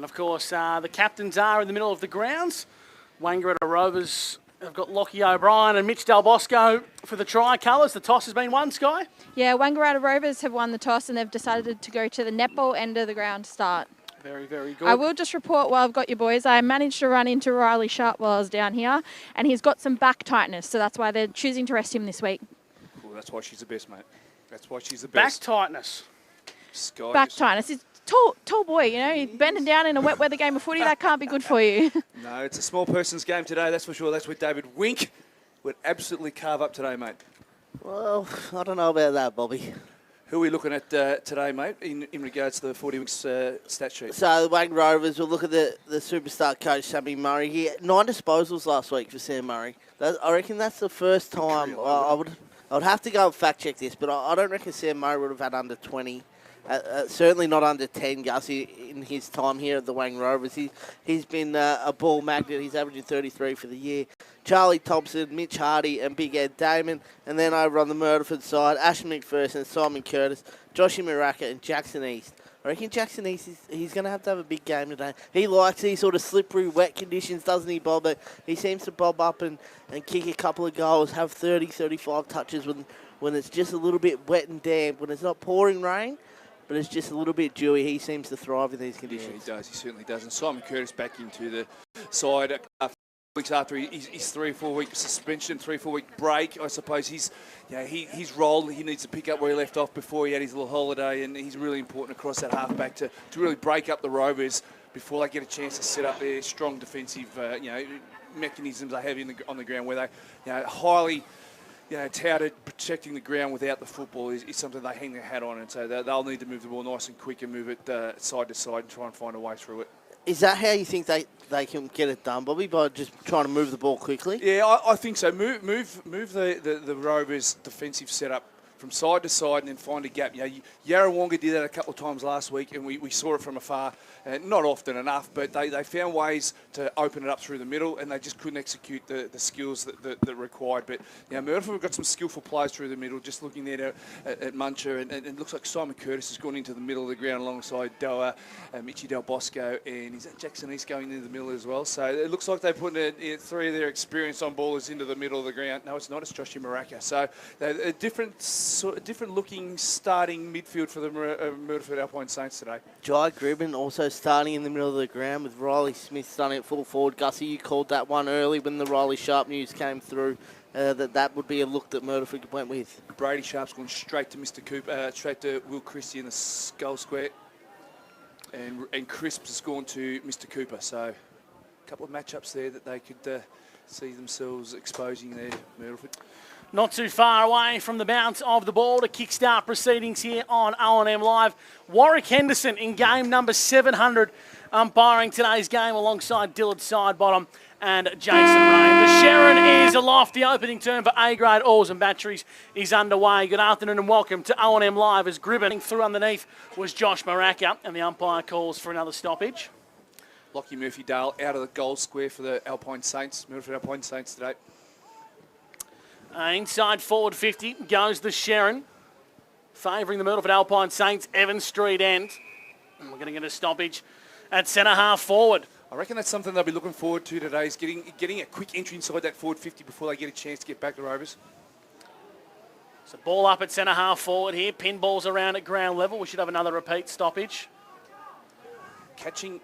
And of course, the captains are in the middle of the grounds. Wangaratta Rovers have got Lockie O'Brien and Mitch Del Bosco for the tricolours. The toss has been won, Sky. Yeah, Wangaratta Rovers have won the toss and they've decided to go to the netball end of the ground to start. Very, very good. I will just report while I've got you boys, I managed to run into Riley Sharp while I was down here, and he's got some back tightness, so that's why they're choosing to rest him this week. Well, that's why she's the best, mate. That's why she's the Back best. tightness. Sky Back tightness. He's tall boy, you know, he's bending down in a wet weather game of footy, that can't be good for you. No, it's a small person's game today, that's for sure. That's where David Wink would absolutely carve up today, mate. Well, I don't know about that, Bobby. Who are we looking at today, mate, in regards to the 40 Winks stat sheet? So the Wang Rovers will look at the superstar coach, Sammy Murray. He had 9 disposals last week for Sam Murray. I reckon that's the first time. I would have to go and fact check this, but I don't reckon Sam Murray would have had under 20. Certainly not under 10, Gussie, in his time here at the Wang Rovers. He's been a ball magnet. He's averaging 33 for the year. Charlie Thompson, Mitch Hardy and Big Ed Damon. And then over on the Myrtleford side, Ashton McPherson, Simon Curtis, Joshy Maraka and Jackson East. I reckon Jackson East, he's going to have a big game today. He likes these sort of slippery, wet conditions, doesn't he, Bob? But he seems to bob up and kick a couple of goals, have 30, 35 touches when it's just a little bit wet and damp, when it's not pouring rain. But it's just a little bit dewy. He seems to thrive in these conditions. Yeah, he does. He certainly does. And Simon Curtis back into the side weeks after his 3 or 4 week suspension, 3 or 4 week break. I suppose his role, he needs to pick up where he left off before he had his little holiday, and he's really important across that halfback to really break up the Rovers before they get a chance to set up their strong defensive mechanisms they have on the ground, where they highly touted protecting the ground without the football is something they hang their hat on, and so they'll need to move the ball nice and quick and move it side to side and try and find a way through it. Is that how you think they can get it done, Bobby, by just trying to move the ball quickly? Yeah, I think so. Move the Rovers' defensive setup from side to side and then find a gap. Yarrawonga did that a couple of times last week, and we saw it from afar. Not often enough, but they found ways to open it up through the middle, and they just couldn't execute the skills that required. But Myrtleford have got some skillful players through the middle. Just looking there at Muncher, and it looks like Simon Curtis has gone into the middle of the ground alongside Doa, Mitchy Del Bosco, and is that Jackson East going into the middle as well? So it looks like they're putting 3 of their experienced on ballers into the middle of the ground. No, it's not. It's Joshy Maraka. So a different looking starting midfield for the Myrtleford Alpine Saints today. Jai Gribben also starting in the middle of the ground with Riley Smith starting at full forward. Gussie, you called that one early when the Riley Sharp news came through, that would be a look that Myrtleford went with. Brady Sharp's gone straight to Mr. Cooper, straight to Will Christie in the goal square, and Crisps has gone to Mr. Cooper. So a couple of matchups there that they could see themselves exposing there, Myrtleford. Not too far away from the bounce of the ball to kickstart proceedings here on O&M Live. Warwick Henderson in game number 700, umpiring today's game alongside Dillard Sidebottom and Jason Rain. The Sharon is aloft. The opening turn for A-grade oars and batteries is underway. Good afternoon and welcome to O&M Live as Gribben through underneath was Josh Maraka, and the umpire calls for another stoppage. Lockie Murphy-Dale out of the goal square for the Alpine Saints, Myrtleford Alpine Saints today. Inside forward 50 goes the Sharon, favouring the Myrtleford Alpine Saints, Evans Street end. And we're going to get a stoppage at centre half forward. I reckon that's something they'll be looking forward to today, is getting a quick entry inside that forward 50 before they get a chance to get back to Rovers. So ball up at centre half forward here. Pin balls around at ground level. We should have another repeat stoppage. Catching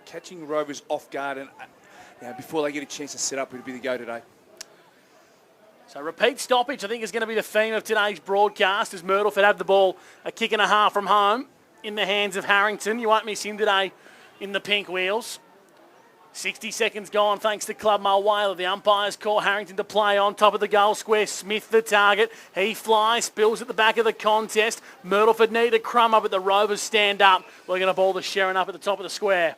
Rovers off guard and before they get a chance to set up would be the go today. So repeat stoppage, I think, is going to be the theme of today's broadcast as Myrtleford have the ball a kick and a half from home in the hands of Harrington. You won't miss him today in the pink wheels. 60 seconds gone thanks to Club Mulwala. The umpires call Harrington to play on top of the goal square. Smith the target. He flies, spills at the back of the contest. Myrtleford need a crumb up, but the Rovers stand up. We're going to ball the Sharon up at the top of the square.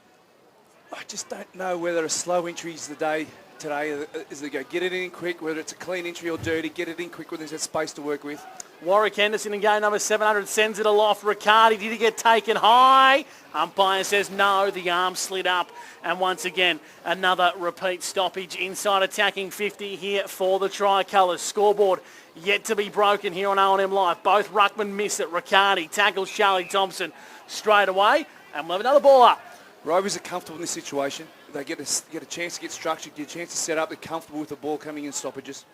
I just don't know whether a slow entry is the day today. Is they go get it in quick, whether it's a clean entry or dirty, get it in quick when there's that space to work with. Warwick Henderson in game number 700 sends it aloft. Riccardi, did he get taken high? Umpire says no, the arm slid up. And once again, another repeat stoppage inside attacking 50 here for the Tricolours. Scoreboard yet to be broken here on O&M Live. Both ruckmen miss it. Riccardi tackles Charlie Thompson straight away. And we'll have another ball up Rovers are comfortable in this situation. They get a chance to get structured, get a chance to set up. They're comfortable with the ball coming in stoppages.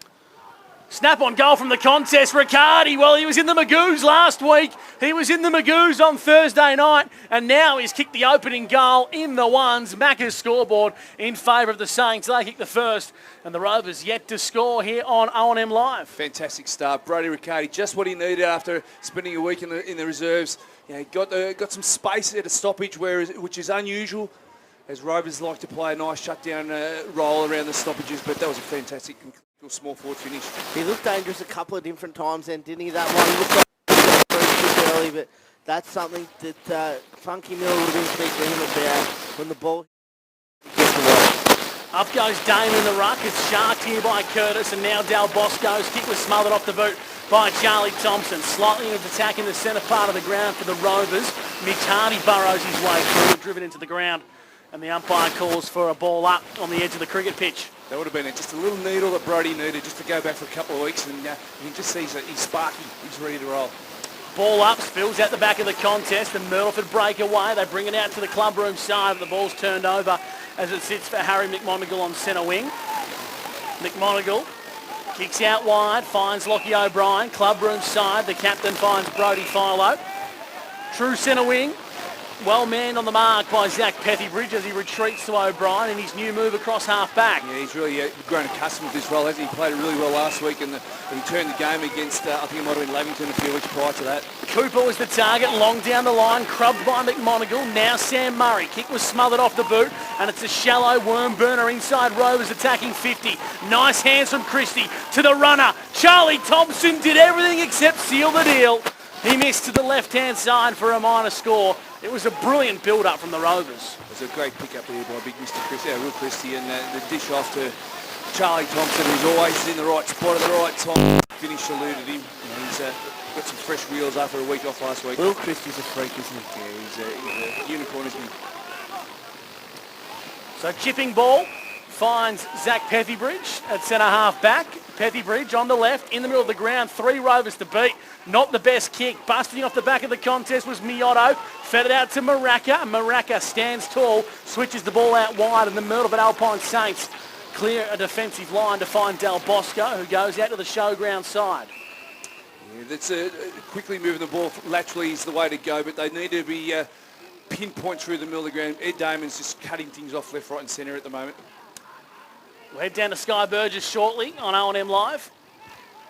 Snap on goal from the contest. Riccardi, well, he was in the Magoos last week. He was in the Magoos on Thursday night, and now he's kicked the opening goal in the ones. Macca's scoreboard in favour of the Saints. They kick the first, and the Rovers yet to score here on O&M Live. Fantastic start. Brody Riccardi, just what he needed after spending a week in the reserves. He got some space at a stoppage, which is unusual, as Rovers like to play a nice shutdown roll around the stoppages, but that was a fantastic small forward finish. He looked dangerous a couple of different times then, didn't he? That one looked like too early, but that's something that Funky Miller would have been speaking to him about when the ball gets away. Up goes Dame in the ruck. It's sharked here by Curtis, and now Del Bosco's kick was smothered off the boot by Charlie Thompson. Slightly of attack in the centre part of the ground for the Rovers. Mitch Hardy burrows his way through, driven into the ground, and the umpire calls for a ball up on the edge of the cricket pitch. That would have been just a little needle that Brody needed just to go back for a couple of weeks, and you can just see he's sparky. He's ready to roll. Ball up, spills out the back of the contest, and Myrtleford break away. They bring it out to the clubroom side, but the ball's turned over as it sits for Harry McMonigal on centre wing. McMonigal kicks out wide, finds Lockie O'Brien. Clubroom side, the captain finds Brodie Philo. True centre wing. Well manned on the mark by Zach Pethybridge as he retreats to O'Brien in his new move across half-back. Yeah, he's really grown accustomed to this role, hasn't he? He played it really well last week, and he turned the game against, I think it might have been Lavington a few weeks prior to that. Cooper was the target, long down the line, crubbed by McMonigal. Now Sam Murray. Kick was smothered off the boot, and it's a shallow worm burner inside Rovers attacking 50. Nice hands from Christie to the runner. Charlie Thompson did everything except seal the deal. He missed to the left-hand side for a minor score. It was a brilliant build-up from the Rovers. It was a great pick-up here by big Mr. Christie, Will Christie, and the dish off to Charlie Thompson, who's always in the right spot at the right time. Finish eluded him. He's got some fresh wheels after a week off last week. Will Christie's a freak, isn't he? Yeah, he's a unicorn, isn't he? So chipping ball finds Zach Pethybridge at centre-half back. Pethybridge on the left, in the middle of the ground, 3 Rovers to beat. Not the best kick. Busting off the back of the contest was Miotto. Fed it out to Maraca. Maraca stands tall, switches the ball out wide, and the Myrtleford Alpine Saints clear a defensive line to find Del Bosco, who goes out to the showground side. Yeah, that's quickly moving the ball laterally is the way to go, but they need to be pinpoint through the middle of the ground. Ed Damon's just cutting things off left, right and centre at the moment. We'll head down to Sky Burgess shortly on O&M Live.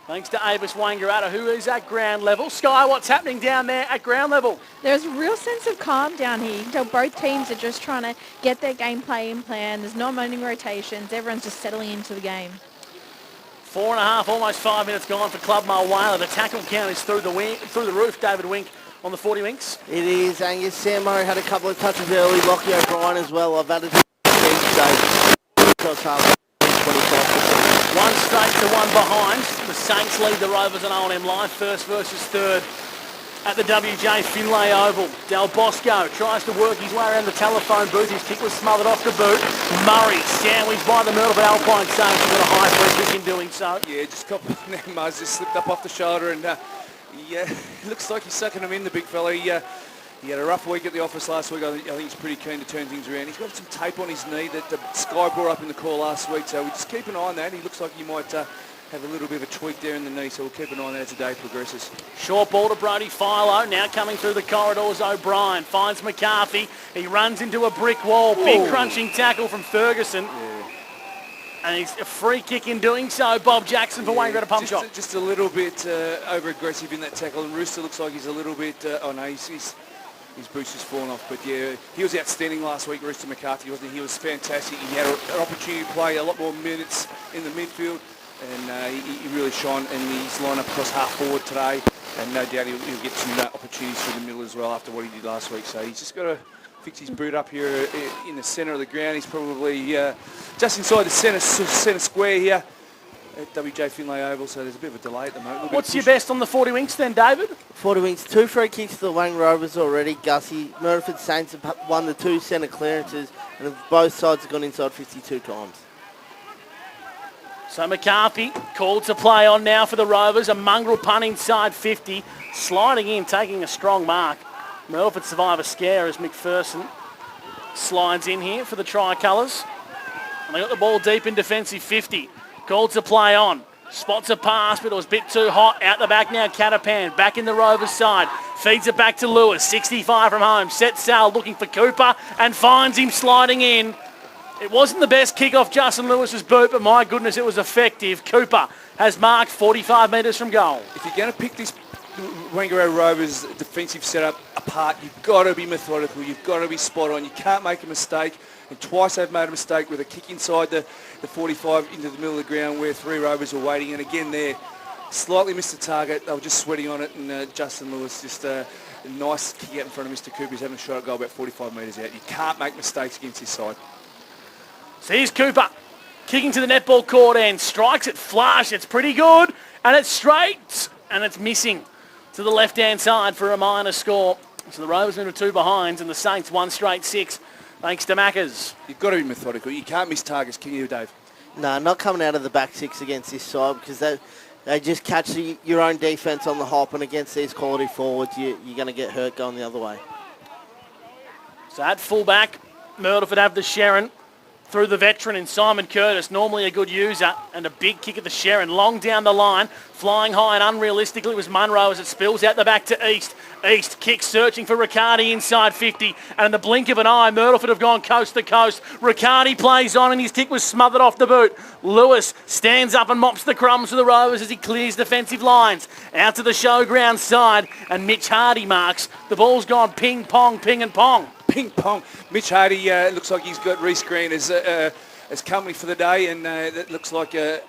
Thanks to Avis Wangaratta, who is at ground level. Sky, what's happening down there at ground level? There's a real sense of calm down here. You can tell both teams are just trying to get their gameplay in plan. There's no morning rotations. Everyone's just settling into the game. 4.5, almost 5 minutes gone for Club Mulwala. The tackle count is through the roof. David Wink on the 40 winks. It is, Angus. Sam Murray had a couple of touches early. Lockie O'Brien as well. I've added to the 25%. One straight to one behind. The Saints lead the Rovers on O&M Live. First versus third at the WJ Finlay Oval. Del Bosco tries to work his way around the telephone booth. His kick was smothered off the boot. Murray sandwiched by the Myrtleford Alpine Saints. He's got a high free kick in doing so. Yeah, just got Muzz just slipped up off the shoulder, and yeah, looks like he's sucking him in, the big fella. He had a rough week at the office last week. I think he's pretty keen to turn things around. He's got some tape on his knee that the Sky brought up in the call last week, so we just keep an eye on that. He looks like he might have a little bit of a tweak there in the knee, so we'll keep an eye on that as the day progresses. Short ball to Brodie Philo. Now coming through the corridors, O'Brien finds McCarthy. He runs into a brick wall. Big crunching tackle from Ferguson. Yeah. And he's a free kick in doing so. Bob Jackson for Wangaratta Pump Shop. Just a little bit over-aggressive in that tackle, and Rooster looks like he's a little bit... his boost has fallen off, but yeah, he was outstanding last week, Rooster McCarthy, wasn't he? He was fantastic. He had an opportunity to play a lot more minutes in the midfield, and he really shone in his line-up across half forward today, and no doubt he'll get some opportunities through the middle as well after what he did last week. So he's just got to fix his boot up here in the centre of the ground. He's probably just inside the centre square here at WJ Finlay Oval, so there's a bit of a delay at the moment. What's your best on the 40 winks then, David? 40 winks, 2 free kicks to the Wang Rovers already. Gussie, Myrtleford Saints have won the 2 centre clearances, and both sides have gone inside 52 times. So McCarthy called to play on now for the Rovers. A mongrel punt inside 50, sliding in, taking a strong mark. Myrtleford survive a scare as McPherson slides in here for the Tricolours. And they got the ball deep in defensive 50. Called to play on. Spots a pass, but it was a bit too hot. Out the back now, Catapan. Back in the Rovers side. Feeds it back to Lewis. 65 from home. Sets sail looking for Cooper and finds him sliding in. It wasn't the best kick off Justin Lewis's boot, but my goodness, it was effective. Cooper has marked 45 metres from goal. If you're going to pick this Wangaratta Rovers defensive setup apart, you've got to be methodical. You've got to be spot on. You can't make a mistake. And twice they've made a mistake with a kick inside the 45 into the middle of the ground where 3 Rovers were waiting. And again there, slightly missed the target. They were just sweating on it. And Justin Lewis just a nice kick out in front of Mr. Cooper. He's having a shot at goal about 45 metres out. You can't make mistakes against this side. So here's Cooper. Kicking to the netball court end. Strikes it flush. It's pretty good. And it's straight. And it's missing to the left-hand side for a minor score. So the Rovers move to 2 behinds and the Saints 1 straight 6. Thanks to Maccas. You've got to be methodical. You can't miss targets, can you, Dave? No, not coming out of the back 6 against this side because they just catch your own defence on the hop, and against these quality forwards, you're going to get hurt going the other way. So at fullback, Myrtleford have the Sharon through the veteran in Simon Curtis, normally a good user, and a big kick at the Sharon, long down the line, flying high and unrealistically was Munro as it spills out the back to East. East kicks searching for Riccardi inside 50, and in the blink of an eye, Myrtleford have gone coast to coast. Riccardi plays on and his kick was smothered off the boot. Lewis stands up and mops the crumbs for the Rovers as he clears defensive lines. Out to the showground side, and Mitch Hardy marks. The ball's gone ping, pong, ping and pong. Ping pong. Mitch Hardy looks like he's got Reece Green as company for the day, and that looks like a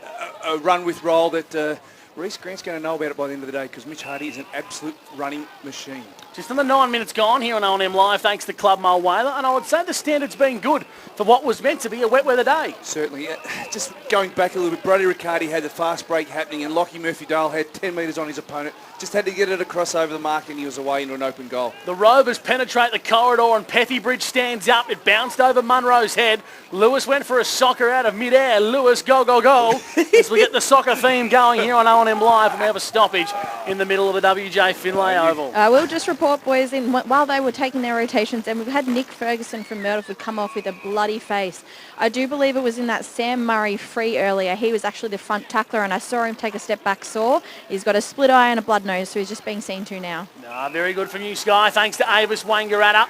run with roll that Reece Grant's going to know about it by the end of the day because Mitch Hardy is an absolute running machine. Just on the 9 minutes gone here on O&M Live, thanks to Club Mulwala, and I would say the standard's been good for what was meant to be a wet weather day. Certainly. Just going back a little bit, Brody Riccardi had the fast break happening, and Lockie Murphy-Dale had 10 metres on his opponent. Just had to get it across over the mark, and he was away into an open goal. The Rovers penetrate the corridor, and Pethybridge stands up. It bounced over Munro's head. Lewis went for a soccer out of midair. Lewis, go, go, go. As we get the soccer theme going here on O&M Live, and we have a stoppage in the middle of the WJ Finlay Oval. We'll just report, boys, while they were taking their rotations, and we've had Nick Ferguson from Myrtleford come off with a bloody face. I do believe it was in that Sam Murray free earlier. He was actually the front tackler, and I saw him take a step back sore. He's got a split eye and a blood nose, so he's just being seen to now. Very good from you, Sky. Thanks to Avis Wangaratta.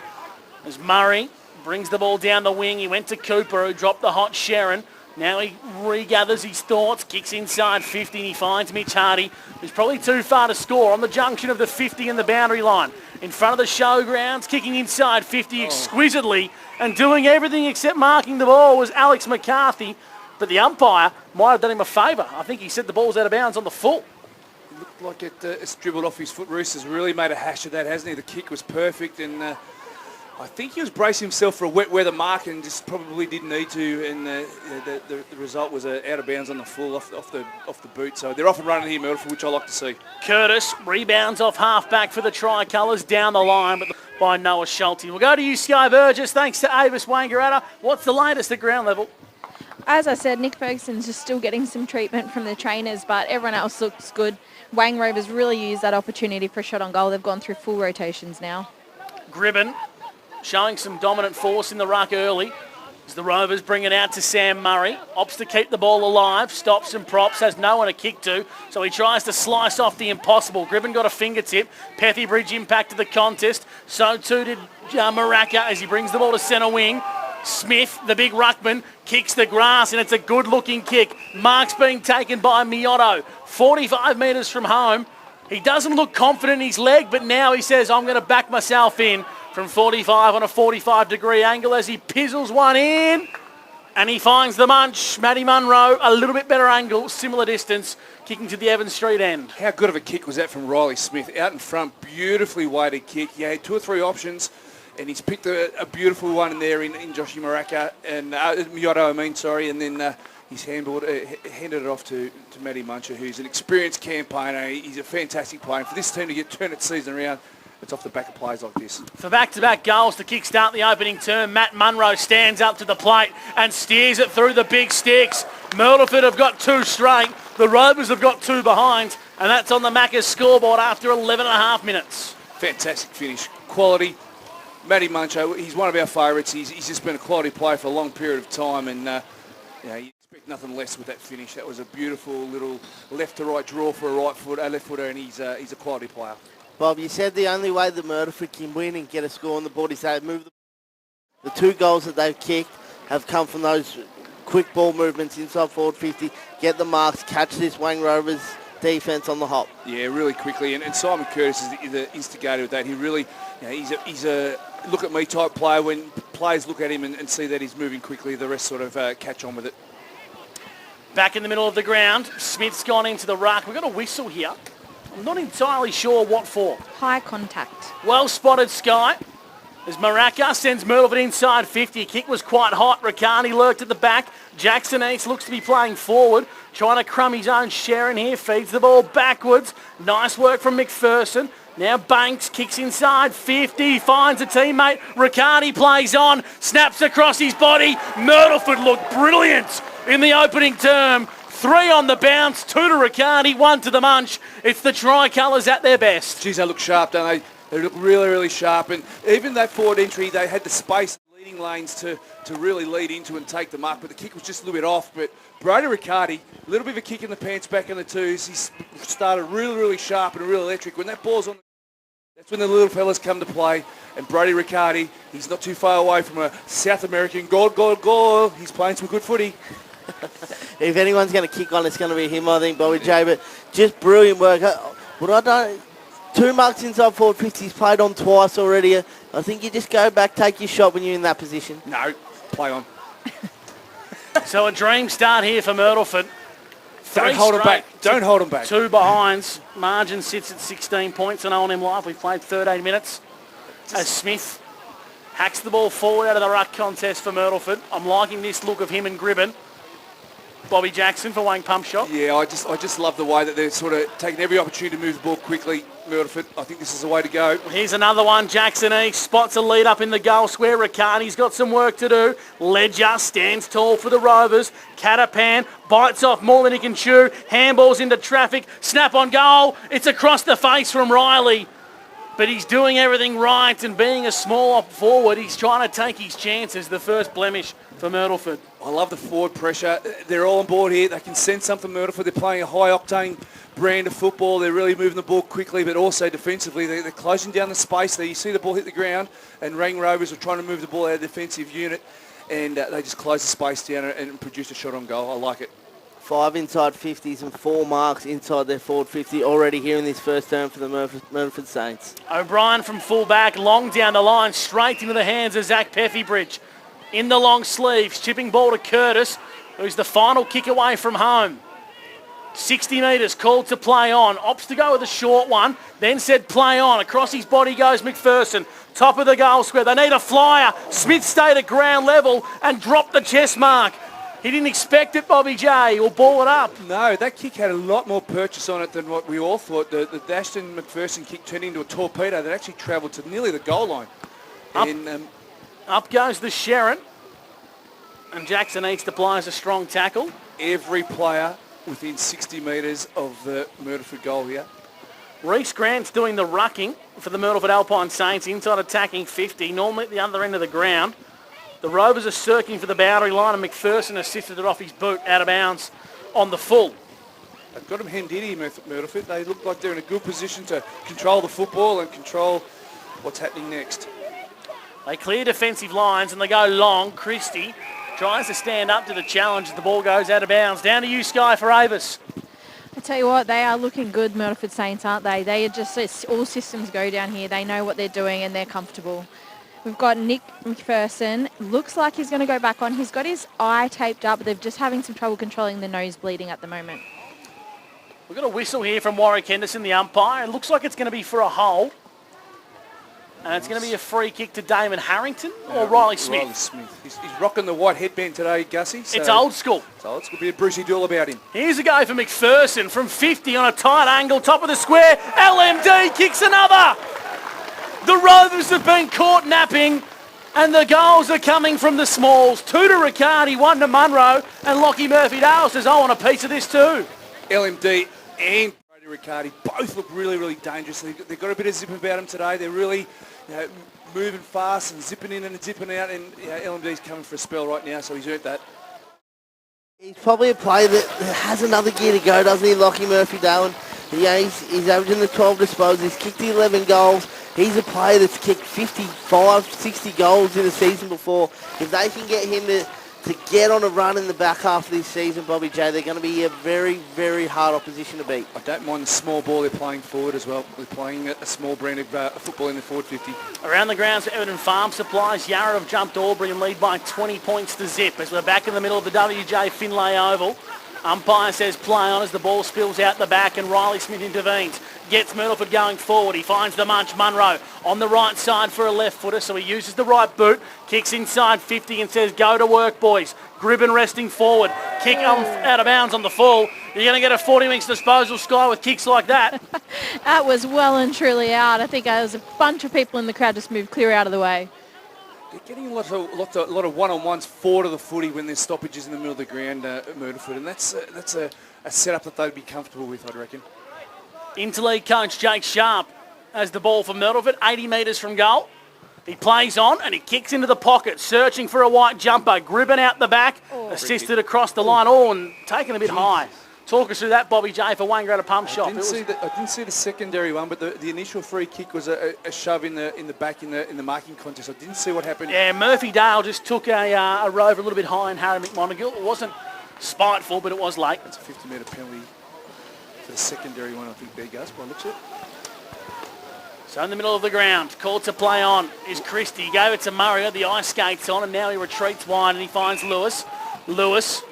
As Murray brings the ball down the wing, he went to Cooper, who dropped the hot Sharon. Now he regathers his thoughts, kicks inside 50, and he finds Mitch Hardy, who's probably too far to score on the junction of the 50 and the boundary line. In front of the showgrounds, kicking inside 50 exquisitely, and doing everything except marking the ball was Alex McCarthy. But the umpire might have done him a favour. I think he said the ball was out of bounds on the full. It looked like it's dribbled off his foot. Roosters really made a hash of that, hasn't he? The kick was perfect, and I think he was bracing himself for a wet weather mark and just probably didn't need to, and the result was out of bounds on the full off the boot. So they're off and running here, Myrtleford, which I like to see. Curtis rebounds off half-back for the Tricolours down the line, but by Noah Schulte. We'll go to you, Sky Burgess. Thanks to Avis Wangaratta. What's the latest at ground level? As I said, Nick Ferguson's just still getting some treatment from the trainers, but everyone else looks good. Wang Rovers really used that opportunity for a shot on goal. They've gone through full rotations now. Gribben showing some dominant force in the ruck early. As the Rovers bring it out to Sam Murray. Opts to keep the ball alive. Stops and props. Has no one to kick to. So he tries to slice off the impossible. Gribben got a fingertip. Pethybridge impacted the contest. So too did Maraka as he brings the ball to centre wing. Smith, the big ruckman, kicks the grass, and it's a good-looking kick. Mark's being taken by Miotto. 45 metres from home. He doesn't look confident in his leg, but now he says, I'm going to back myself in from 45 on a 45-degree angle as he pizzles one in. And he finds the munch. Matty Munro, a little bit better angle, similar distance, kicking to the Evans Street end. How good of a kick was that from Riley Smith? Out in front, beautifully weighted kick. He had 2 or 3 options, and he's picked a beautiful one in there in Joshy Maraka, and Miotto, and then he's handed it off to Matty Muncher, who's an experienced campaigner. He's a fantastic player. And for this team to turn its season around, it's off the back of plays like this. For back-to-back goals to kick-start the opening term, Matt Munro stands up to the plate and steers it through the big sticks. Myrtleford have got 2 straight. The Rovers have got 2 behind, and that's on the Maccas scoreboard after 11 and a half minutes. Fantastic finish. Quality. Matty Muncho, he's one of our favourites. He's just been a quality player for a long period of time, and you expect nothing less with that finish. That was a beautiful little left to right draw for a left footer, and he's a quality player. Bob, you said the only way the Myrtleford can win and get a score on the board is they move the 2 goals that they've kicked have come from those quick ball movements inside forward 50, get the marks, catch this Wang Rovers defence on the hop. Yeah, really quickly, and Simon Curtis is the instigator of that. He really, he's a look at me type player. When players look at him and see that he's moving quickly, the rest sort of catch on with it. Back in the middle of the ground, Smith's gone into the ruck. We've got a whistle here. I'm not entirely sure what for. High contact. Well spotted, Sky. As Maraca sends Myrtleford inside 50. Kick was quite hot. Riccardi lurked at the back. Jackson East looks to be playing forward, trying to crumb his own share in here. Feeds the ball backwards. Nice work from McPherson. Now Banks kicks inside 50, finds a teammate. Riccardi plays on, snaps across his body. Myrtleford looked brilliant in the opening term. 3 on the bounce, 2 to Riccardi, 1 to the munch. It's the tricolours at their best. Geez, they look sharp, don't they? They look really, really sharp. And even that forward entry, they had the space, leading lanes to really lead into and take them up. But the kick was just a little bit off. But Brody Riccardi, a little bit of a kick in the pants back in the twos. He's started really, really sharp and really electric. When that ball's on, that's when the little fellas come to play. And Brody Riccardi, he's not too far away from a South American goal. He's playing some good footy. If anyone's going to kick on, it's going to be him, I think, Bobby J. But just brilliant work. But I don't... 2 marks inside forward 50. He's played on twice already. I think you just go back, take your shot when you're in that position. No, play on. So a dream start here for Myrtleford. Don't hold him back. Don't hold him back. 2 behinds. Margin sits at 16 points on O&M Live. We've played 13 minutes. As Smith hacks the ball forward out of the ruck contest for Myrtleford. I'm liking this look of him and Gribben. Bobby Jackson for Wang Pump Shot. Yeah, I just love the way that they're sort of taking every opportunity to move the ball quickly. Myrtleford, I think this is the way to go. Here's another one. Jackson East spots a lead up in the goal square. Riccardi's got some work to do. Ledger stands tall for the Rovers. Catapan bites off more than he can chew. Handballs into traffic. Snap on goal. It's across the face from Riley. But he's doing everything right, and being a small forward, he's trying to take his chances. The first blemish for Myrtleford. I love the forward pressure. They're all on board here. They can sense something, Myrtleford. They're playing a high-octane brand of football. They're really moving the ball quickly, but also defensively. They're closing down the space there. You see the ball hit the ground, and Rang Rovers are trying to move the ball out of the defensive unit, and they just close the space down and produce a shot on goal. I like it. 5 inside 50s and 4 marks inside their forward 50 already here in this first term for the Myrtleford Saints. O'Brien from full-back, long down the line, straight into the hands of Zach Peffybridge. In the long sleeves, chipping ball to Curtis, who's the final kick away from home. 60 metres, called to play on. Opts to go with a short one, then said play on. Across his body goes McPherson. Top of the goal square. They need a flyer. Smith stayed at ground level and dropped the chest mark. He didn't expect it, Bobby J. He'll ball it up. No, that kick had a lot more purchase on it than what we all thought. The Dashton McPherson kick turned into a torpedo that actually travelled to nearly the goal line. Up goes the Sharon. And Jackson East applies a strong tackle. Every player within 60 metres of the Myrtleford goal here. Reece Grant's doing the rucking for the Myrtleford Alpine Saints, inside attacking 50, normally at the other end of the ground. The Rovers are circling for the boundary line, and McPherson assisted it off his boot out of bounds on the full. They've got him hemmed in here, Myrtleford. They look like they're in a good position to control the football and control what's happening next. They clear defensive lines and they go long. Christie tries to stand up to the challenge as the ball goes out of bounds. Down to you, Sky, for Avis. I tell you what, they are looking good, Myrtleford Saints, aren't they? They are just, all systems go down here. They know what they're doing and they're comfortable. We've got Nick McPherson. Looks like he's going to go back on. He's got his eye taped up, but they're just having some trouble controlling the nose bleeding at the moment. We've got a whistle here from Warwick Henderson, the umpire. It looks like it's going to be for a hole. And it's going to be a free kick to Damon Harrington or Riley Smith. Riley Smith. He's rocking the white headband today, Gussie. So it's old school. It's old school. Be a Brucey Dool about him. Here's a go for McPherson from 50 on a tight angle, top of the square. LMD kicks another. The Rovers have been caught napping, and the goals are coming from the smalls. 2 to Riccardi, 1 to Munro, and Lockie Murphy-Dale says, I want a piece of this too. LMD and Brody Riccardi both look really, really dangerous. They've got a bit of zip about them today. They're really moving fast and zipping in and zipping out, and LMD's coming for a spell right now, so he's earned that. He's probably a player that has another gear to go, doesn't he, Lockie Murphy-Darwin? Yeah, he's averaging the 12 disposals. He's kicked the 11 goals. He's a player that's kicked 55, 60 goals in a season before. If they can get him to get on a run in the back half of this season, Bobby J, they're going to be a very, very hard opposition to beat. I don't mind the small ball they're playing forward as well. They're playing a small brand of football in the forward 50. Around the grounds for Everton Farm Supplies, Yarra have jumped Albury and lead by 20 points to zip as we're back in the middle of the WJ Finlay Oval. Umpire says play on as the ball spills out the back and Riley Smith intervenes. Gets Myrtleford going forward. He finds the munch. Munro on the right side for a left footer, so he uses the right boot. Kicks inside 50 and says, go to work, boys. Gribben resting forward. Kick out of bounds on the full. You're going to get a 40 winks disposal, Sky, with kicks like that. That was well and truly out. I think there was a bunch of people in the crowd just moved clear out of the way. They're getting a lot of one-on-ones forward of the footy when there's stoppages in the middle of the ground at Myrtleford, and that's a setup that they'd be comfortable with, I'd reckon. Interleague coach Jake Sharp has the ball for Myrtleford, 80 metres from goal. He plays on and he kicks into the pocket, searching for a white jumper. Gribben out the back, assisted across the line, and taken a bit high. Talk us through that, Bobby J, for Wayne Greta Pump Shop. I didn't see the secondary one, but the initial free kick was a shove in the back in the marking contest. I didn't see what happened. Yeah, Murphy Dale just took a rover a little bit high in Harry McMonigal. It wasn't spiteful, but it was late. It's a 50-metre penalty for the secondary one, I think, there, Gus, by the looks of it. So in the middle of the ground, called to play on is Christie. He gave it to Murray, had the ice skates on, and now he retreats wide and he finds Lewis. Lewis,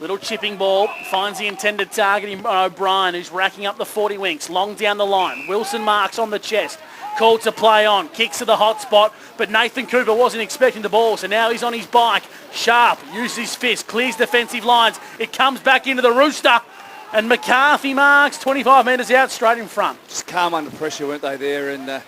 little chipping ball, finds the intended target in O'Brien, who's racking up the 40 winks. Long down the line. Wilson marks on the chest. Called to play on. Kicks to the hot spot, but Nathan Cooper wasn't expecting the ball, so now he's on his bike. Sharp uses his fist, clears defensive lines. It comes back into the Rooster, and McCarthy marks 25 metres out, straight in front. Just calm under pressure, weren't they, there? And a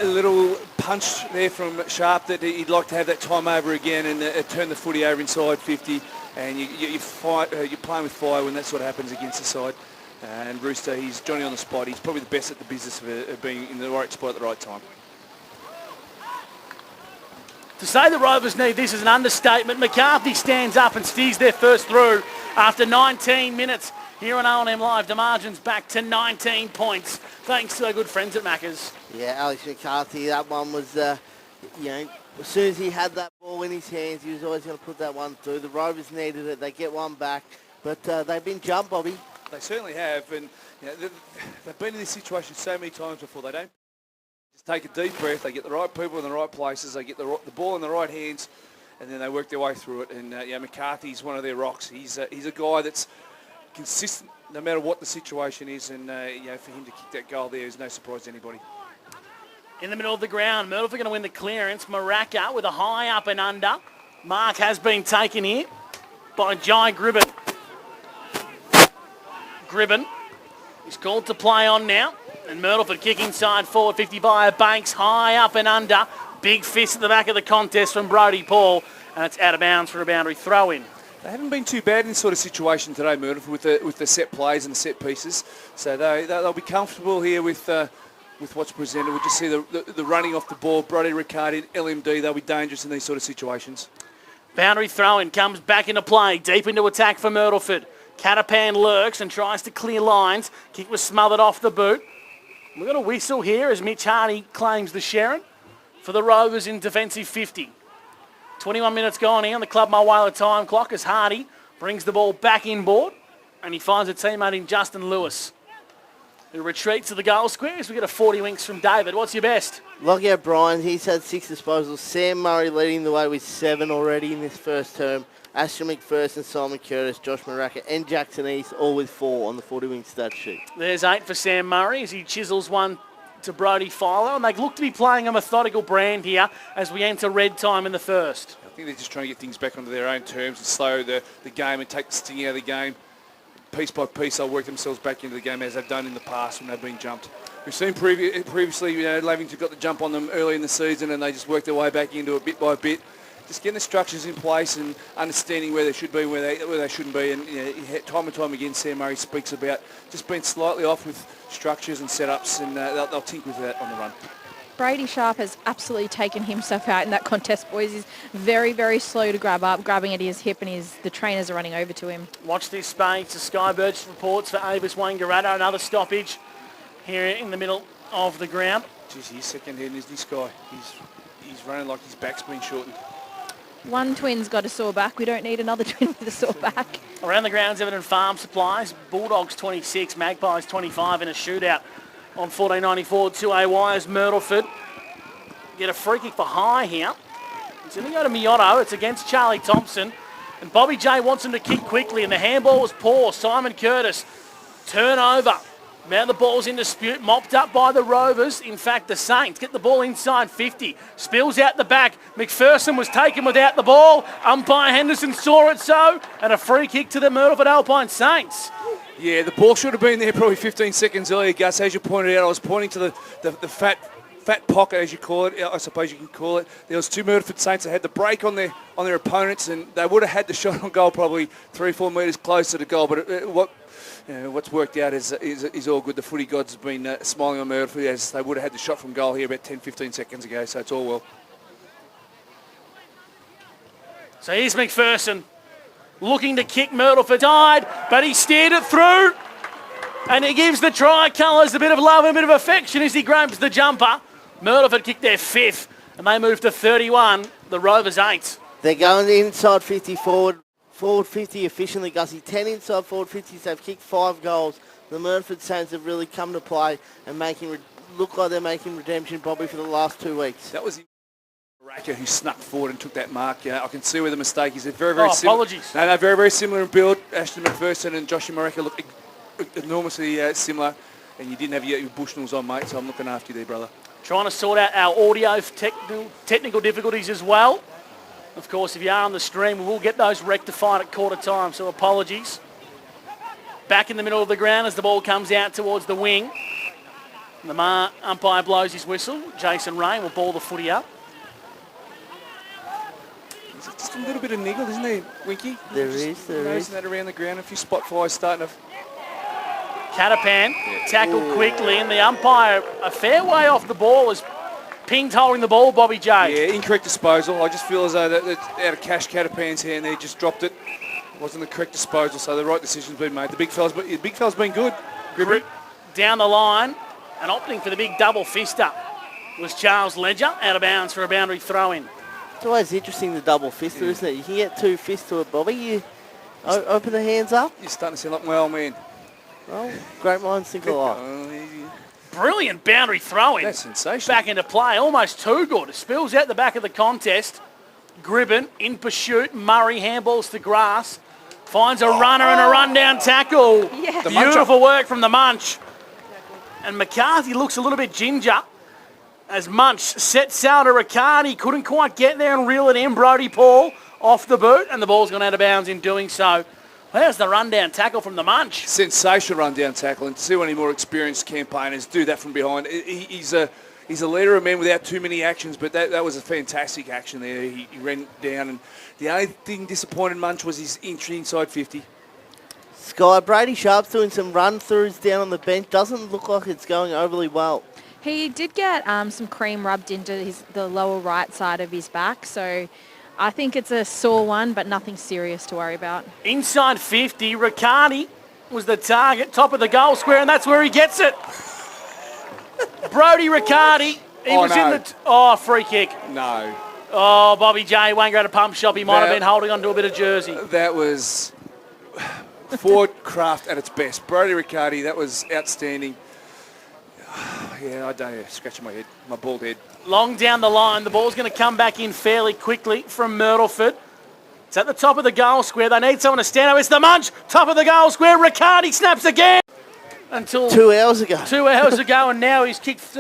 little punch there from Sharp that he'd like to have that time over again and turn the footy over inside 50. And you're playing with fire when that sort of happens against the side. And Rooster, he's Johnny on the spot. He's probably the best at the business of being in the right spot at the right time. To say the Rovers need this is an understatement. McCarthy stands up and steers their first through after 19 minutes. Here on O&M Live, the margin's back to 19 points, thanks to our good friends at Macca's. Yeah, Alex McCarthy, that one was, as soon as he had that ball in his hands, he was always going to put that one through. The Rovers needed it. They get one back, but they've been jumped, Bobby. They certainly have, and they've been in this situation so many times before. They don't just take a deep breath. They get the right people in the right places. They get the ball in the right hands, and then they work their way through it. And McCarthy's one of their rocks. He's a guy that's consistent no matter what the situation is, and for him to kick that goal there is no surprise to anybody. In the middle of the ground, Myrtleford going to win the clearance. Maraka with a high up and under. Mark has been taken here by Jai Gribben. Gribben is called to play on now. And Myrtleford kick inside forward 50 by Banks. High up and under. Big fist at the back of the contest from Brodie Paul. And it's out of bounds for a boundary throw-in. They haven't been too bad in this sort of situation today, Myrtleford, with the set plays and the set pieces. So they'll be comfortable here with what's presented. We'll just see the running off the ball. Brodie Riccardi, LMD, they'll be dangerous in these sort of situations. Boundary throw-in comes back into play. Deep into attack for Myrtleford. Catapan lurks and tries to clear lines. Kick was smothered off the boot. We've got a whistle here as Mitch Hardy claims the Sharon for the Rovers in defensive 50. 21 minutes gone here on the Club Mulwala time clock as Hardy brings the ball back inboard and he finds a teammate in Justin Lewis, who retreats to the goal square as we get a 40 winks from David. What's your best? Lockie O'Brien, he's had 6 disposals. Sam Murray leading the way with 7 already in this first term. Ashton McPherson, Simon Curtis, Josh Maraka and Jackson East all with 4 on the 40 wing stat sheet. There's 8 for Sam Murray as he chisels one to Brodie Philo, and they look to be playing a methodical brand here as we enter red time in the first. I think they're just trying to get things back onto their own terms and slow the game and take the sting out of the game. Piece by piece, they'll work themselves back into the game as they've done in the past when they've been jumped. We've seen previously, Lavington got the jump on them early in the season and they just worked their way back into it bit by bit. Just getting the structures in place and understanding where they should be, where they shouldn't be. And time and time again, Sam Murray speaks about just being slightly off with structures and setups, and they'll tinker with that on the run. Brady Sharp has absolutely taken himself out in that contest, boys. He's very, very slow to grab up, grabbing at his hip, and the trainers are running over to him. Watch this space. The Skybirds reports for Avis Wangaratta. Another stoppage here in the middle of the ground. Jeez, he's second-hand, is this guy? He's running like his back's been shortened. One twin's got a sore back. We don't need another twin with a sore back. Around the grounds, Everton Farm Supplies. Bulldogs 26, Magpies 25 in a shootout on 1494 2AY as Myrtleford get a free kick for high here. It's going to go to Miotto. It's against Charlie Thompson. And Bobby J wants him to kick quickly, and the handball was poor. Simon Curtis, turnover. Now the ball's in dispute, mopped up by the Rovers. In fact, the Saints get the ball inside 50. Spills out the back. McPherson was taken without the ball. Umpire Henderson saw it so. And a free kick to the Myrtleford Alpine Saints. Yeah, the ball should have been there probably 15 seconds earlier, Gus. As you pointed out, I was pointing to the fat pocket, as you call it. I suppose you can call it. There was two Myrtleford Saints that had the break on their opponents, and they would have had the shot on goal probably 3-4 metres closer to goal. But what's worked out is all good. The footy gods have been smiling on Myrtleford, as they would have had the shot from goal here about 10-15 seconds ago. So it's all well. So here's McPherson, looking to kick Myrtleford died, but he steered it through. And he gives the tricolours a bit of love and a bit of affection as he grabs the jumper. Myrtleford kick their 5th, and they move to 31, the Rovers 8. They're going inside 50 forward 50 efficiently, Gussie. 10 inside forward 50s. They've kicked 5 goals. The Myrtleford Saints have really come to play and look like they're making redemption probably for the last 2 weeks. That was Racker who snuck forward and took that mark. I can see where the mistake is. They're very, very similar. Apologies. No, they're very, very similar in build. Ashton McPherson and Joshua Mareka look enormously similar, and you didn't have your Bushnells on, mate, so I'm looking after you there, brother. Trying to sort out our audio technical difficulties as well. Of course, if you are on the stream, we will get those rectified at quarter time, so apologies. Back in the middle of the ground as the ball comes out towards the wing. The umpire blows his whistle. Jason Ray will ball the footy up. Is it just a little bit of niggle, isn't there, Winky? There is. Noticing that around the ground, a few spot flies starting to... Catapan tackled quickly, and the umpire a fair way off the ball is pinged holding the ball, Bobby J. Yeah, incorrect disposal. I just feel as though that's out of Cash Catapan's hand there, just dropped it. Wasn't the correct disposal, so the right decision's been made. The big fella's been good. Gribby. Down the line, and opting for the big double fister was Charles Ledger, out of bounds for a boundary throw-in. It's always interesting, the double fister, isn't it? You can get 2 fists to it, Bobby. You open the hands up. You're starting to sound like my old man. Well, great minds think alike. Brilliant boundary throw-in. That's sensational. Back into play, almost too good. It spills out the back of the contest. Gribben in pursuit. Murray handballs to grass. Finds a runner and a run-down tackle. Yeah. Beautiful work from the Munch. And McCarthy looks a little bit ginger as Munch sets out to Riccardi. Couldn't quite get there and reel it in. Brodie Paul off the boot, and the ball's gone out of bounds in doing so. There's the run-down tackle from the Munch. Sensational run-down tackle, and to see any more experienced campaigners do that from behind. He's a leader of men without too many actions, but that was a fantastic action there. He ran down, and the only thing disappointed Munch was his entry inside 50. Sky, Brady Sharp's doing some run-throughs down on the bench. Doesn't look like it's going overly well. He did get some cream rubbed into the lower right side of his back, so I think it's a sore one, but nothing serious to worry about. Inside 50, Riccardi was the target, top of the goal square, and that's where he gets it. Brodie Riccardi, free kick. No. Oh, Bobby J won't go to pump shop. He might have been holding onto a bit of jersey. That was forward craft at its best. Brodie Riccardi, that was outstanding. Yeah, I don't know, scratching my head, my bald head. Long down the line, the ball's going to come back in fairly quickly from Myrtleford. It's at the top of the goal square. They need someone to stand up. It's the Munch, top of the goal square. Riccardi snaps again. Until 2 hours ago. 2 hours ago, and now he's kicked 2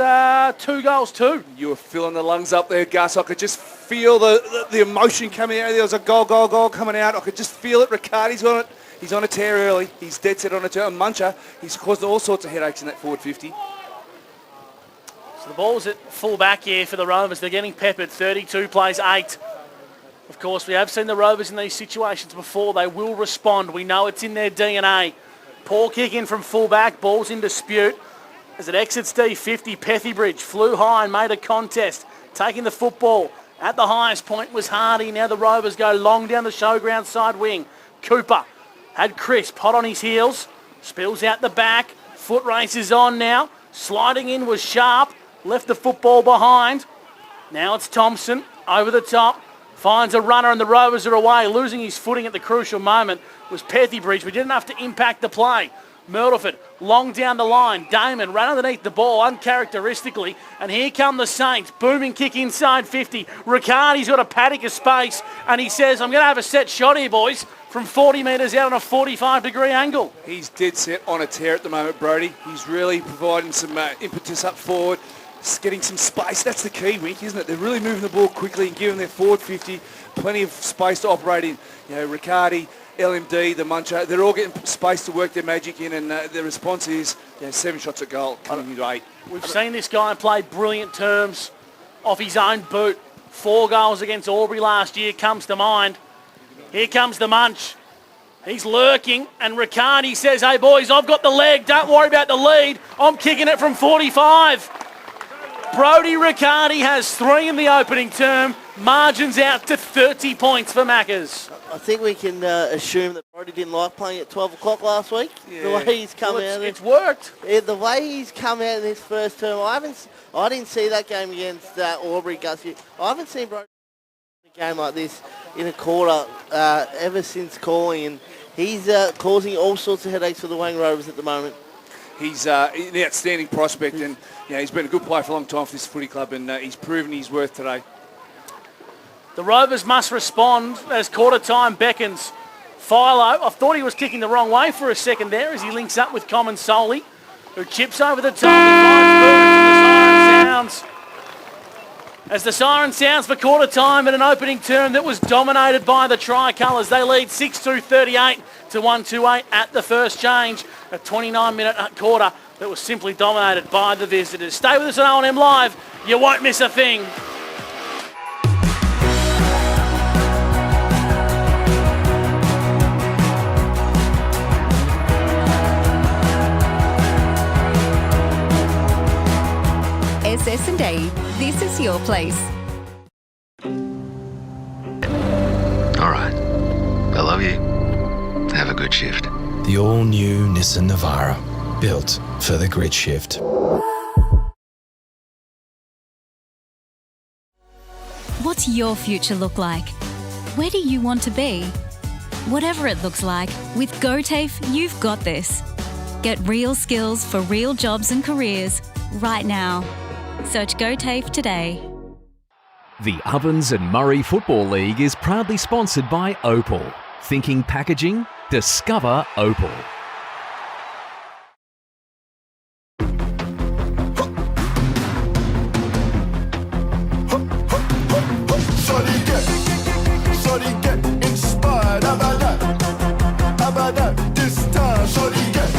goals too. You were filling the lungs up there, Gus. I could just feel the emotion coming out. There was a goal coming out. I could just feel it. Riccardi's on it. He's on a tear early. He's dead set on a tear. And Muncher, he's caused all sorts of headaches in that forward 50. So the ball's at full back here for the Rovers. They're getting peppered. 32 plays 8. Of course, we have seen the Rovers in these situations before. They will respond. We know it's in their DNA. Poor kick in from full back. Ball's in dispute. As it exits D50, Pethybridge flew high and made a contest. Taking the football at the highest point was Hardy. Now the Rovers go long down the showground side wing. Cooper had Crisp hot on his heels. Spills out the back. Foot race is on now. Sliding in was Sharp. Left the football behind. Now it's Thompson over the top. Finds a runner and the Rovers are away. Losing his footing at the crucial moment was Pethybridge. We didn't have to impact the play. Myrtleford, long down the line. Damon ran underneath the ball uncharacteristically. And here come the Saints. Booming kick inside 50. Riccardi's got a paddock of space. And he says, I'm going to have a set shot here, boys, from 40 metres out on a 45-degree angle. He's dead set on a tear at the moment, Brody. He's really providing some impetus up forward, getting some space. That's the key, Wink, isn't it? They're really moving the ball quickly and giving their forward 50 plenty of space to operate in. You know, Riccardi, LMD, the Muncher, they're all getting space to work their magic in, and the response is 7 shots at goal, coming into 8. We've seen this guy play brilliant terms off his own boot. 4 goals against Albury last year comes to mind. Here comes the Munch. He's lurking, and Riccardi says, hey, boys, I've got the leg. Don't worry about the lead. I'm kicking it from 45. Brodie Riccardi has 3 in the opening term. Margins out to 30 points for Maccas. I think we can assume that Brodie didn't like playing at 12 o'clock last week. Yeah. The way he's come out. It's worked. Yeah, the way he's come out in this first term, I didn't see that game against Albury, Gussie. I haven't seen Brodie in a game like this in a quarter ever since calling, and he's causing all sorts of headaches for the Wang Rovers at the moment. He's an outstanding prospect, and he's been a good player for a long time for this footy club, and he's proven his worth today. The Rovers must respond as quarter time beckons. Philo, I thought he was kicking the wrong way for a second there as he links up with Common Solly, who chips over the top. He finds Burns, and the siren sounds. As the siren sounds for quarter time in an opening term that was dominated by the Tricolours. They lead 6-2-38 to 1-2-8 at the first change. A 29-minute quarter that was simply dominated by the visitors. Stay with us on OMFNL Live. You won't miss a thing. SS&A, this is your place. All right. I love you. Have a good shift. The all-new Nissan Navara, built for the grid shift. What's your future look like? Where do you want to be? Whatever it looks like, with GoTAFE, you've got this. Get real skills for real jobs and careers right now. Search GoTAFE today. The Ovens and Murray Football League is proudly sponsored by Opal. Thinking packaging? Discover Opal. Shorty get inspired. How about that? This time, shorty get.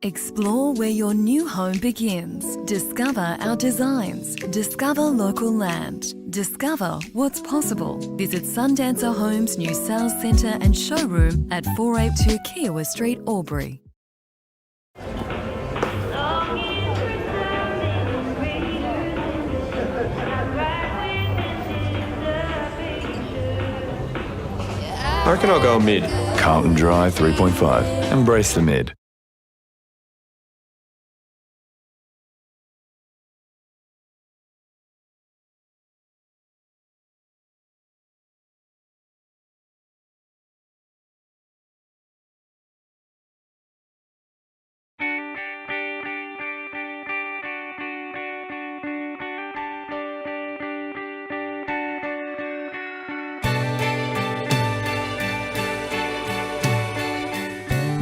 Explore where your new home begins. Discover our designs. Discover local land. Discover what's possible. Visit Sundancer Homes' new sales centre and showroom at 482 Kiowa Street, Albury. I reckon I'll go mid. Carlton Dry 3.5. Embrace the mid.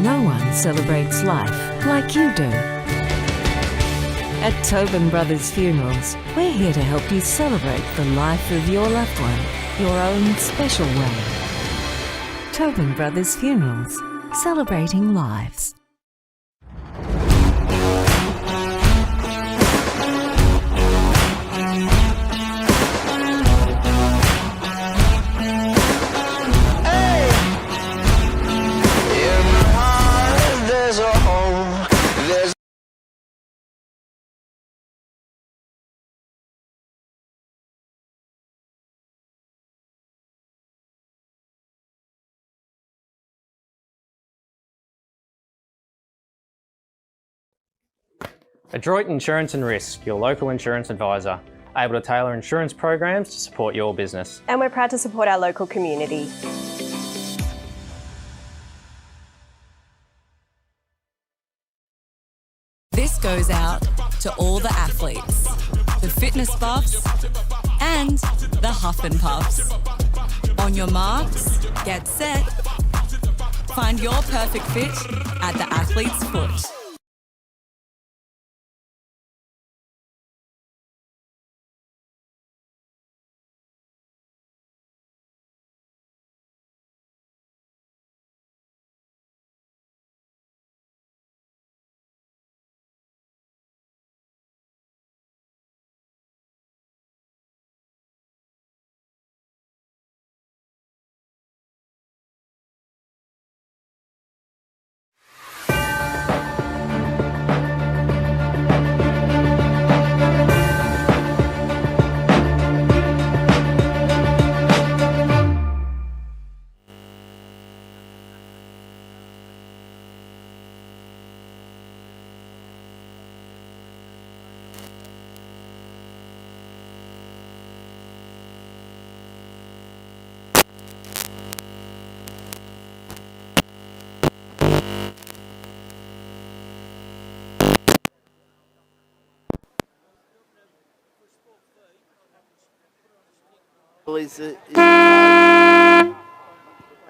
No one celebrates life like you do. At Tobin Brothers Funerals, we're here to help you celebrate the life of your loved one, your own special way. Tobin Brothers Funerals, celebrating lives. Adroit Insurance and Risk, your local insurance advisor, able to tailor insurance programs to support your business. And we're proud to support our local community. This goes out to all the athletes, the fitness buffs, and the huff and puffs. On your marks, get set. Find your perfect fit at the Athlete's Foot.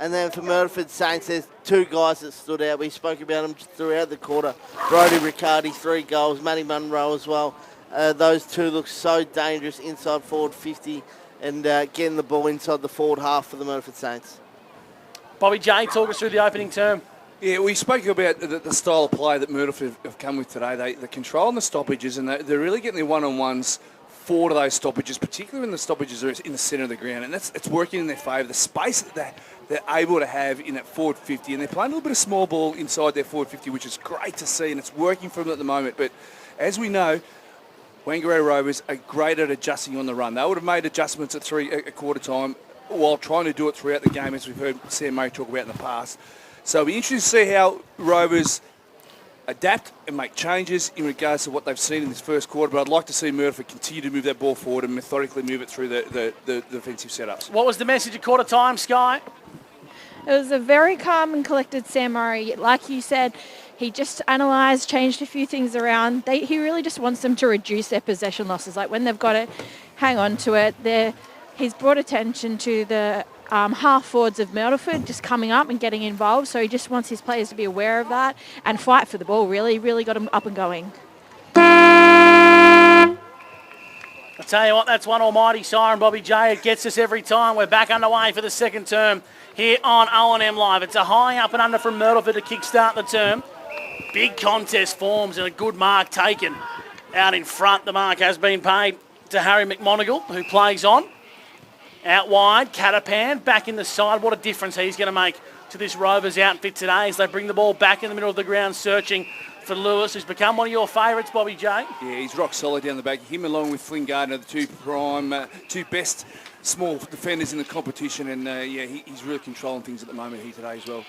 And then for Myrtleford Saints, there's two guys that stood out. We spoke about them throughout the quarter. Brodie Riccardi, 3 goals. Matty Munro as well. Those two look so dangerous inside forward 50 and getting the ball inside the forward half for the Myrtleford Saints. Bobby J, talk us through the opening term. Yeah, we spoke about the style of play that Myrtleford have come with today. They're controlling the stoppages and they're really getting their one-on-ones forward of those stoppages, particularly when the stoppages are in the centre of the ground. And it's working in their favour. The space that they're able to have in that forward 50, and they're playing a little bit of small ball inside their forward 50, which is great to see, and it's working for them at the moment. But as we know, Wangaratta Rovers are great at adjusting on the run. They would have made adjustments at quarter time while trying to do it throughout the game, as we've heard Sam Murray talk about in the past. So it'll be interesting to see how Rovers adapt and make changes in regards to what they've seen in this first quarter, but I'd like to see Myrtleford continue to move that ball forward and methodically move it through the defensive setups. What was the message at quarter time, Sky? It was a very calm and collected Sam Murray. Like you said, he just analysed, changed a few things around. He really just wants them to reduce their possession losses. Like when they've got it, hang on to it. He's brought attention to the half forwards of Myrtleford just coming up and getting involved. So he just wants his players to be aware of that and fight for the ball. Really got them up and going. I tell you what, that's one almighty siren, Bobby J. It gets us every time. We're back underway for the second term here on O&M Live. It's a high up and under from Myrtleford to kickstart the term. Big contest forms and a good mark taken out in front. The mark has been paid to Harry McMonigal, who plays on. Out wide, Catapan back in the side. What a difference he's going to make to this Rovers outfit today as they bring the ball back in the middle of the ground, searching for Lewis, who's become one of your favourites, Bobby J. Yeah, he's rock solid down the back. Him along with Flynn Gardner, the two best small defenders in the competition, and he's really controlling things at the moment here today as well.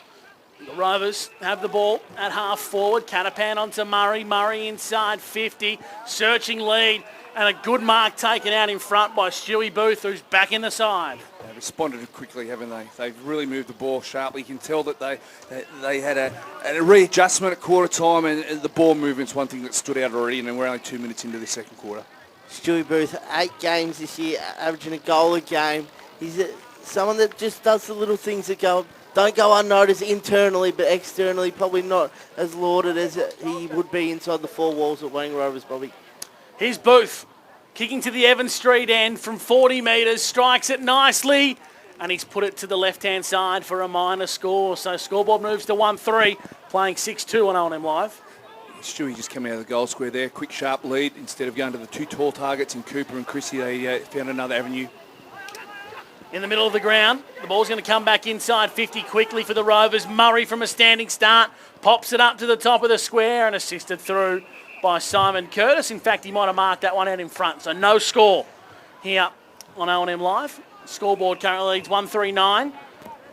The Rovers have the ball at half forward. Catapan onto Murray. Murray inside 50, searching lead. And a good mark taken out in front by Stewie Booth, who's back in the side. They've responded quickly, haven't they? They've really moved the ball sharply. You can tell that they had a readjustment at quarter time, and the ball movement's one thing that stood out already, and then we're only 2 minutes into the second quarter. Stewie Booth, 8 games this year, averaging a goal a game. He's someone that just does the little things that don't go unnoticed internally, but externally probably not as lauded as he would be inside the 4 walls at Wang Rovers, Bobby. Here's Booth, kicking to the Evans Street end from 40 metres, strikes it nicely, and he's put it to the left-hand side for a minor score. So scoreboard moves to 1-3, playing 6-2 on O&M Live. Stewie just coming out of the goal square there, quick sharp lead. Instead of going to the 2 tall targets in Cooper and Chrissy, they found another avenue. In the middle of the ground, the ball's going to come back inside 50 quickly for the Rovers. Murray from a standing start, pops it up to the top of the square and assisted through by Simon Curtis. In fact, he might have marked that one out in front. So no score here on O&M Live. Scoreboard currently leads 139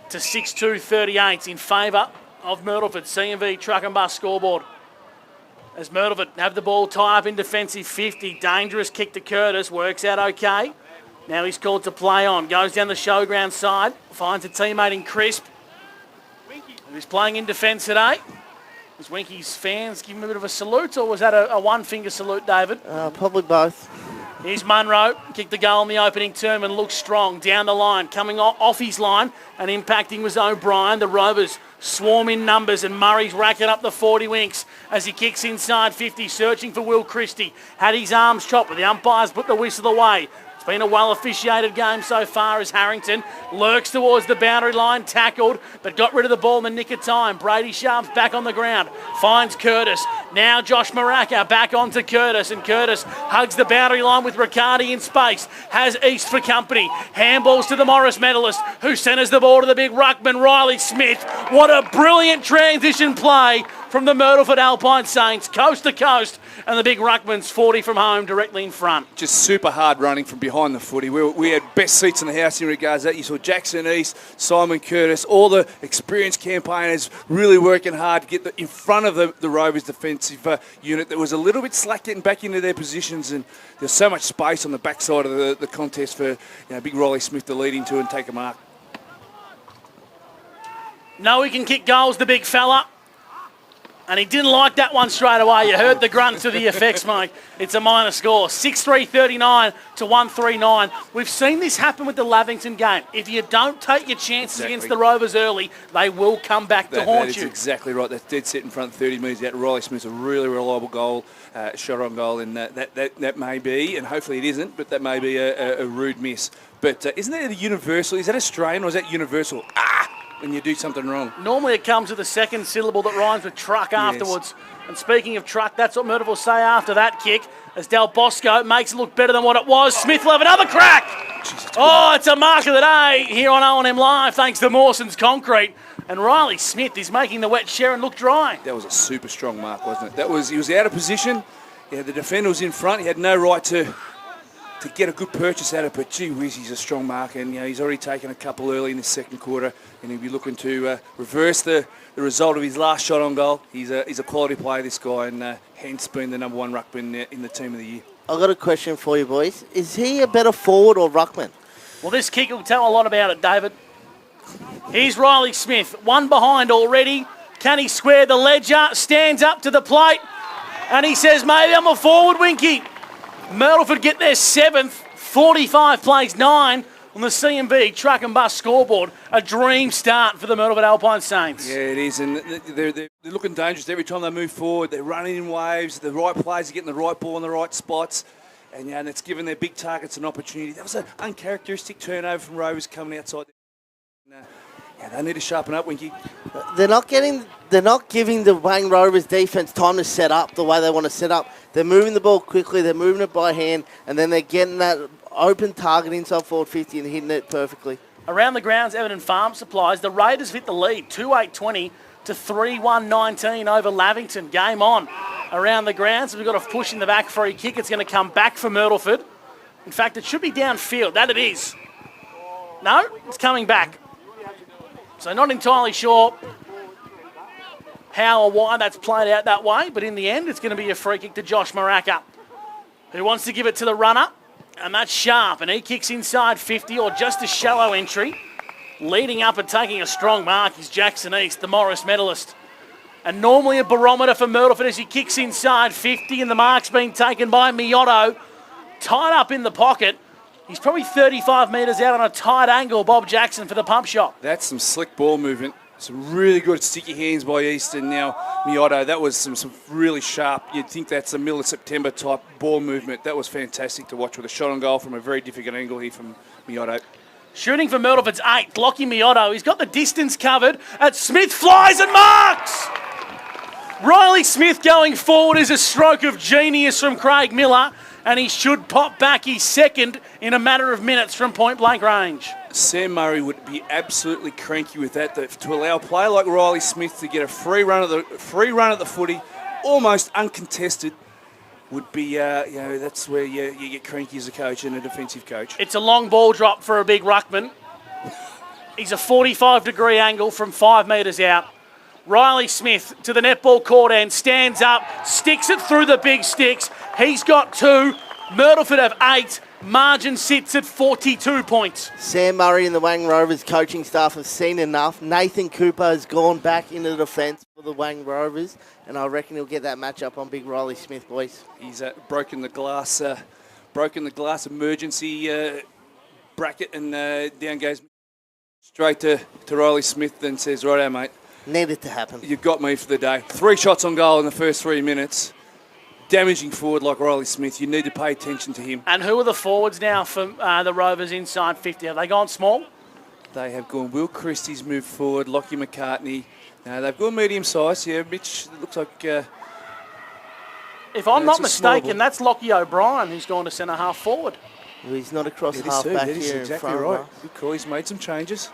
to 6-2 38 in favour of Myrtleford. C&V Truck and Bus scoreboard. As Myrtleford have the ball tie up in defensive 50. Dangerous kick to Curtis. Works out okay. Now he's called to play on. Goes down the showground side. Finds a teammate in Crisp, who's playing in defence today. Was Winky's fans give him a bit of a salute, or was that a one-finger salute, David? Probably both. Here's Munro, kicked the goal in the opening term and looks strong. Down the line, coming off his line and impacting was O'Brien. The Rovers swarm in numbers and Murray's racking up the 40 winks as he kicks inside 50, searching for Will Christie. Had his arms chopped, but the umpires put the whistle away. Been a well-officiated game so far as Harrington lurks towards the boundary line, tackled, but got rid of the ball in the nick of time. Brady Sharp's back on the ground, finds Curtis. Now Josh Maraka back onto Curtis, and Curtis hugs the boundary line with Riccardi in space. Has East for company. Handballs to the Morris medalist, who centres the ball to the big ruckman, Riley Smith. What a brilliant transition play from the Myrtleford Alpine Saints, coast to coast, and the big ruckman's 40 from home directly in front. Just super hard running from behind the footy. We had best seats in the house in regards to that. You saw Jackson East, Simon Curtis, all the experienced campaigners really working hard to get in front of the Rovers defensive unit that was a little bit slack getting back into their positions, and there's so much space on the backside of the contest for big Riley Smith to lead into and take a mark. No, he can kick goals, the big fella. And he didn't like that one straight away. You heard the grunts of the effects, mate. It's a minor score. 6-3-39 to 139. We've seen this happen with the Lavington game. If you don't take your chances against the Rovers early, they will come back to haunt you. That's exactly right. That's dead set in front, 30 metres out. Riley Smith's a really reliable goal, shot on goal, and that may be, and hopefully it isn't, but that may be a rude miss. But isn't that a universal? Is that Australian or is that universal? When you do something wrong. Normally it comes with a second syllable that rhymes with truck afterwards. And speaking of truck, that's what Myrtleford will say after that kick, as Del Bosco makes it look better than what it was. Smith will have another crack. It's a mark of the day here on O&M Live, thanks to Mawson's Concrete. And Riley Smith is making the wet Sharon look dry. That was a super strong mark, wasn't it? He was out of position. The defender was in front. He had no right to get a good purchase out of it, but gee whiz, he's a strong marker, and he's already taken a couple early in the second quarter, and he'll be looking to reverse the result of his last shot on goal. He's a quality player, this guy, and hence being the number one ruckman in the team of the year. I've got a question for you, boys. Is he a better forward or ruckman? Well, this kick will tell a lot about it, David. Here's Riley Smith, one behind already. Can he square the ledger? Stands up to the plate, and he says, maybe I'm a forward, Winky. Myrtleford get their 7th, 45 plays 9 on the C&B truck and bus scoreboard. A dream start for the Myrtleford Alpine Saints. Yeah, it is, and they're looking dangerous every time they move forward. They're running in waves. The right players are getting the right ball in the right spots, and it's given their big targets an opportunity. That was an uncharacteristic turnover from Rovers coming outside. They need to sharpen up, Winky. They're not giving the Wayne Rovers defence time to set up the way they want to set up. They're moving the ball quickly, they're moving it by hand, and then they're getting that open target inside forward 50 and hitting it perfectly. Around the grounds, Everton Farm Supplies, the Raiders hit the lead, 2-8-20 to 3-1-19 over Lavington. Game on. Around the grounds, we've got a push in the back free kick. It's going to come back for Myrtleford. In fact, it should be downfield. That it is. No, it's coming back. So not entirely sure how or why that's played out that way, but in the end, it's going to be a free kick to Josh Maraka, who wants to give it to the runner, and that's Sharp, and he kicks inside 50, or just a shallow entry. Leading up and taking a strong mark is Jackson East, the Morris medalist. And normally a barometer for Myrtleford as he kicks inside 50, and the mark's been taken by Miotto, tied up in the pocket. He's probably 35 metres out on a tight angle, Bob Jackson, for the pump shot. That's some slick ball movement. Some really good sticky hands by Easton. Now, Miotto, that was some really sharp, you'd think that's a middle of September type ball movement. That was fantastic to watch with a shot on goal from a very difficult angle here from Miotto. Shooting for Myrtleford's 8th, Lockie Miotto. He's got the distance covered, and Smith flies and marks! Riley Smith going forward is a stroke of genius from Craig Miller, and he should pop back his second in a matter of minutes from point-blank range. Sam Murray would be absolutely cranky with that, to allow a player like Riley Smith to get a free run at the footy, almost uncontested, would be, that's where you get cranky as a coach and a defensive coach. It's a long ball drop for a big ruckman. He's a 45-degree angle from 5 metres out. Riley Smith to the netball court end, stands up, sticks it through the big sticks. He's got 2. Myrtleford have 8. Margin sits at 42 points. Sam Murray and the Wang Rovers coaching staff have seen enough. Nathan Cooper has gone back into the defence for the Wang Rovers, and I reckon he'll get that matchup on big Riley Smith, boys. He's broken the glass emergency bracket, and down goes straight to Riley Smith and says, righto, mate. Needed to happen. You've got me for the day. 3 shots on goal in the first 3 minutes. Damaging forward like Riley Smith. You need to pay attention to him. And who are the forwards now for the Rovers inside 50? Have they gone small? They have gone. Will Christie's moved forward. Lockie McCartney. No, they've gone medium size. Yeah, Mitch looks like... if I'm not mistaken, that's Lockie O'Brien who's gone to centre half forward. Well, he's not across half back here. Exactly in front right. of us. Good call. He's made some changes.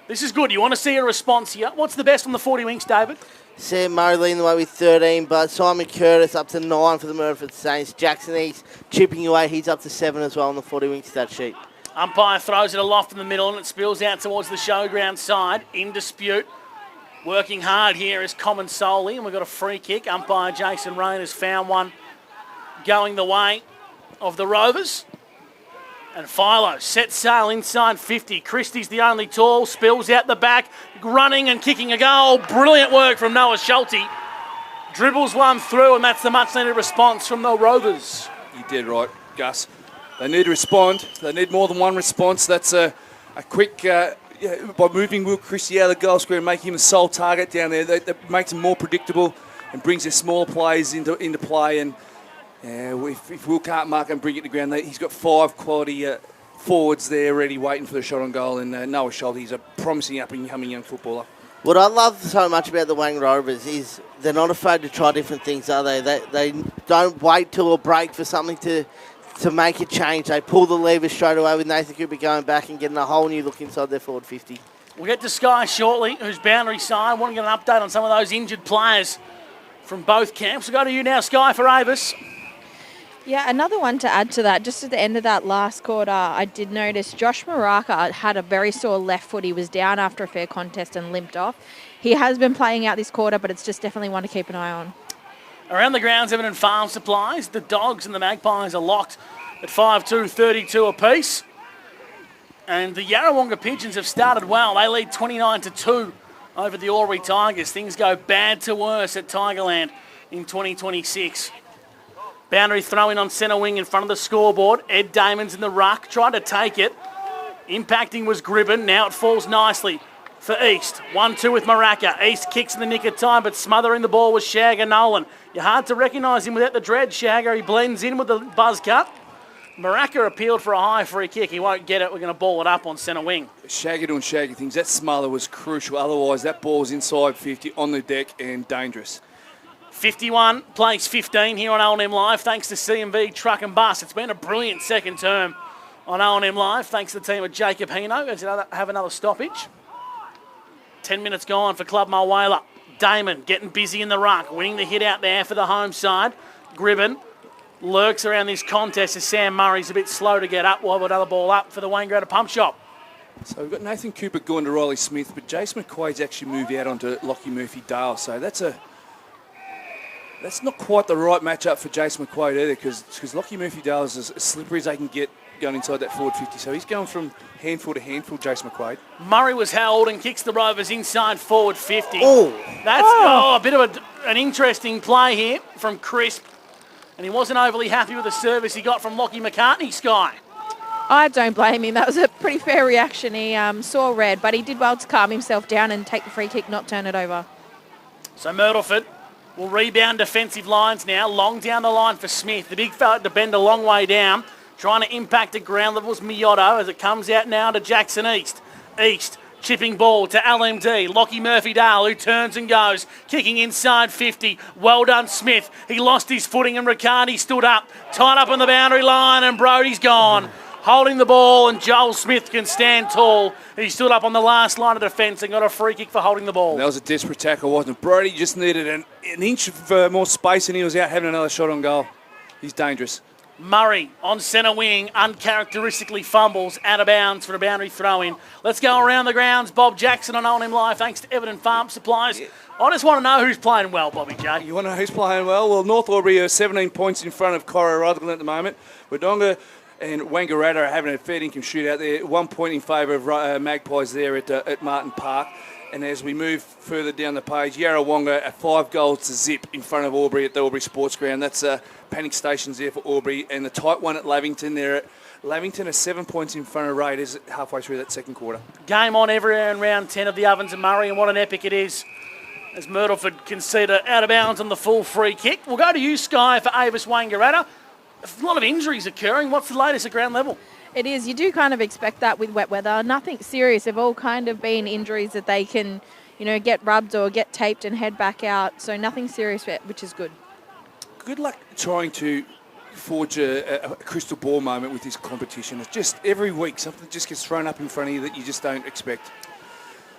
This is good. You want to see a response here. What's the best on the 40 winks, David? Sam Murray leading the way with 13, but Simon Curtis up to 9 for the Myrtleford Saints. Jackson East chipping away. He's up to 7 as well on the 40 wing stat sheet. Umpire throws it aloft in the middle and it spills out towards the showground side. In dispute. Working hard here is Common Solely, and we've got a free kick. Umpire Jason Rain has found one going the way of the Rovers. And Philo sets sail inside 50. Christie's the only tall, spills out the back, running and kicking a goal. Brilliant work from Noah Schulte. Dribbles one through, and that's the much-needed response from the Rovers. You did right, Gus. They need to respond. They need more than one response. That's a quick... by moving Will Christie out of the goal square and making him a sole target down there, that makes him more predictable and brings their smaller players into play. And if Will can't mark and bring it to ground, he's got 5 quality forwards there ready waiting for the shot on goal. And Noah Schulte, he's a promising up-and-coming young footballer. What I love so much about the Wang Rovers is they're not afraid to try different things, are they? They don't wait till a break for something to make a change. They pull the lever straight away with Nathan Cooper going back and getting a whole new look inside their forward 50. We'll get to Sky shortly, who's boundary side. Want to get an update on some of those injured players from both camps. We'll go to you now, Sky, for Avis. Yeah, another one to add to that. Just at the end of that last quarter, I did notice Josh Maraka had a very sore left foot. He was down after a fair contest and limped off. He has been playing out this quarter, but it's just definitely one to keep an eye on. Around the grounds, Everton Farm Supplies. The Dogs and the Magpies are locked at 5-2, 32 apiece. And the Yarrawonga Pigeons have started well. They lead 29-2 over the Albury Tigers. Things go bad to worse at Tigerland in 2026. Boundary throw-in on centre wing in front of the scoreboard. Ed Damon's in the ruck, tried to take it. Impacting was Gribben. Now it falls nicely for East. 1-2 with Maraka. East kicks in the nick of time, but smothering the ball was Shagger Nolan. You're hard to recognise him without the dread, Shagger. He blends in with the buzz cut. Maraka appealed for a high free kick. He won't get it. We're going to ball it up on centre wing. Shagger doing Shagger things. That smother was crucial. Otherwise, that ball was inside 50, on the deck, and dangerous. 51 plays 15 here on O&M Live, thanks to CMV Truck and Bus. It's been a brilliant second term on O&M Live, thanks to the team of Jacob Hino. As have another stoppage. 10 minutes gone for Club Mulwala. Damon getting busy in the ruck, winning the hit out there for the home side. Gribben lurks around this contest as Sam Murray's a bit slow to get up. We'll have another ball up for the Waingrada Pump Shop. So we've got Nathan Cooper going to Riley Smith, but Jace McQuaid's actually moved out onto Lockie Murphy-Dale, so that's not quite the right matchup for Jace McQuaid either, because Lockie Murphy-Dale is as slippery as they can get going inside that forward 50. So he's going from handful to handful, Jace McQuaid. Murray was held and kicks the Rovers inside forward 50. That's a bit of an interesting play here from Crisp. And he wasn't overly happy with the service he got from Lockie McCartney, Sky. I don't blame him. That was a pretty fair reaction. He saw red, but he did well to calm himself down and take the free kick, not turn it over. So Myrtleford will rebound defensive lines now. Long down the line for Smith. The big fella had to bend a long way down. Trying to impact at ground levels, Miotto, as it comes out now to Jackson East. East chipping ball to LMD. Lockie Murphy-Dale, who turns and goes. Kicking inside 50. Well done, Smith. He lost his footing and Riccardi stood up. Tied up on the boundary line and Brody's gone. Holding the ball, and Joel Smith can stand tall. He stood up on the last line of defence and got a free kick for holding the ball. That was a desperate tackle, wasn't it? Brody just needed an inch of more space and he was out having another shot on goal. He's dangerous. Murray on centre wing, uncharacteristically fumbles out of bounds for a boundary throw-in. Let's go around the grounds. Bob Jackson on OMFNL Live, thanks to Everton Farm Supplies. I just want to know who's playing well, Bobby J. You want to know who's playing well? Well, North Albury are 17 points in front of Coro Rutherglen at the moment. Wodonga and Wangaratta are having a fair income shootout there. 1 point in favour of Magpies there at Martin Park. And as we move further down the page, Yarrawonga at 5 goals to zip in front of Albury at the Albury Sports Ground. That's panic stations there for Albury. And the tight one at Lavington there. Lavington are 7 points in front of Raiders halfway through that second quarter. Game on everywhere in round 10 of the Ovens and Murray, and what an epic it is as Myrtleford concede out of bounds on the full free kick. We'll go to you, Sky, for Avis Wangaratta. A lot of injuries occurring. What's the latest at ground level? It is. You do kind of expect that with wet weather. Nothing serious. They've all kind of been injuries that they can, get rubbed or get taped and head back out. So nothing serious yet, which is good. Good luck trying to forge a crystal ball moment with this competition. It's just every week something just gets thrown up in front of you that you just don't expect.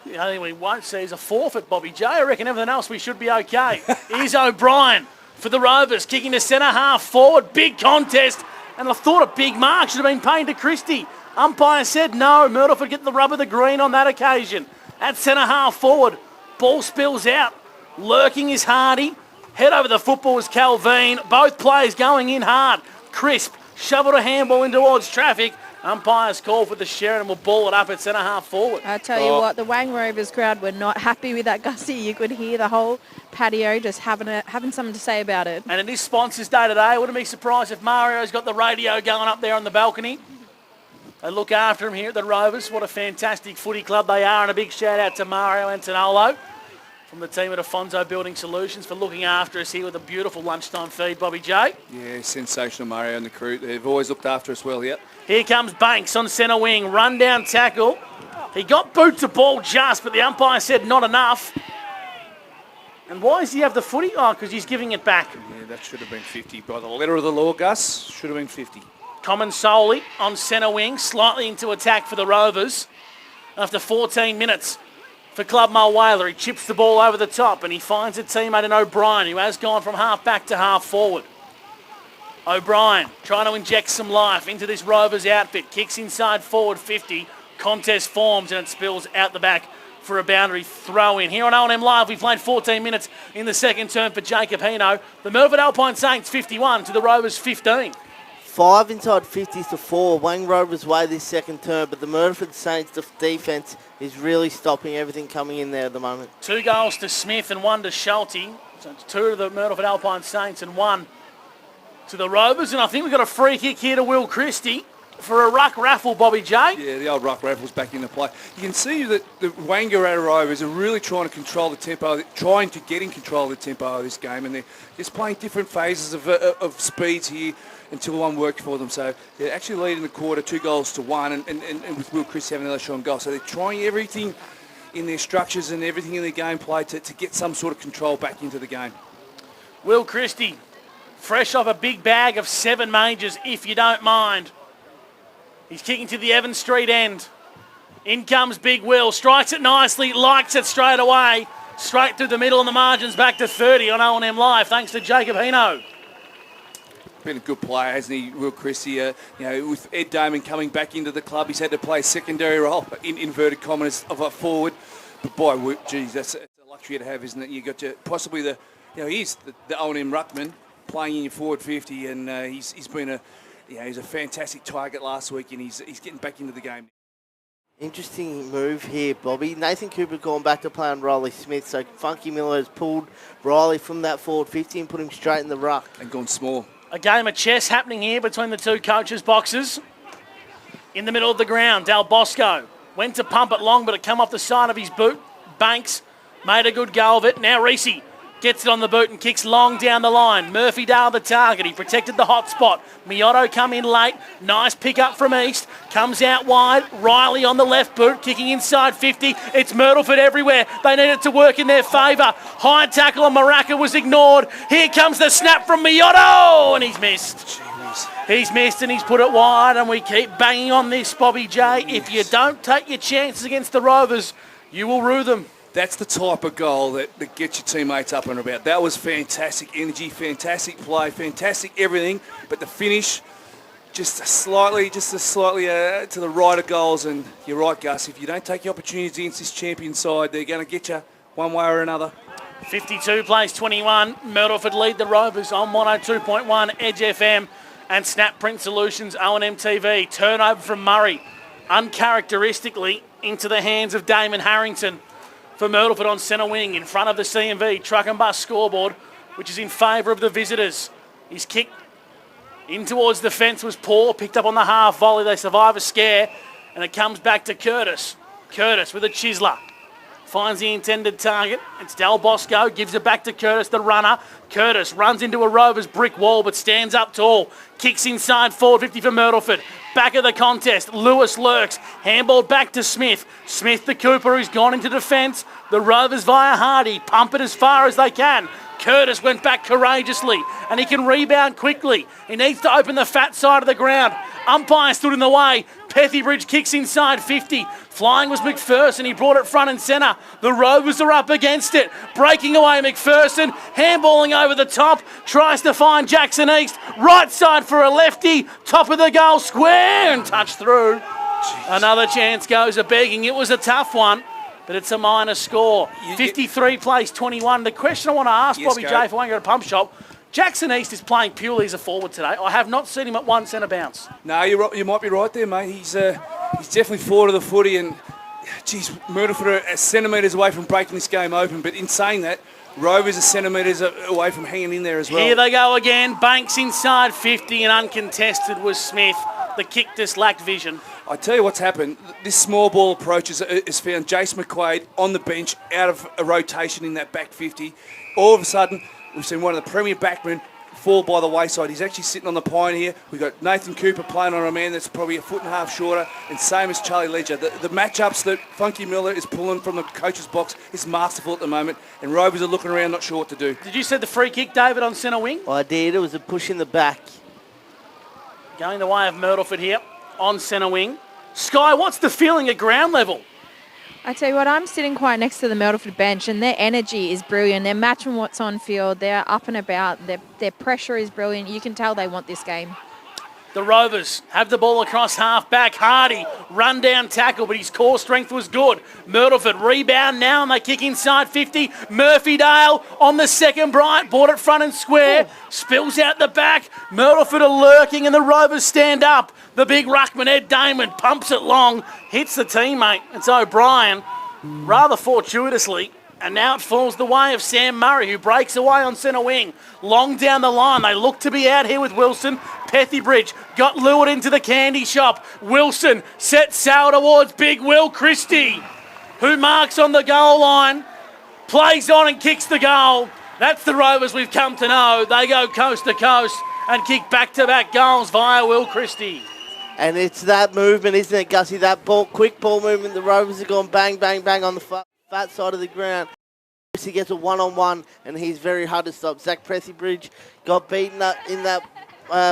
The only thing we won't see is a forfeit, Bobby J. I reckon everything else we should be okay. Here's O'Brien for the Rovers, kicking to centre half forward. Big contest. And I thought a big mark should have been paid to Christie. Umpire said no. Myrtleford get the rub of the green on that occasion. At centre half forward, ball spills out. Lurking is Hardy. Head over the football is Calveen. Both players going in hard. Crisp shoveled a handball in towards traffic. Umpire's call for the Sheridan will ball it up at centre half forward. I tell you what, the Wang Rovers crowd were not happy with that, Gussie. You could hear the whole patio just having something to say about it. And it is sponsors day today. I wouldn't be surprised if Mario's got the radio going up there on the balcony. They look after him here at the Rovers. What a fantastic footy club they are. And a big shout out to Mario Antonolo from the team at Afonso Building Solutions for looking after us here with a beautiful lunchtime feed, Bobby J. Yeah, sensational, Mario and the crew. They've always looked after us well, yep. Here comes Banks on centre wing. Run down tackle. He got boot to ball just, but the umpire said not enough. And why does he have the footy? Oh, because he's giving it back. Yeah, that should have been 50. By the letter of the law, Gus, should have been 50. Common solely on centre wing, slightly into attack for the Rovers. After 14 minutes for Club Mulwala, he chips the ball over the top and he finds a teammate in O'Brien, who has gone from half back to half forward. O'Brien trying to inject some life into this Rovers outfit. Kicks inside forward 50. Contest forms and it spills out the back for a boundary throw in. Here on OMFNL Live, we played 14 minutes in the second term for Jacob Hino. The Myrtleford Alpine Saints 51 to the Rovers 15. 5 inside 50s to 4. Wang Rovers way this second term, but the Myrtleford Saints defence is really stopping everything coming in there at the moment. 2 goals to Smith and 1 to Schulte. So it's 2 to the Myrtleford Alpine Saints and 1 to the Rovers. And I think we've got a free kick here to Will Christie for a ruck raffle, Bobby J. Yeah, the old ruck raffle's back into play. You can see that the Wangaratta Rovers are really trying to control the tempo, trying to get in control of the tempo of this game, and they're just playing different phases of speeds here until one works for them. So they're actually leading the quarter 2 goals to 1, and with Will Christie having another shot on goal. So they're trying everything in their structures and everything in their gameplay to get some sort of control back into the game. Will Christie, fresh off a big bag of 7 majors, if you don't mind. He's kicking to the Evans Street end. In comes Big Will. Strikes it nicely. Likes it straight away. Straight through the middle on the margins. Back to 30 on OMFNL Live. Thanks to Jacob Hino. Been a good player, hasn't he, Will Christie? With Ed Damon coming back into the club, he's had to play a secondary role in inverted commas of a forward. But boy, geez, that's a luxury to have, isn't it? You got possibly he's the O&M ruckman playing in your forward 50, and he's been he's a fantastic target last week, and he's getting back into the game. Interesting move here, Bobby. Nathan Cooper gone back to play on Riley Smith, so Funky Miller has pulled Riley from that forward 50 and put him straight in the ruck. And gone small. A game of chess happening here between the 2 coaches' boxes. In the middle of the ground, Del Bosco went to pump it long, but it come off the side of his boot. Banks made a good go of it. Now Reese gets it on the boot and kicks long down the line. Murphydale the target. He protected the hot spot. Miotto come in late. Nice pick up from East. Comes out wide. Riley on the left boot. Kicking inside 50. It's Myrtleford everywhere. They need it to work in their favour. High tackle on Maraca was ignored. Here comes the snap from Miotto. And he's missed. Jeez. He's missed and he's put it wide. And we keep banging on this, Bobby J. If you don't take your chances against the Rovers, you will rue them. That's the type of goal that gets your teammates up and about. That was fantastic energy, fantastic play, fantastic everything. But the finish, just slightly to the right of goals. And you're right, Gus, if you don't take the opportunities against this champion side, they're going to get you one way or another. 52 plays 21. Myrtleford lead the Rovers on 102.1 Edge FM and Snap Print Solutions O&M TV. Turnover from Murray, uncharacteristically into the hands of Damon Harrington for Myrtleford on centre wing in front of the C&V truck and bus scoreboard, which is in favour of the visitors. His kick in towards the fence was poor, picked up on the half volley. They survive a scare, and it comes back to Curtis. Curtis with a chiseler. Finds the intended target. It's Del Bosco, gives it back to Curtis, the runner. Curtis runs into a Rovers brick wall but stands up tall. Kicks inside, forward 50 for Myrtleford. Back of the contest, Lewis lurks. Handball back to Smith. Smith the Cooper who's gone into defence. The Rovers via Hardy pump it as far as they can. Curtis went back courageously and he can rebound quickly. He needs to open the fat side of the ground. Umpire stood in the way. Pethybridge kicks inside 50. Flying was McPherson. He brought it front and centre. The Rovers are up against it. Breaking away McPherson. Handballing over the top. Tries to find Jackson East. Right side for a lefty. Top of the goal square and touch through. Another chance goes a-begging. It was a tough one, but it's a minor score. 53 plays 21. The question I want to ask Bobby J, if I won't go to Pump Shop, Jackson East is playing purely as a forward today. I have not seen him at one centre bounce. No, you might be right there, mate. He's definitely forward of the footy, and geez, Myrtleford are centimetres away from breaking this game open. But in saying that, Rovers are centimetres away from hanging in there as well. Here they go again. Banks inside 50 and uncontested was Smith. The kick just lacked vision. I tell you what's happened. This small ball approach has found Jace McQuaid on the bench out of a rotation in that back 50. All of a sudden, we've seen one of the premier backmen fall by the wayside. He's actually sitting on the pine here. We've got Nathan Cooper playing on a man that's probably a foot and a half shorter, and same as Charlie Ledger. The matchups that Funky Miller is pulling from the coach's box is masterful at the moment, and Rovers are looking around not sure what to do. Did you see the free kick, David, on centre wing? I did. It was a push in the back. Going the way of Myrtleford here on centre wing. Sky, what's the feeling at ground level? I tell you what, I'm sitting quite next to the Myrtleford bench and their energy is brilliant. They're matching what's on field. They're up and about. Their pressure is brilliant. You can tell they want this game. The Rovers have the ball across half back. Hardy, run down tackle, but his core strength was good. Myrtleford rebound now and they kick inside 50. Murphydale on the second bright, bought it front and square. Spills out the back. Myrtleford are lurking and the Rovers stand up. The big ruckman, Ed Damon, pumps it long, hits the teammate. It's O'Brien, rather fortuitously. And now it falls the way of Sam Murray, who breaks away on centre wing. Long down the line. They look to be out here with Wilson. Pethybridge got lured into the candy shop. Wilson sets sail towards Big Will Christie, who marks on the goal line. Plays on and kicks the goal. That's the Rovers we've come to know. They go coast to coast and kick back-to-back goals via Will Christie. And it's that movement, isn't it, Gussie? That quick ball movement. The Rovers have gone bang, bang, bang on the fat side of the ground. He gets a one-on-one, and he's very hard to stop. Zach Pethybridge got beaten in that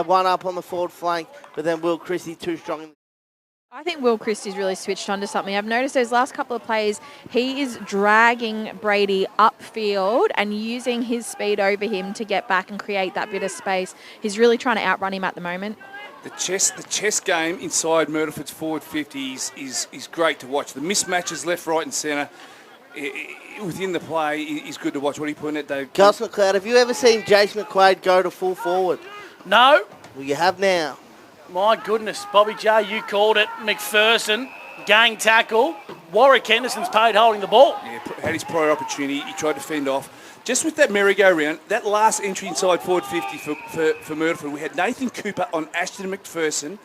one-up on the forward flank, but then Will Christie too strong. I think Will Christie's really switched on to something. I've noticed those last couple of plays, he is dragging Brady upfield and using his speed over him to get back and create that bit of space. He's really trying to outrun him at the moment. The chess game inside Myrtleford's forward 50 is great to watch. The mismatches left, right and centre within the play is good to watch. What are you putting at, Dave? Gus McLeod, have you ever seen Jace McQuaid go to full forward? No. Well, you have now. My goodness, Bobby J, you called it. McPherson, gang tackle. Warwick Henderson's paid holding the ball. Yeah, had his prior opportunity. He tried to fend off. Just with that merry-go-round, that last entry inside forward 50 for Myrtleford, we had Nathan Cooper on Ashton McPherson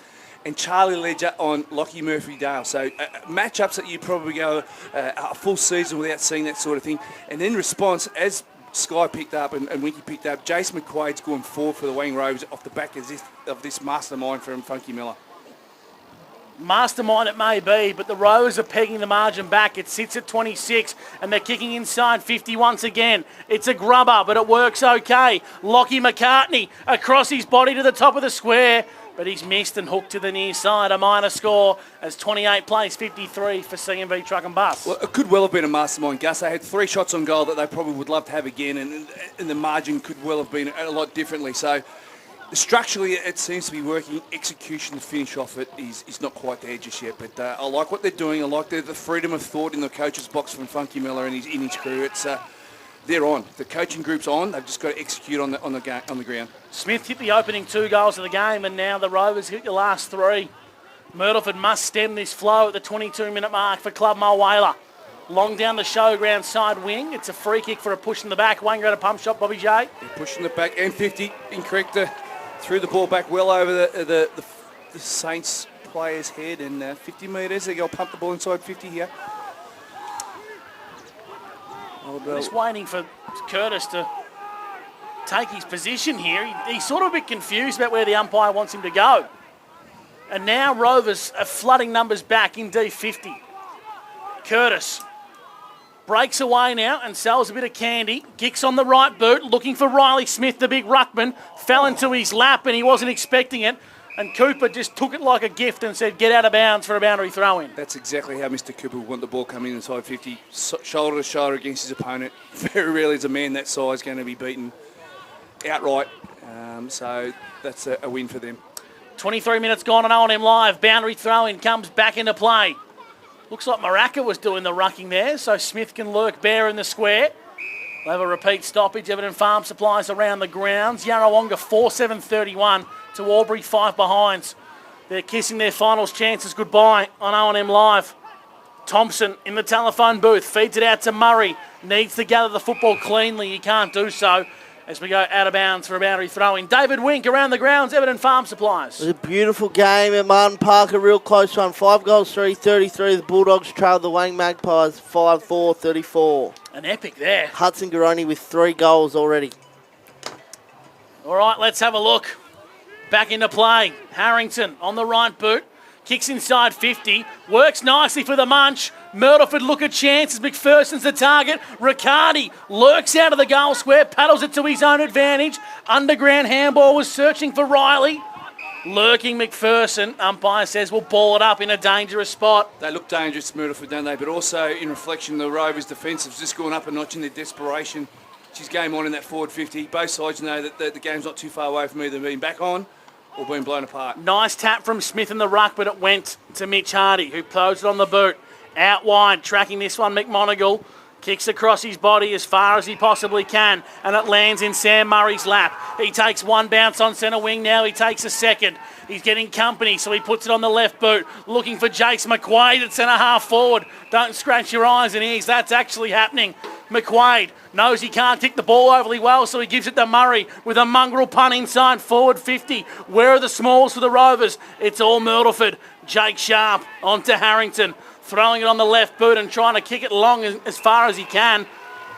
and Charlie Ledger on Lockie Murphy-Dale. So matchups that you probably go a full season without seeing that sort of thing. And in response, as Sky picked up and Winky picked up, Jace McQuaid's going forward for the Wang Rovers off the back of this mastermind from Funky Miller. Mastermind it may be, but the Rovers are pegging the margin back. It sits at 26 and they're kicking inside 50 once again. It's a grubber, but it works okay. Lockie McCartney across his body to the top of the square. but he's missed and hooked to the near side. A minor score as 28 plays 53 for CMV Truck and Bus. Well, it could well have been a mastermind, Gus. They had 3 shots on goal that they probably would love to have again, and the margin could well have been a lot differently. So structurally, it seems to be working. Execution, the finish off it is not quite there just yet. But I like what they're doing. I like the freedom of thought in the coach's box from Funky Miller and his crew. It's they're on. The coaching group's on. They've just got to execute on the ground. Smith hit the opening 2 goals of the game, and now the Rovers hit the last 3. Myrtleford must stem this flow at the 22-minute mark for Club Mulwala. Long down the showground side wing. It's a free kick for a push in the back. Wayne got a pump shot, Bobby J. Pushing the back, and 50, incorrect. Threw the ball back well over the Saints player's head, and 50 metres. They're going to pump the ball inside 50 here. Just waiting for Curtis to take his position here. He's sort of a bit confused about where the umpire wants him to go. And now Rovers are flooding numbers back in D50. Curtis breaks away now and sells a bit of candy. Gicks on the right boot, looking for Riley Smith, the big ruckman. Fell into his lap and he wasn't expecting it. And Cooper just took it like a gift and said, get out of bounds for a boundary throw-in. That's exactly how Mr. Cooper would want the ball coming inside 50, shoulder to shoulder against his opponent. Very rarely is a man that size going to be beaten outright. So that's a win for them. 23 minutes gone on O&M Live. Boundary throw-in comes back into play. Looks like Maraka was doing the rucking there, so Smith can lurk bare in the square. We'll have a repeat stoppage. Everton Farm Supplies around the grounds. Yarrawonga 4-7-31 to Albury 5 behinds. They're kissing their finals chances goodbye on O&M Live. Thompson in the telephone booth feeds it out to Murray. Needs to gather the football cleanly. He can't do so as we go out of bounds for a boundary throw-in. David Wink around the grounds, Everton Farm Supplies. It was a beautiful game at Martin Park, a real close one. 5 goals, 3-33. The Bulldogs trailed the Wang Magpies 5-4-34. An epic there. Hudson Garoni with 3 goals already. All right, let's have a look. Back into play. Harrington on the right boot. Kicks inside 50. Works nicely for the munch. Myrtleford look at chances. McPherson's the target. Riccardi lurks out of the goal square. Paddles it to his own advantage. Underground handball was searching for Riley. Lurking McPherson. Umpire says we'll ball it up in a dangerous spot. They look dangerous, Myrtleford, don't they? But also, in reflection, the Rovers' defence has just gone up a notch in their desperation. She's game on in that forward 50. Both sides know that the game's not too far away from either being back on or being blown apart. Nice tap from Smith in the ruck, but it went to Mitch Hardy, who throws it on the boot. Out wide, tracking this one, McMonagle. Kicks across his body as far as he possibly can, and it lands in Sam Murray's lap. He takes one bounce on centre wing now. He takes a second. He's getting company, so he puts it on the left boot, looking for Jace McQuaid at centre half forward. Don't scratch your eyes and ears. That's actually happening. McQuaid knows he can't kick the ball overly well, so he gives it to Murray with a mongrel punt inside forward 50. Where are the smalls for the Rovers? It's all Myrtleford. Jake Sharp onto Harrington, throwing it on the left boot and trying to kick it long as far as he can,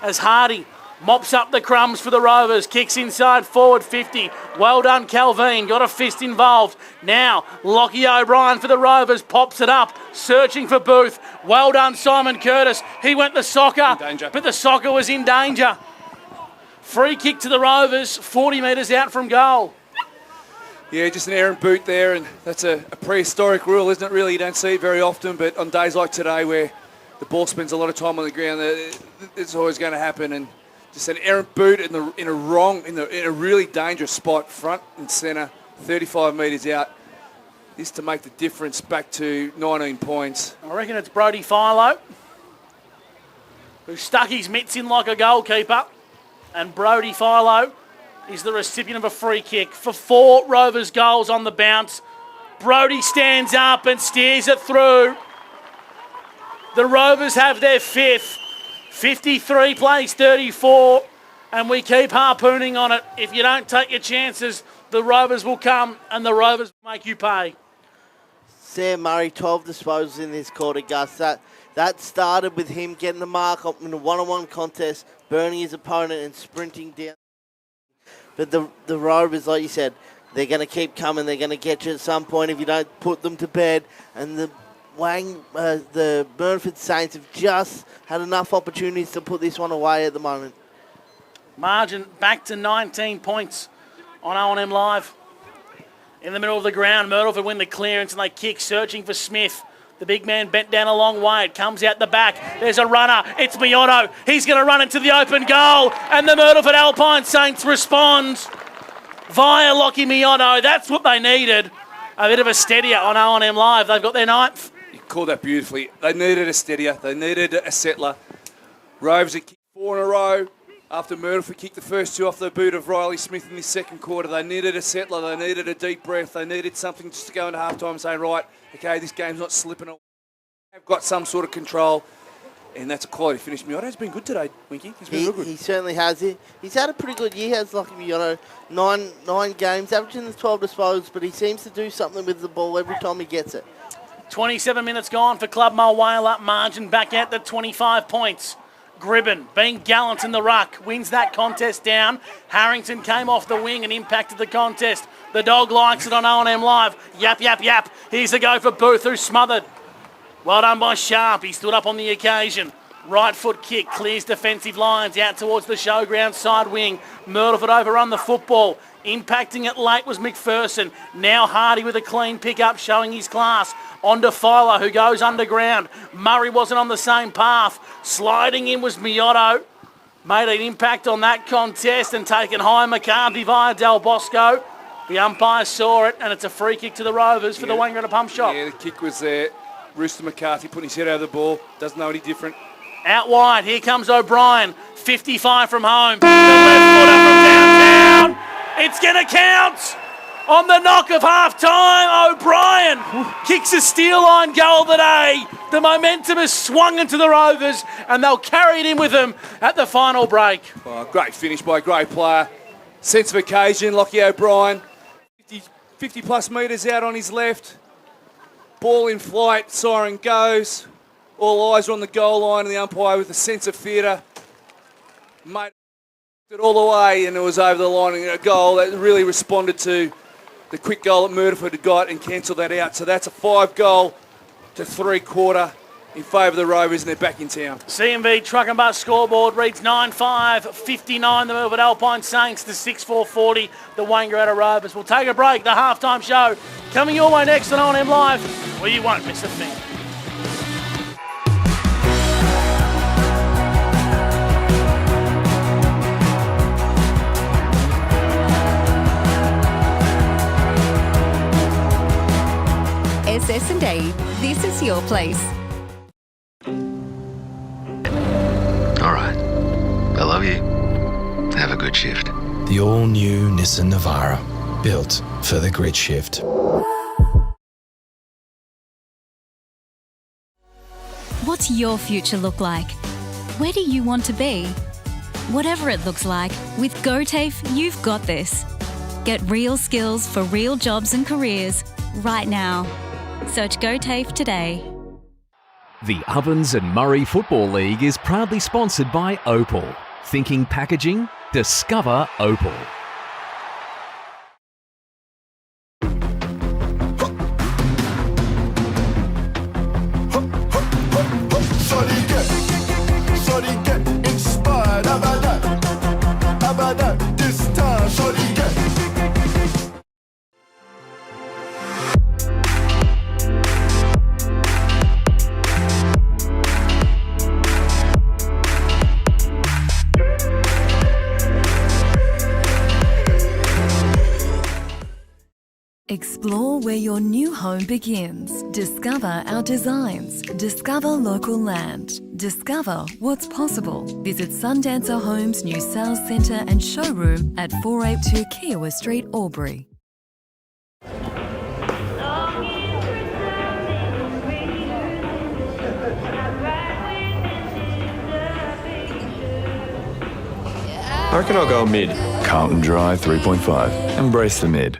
as Hardy mops up the crumbs for the Rovers. Kicks inside forward 50. Well done, Calvin. Got a fist involved. Now, Lockie O'Brien for the Rovers pops it up, searching for Booth. Well done, Simon Curtis. He went the soccer, but the soccer was in danger. Free kick to the Rovers, 40 metres out from goal. Yeah, just an errant boot there, and that's a prehistoric rule, isn't it, really? You don't see it very often, but on days like today where the ball spends a lot of time on the ground, it's always going to happen. And just an errant boot in a really dangerous spot, front and centre, 35 metres out. This to make the difference back to 19 points. I reckon it's Brody Philo, who stuck his mitts in like a goalkeeper, and Brody Philo is the recipient of a free kick for 4 Rovers goals on the bounce. Brody stands up and steers it through. The Rovers have their 5th. 53 plays 34, and we keep harpooning on it. If you don't take your chances, the Rovers will come and the Rovers will make you pay. Sam Murray, 12 disposals in this quarter, Gus. That started with him getting the mark up in a one-on-one contest, burning his opponent and sprinting down. But the Rovers, like you said, they're going to keep coming. They're going to get you at some point if you don't put them to bed. And the Myrtleford Saints have just had enough opportunities to put this one away at the moment. Margin back to 19 points on O&M Live. In the middle of the ground, Myrtleford win the clearance and they kick, searching for Smith. The big man bent down a long way. It comes out the back. There's a runner. It's Miono. He's going to run into the open goal. And the Myrtleford Alpine Saints respond via Lockie Miono. That's what they needed. A bit of a steadier on O&M Live. They've got their 9th. You called that beautifully. They needed a steadier. They needed a settler. Rovers had kicked 4 in a row. After Myrtleford kicked the first 2 off the boot of Riley Smith in the second quarter, they needed a settler, they needed a deep breath, they needed something just to go into halftime saying, right, okay, this game's not slipping away. They've got some sort of control, and that's a quality finish. Miono's been good today, Winky. He's been real good. He certainly has. He's had a pretty good year, has Lockie Miono. Nine games, averaging the 12 disposals, but he seems to do something with the ball every time he gets it. 27 minutes gone for Club Mulwale, up margin back at the 25 points. Gribben, being gallant in the ruck, wins that contest down. Harrington came off the wing and impacted the contest. The dog likes it on O&M Live. Yap, yap, yap. Here's a go for Booth, who's smothered. Well done by Sharp. He stood up on the occasion. Right foot kick, clears defensive lines out towards the showground side wing. Myrtleford overrun the football. Impacting it late was McPherson. Now Hardy with a clean pick-up, showing his class. On to Filer, who goes underground. Murray wasn't on the same path. Sliding in was Miono. Made an impact on that contest and taken high McCarthy via Del Bosco. The umpire saw it, and it's a free kick to the Rovers for the Wangaratta Pump Shop. Yeah, the kick was there. Rooster McCarthy putting his head over the ball. Doesn't know any different. Out wide, here comes O'Brien. 55 from home. The left footer from downtown. It's going to count on the knock of half-time. O'Brien kicks a steel line goal today. The momentum has swung into the Rovers, and they'll carry it in with them at the final break. Oh, great finish by a great player. Sense of occasion, Lockie O'Brien. 50-plus metres out on his left. Ball in flight, siren goes. All eyes are on the goal line, and the umpire with a sense of theatre made it all the way, and it was over the line, and a goal that really responded to the quick goal that Myrtleford had got and cancelled that out. So that's a 5-goal to 3-quarter in favour of the Rovers, and they're back in town. CMV Truck and Bus scoreboard reads 9-5, 59 the Myrtleford Alpine Saints to 6-4, 40 the Wangaratta Rovers. We'll take a break. The halftime show coming your way next on O&M Live, where you won't miss a thing. SS&A, this is your place. All right. I love you. Have a good shift. The all-new Nissan Navara, built for the grid shift. What's your future look like? Where do you want to be? Whatever it looks like, with GoTAFE, you've got this. Get real skills for real jobs and careers right now. Search GoTAFE today. The Ovens and Murray Football League is proudly sponsored by Opal. Thinking packaging? Discover Opal. Shorty get inspired. How about that? How about that? This time, shorty get. Explore where your new home begins. Discover our designs. Discover local land. Discover what's possible. Visit Sundancer Homes' new sales centre and showroom at 482 Kiowa Street, Albury. I reckon I'll go mid. Carlton Dry 3.5. Embrace the mid.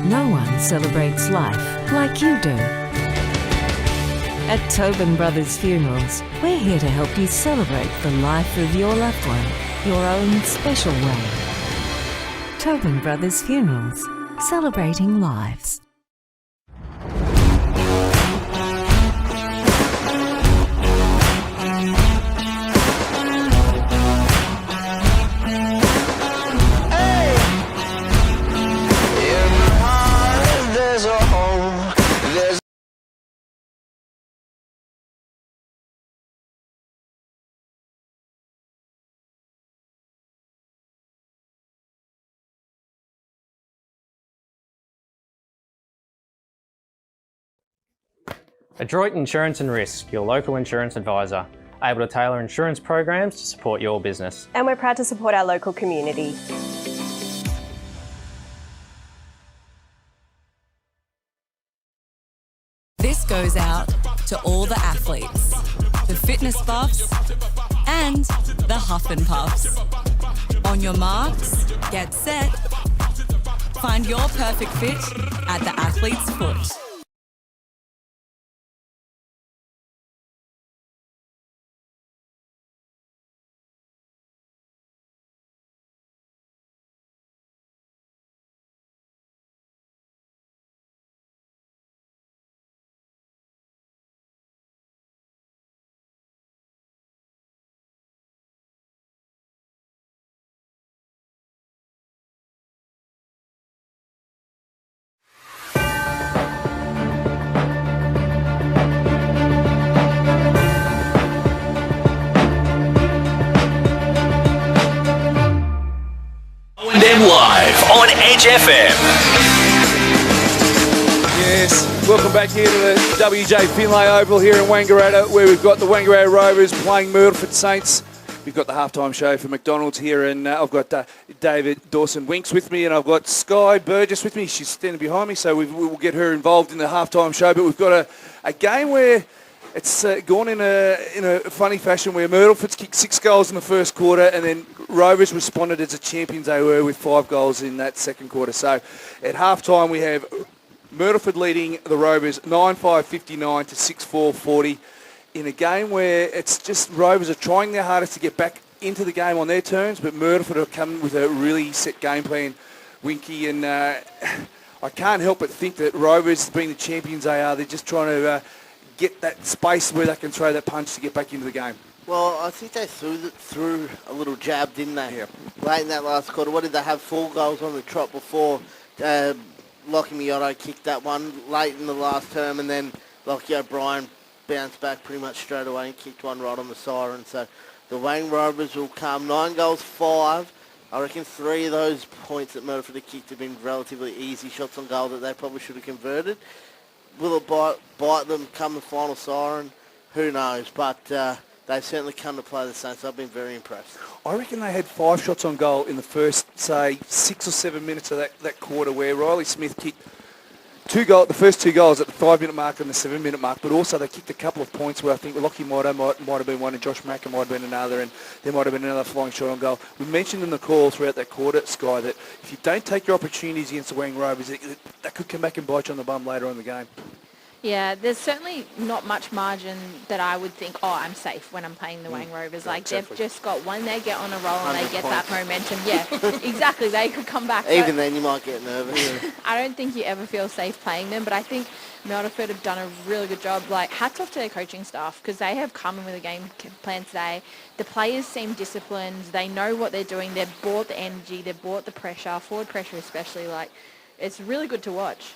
No one celebrates life like you do. At Tobin Brothers Funerals, we're here to help you celebrate the life of your loved one, your own special way. Tobin Brothers Funerals, celebrating lives. Adroit Insurance and Risk, your local insurance advisor, able to tailor insurance programs to support your business. And we're proud to support our local community. This goes out to all the athletes, the fitness buffs, and the huff and puffs. On your marks, get set. Find your perfect fit at the athlete's foot. Them live on Edge FM. Yes, welcome back here to the WJ Finlay Oval here in Wangaratta, where we've got the Wangaratta Rovers playing Myrtleford Saints. We've got the halftime show for McDonald's here, and I've got David Dawson-Winks with me, and I've got Sky Burgess with me. She's standing behind me, so we'll get her involved in the halftime show. But we've got a game where it's gone in a funny fashion, where Myrtleford's kicked 6 goals in the first quarter, and then Rovers responded as the champions they were with 5 goals in that second quarter. So at halftime we have Myrtleford leading the Rovers 9-5-59 to 6-4-40 in a game where it's just Rovers are trying their hardest to get back into the game on their terms, but Myrtleford are coming with a really set game plan, Winky, and I can't help but think that Rovers, being the champions they are, they're just trying to get that space where they can throw that punch to get back into the game. Well, I think they threw a little jab, didn't they? Yep. Late in that last quarter. What did they have? 4 goals on the trot before Lockie Miotto kicked that one late in the last term, and then Lockie O'Brien bounced back pretty much straight away and kicked one right on the siren. So the Wang Rovers will come 9 goals, 5. I reckon 3 of those points that Myrtleford have kicked have been relatively easy shots on goal that they probably should have converted. Will it bite them come the final siren? Who knows? But they've certainly come to play the Saints. I've been very impressed. I reckon they had 5 shots on goal in the first, say, 6 or 7 minutes of that quarter, where Riley Smith kicked the first 2 goals at the 5-minute mark and the 7-minute mark, but also they kicked a couple of points where I think Lockie Miotto might have been one, and Josh Macker might have been another, and there might have been another flying shot on goal. We mentioned in the call throughout that quarter, Sky, that if you don't take your opportunities against the Wang Rovers, that could come back and bite you on the bum later on in the game. Yeah, there's certainly not much margin that I would think, I'm safe when I'm playing the Wang Rovers. Like, exactly. They've just got, when they get on a roll and they get that momentum, exactly, they could come back. Even then you might get nervous. I don't think you ever feel safe playing them, but I think Myrtleford have done a really good job. Like, hats off to their coaching staff, because they have come in with a game plan today. The players seem disciplined. They know what they're doing. They've brought the energy. They've brought the pressure, forward pressure especially. Like, it's really good to watch.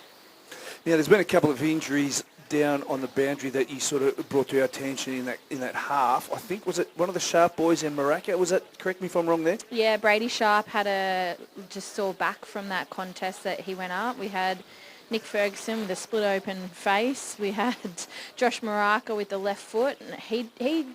Now, there's been a couple of injuries down on the boundary that you sort of brought to our attention in that half. I think, was it one of the Sharp boys in Maraca? Was that, correct me if I'm wrong there? Yeah, Brady Sharp had just saw back from that contest that he went up. We had Nick Ferguson with a split open face. We had Josh Maraca with the left foot, and he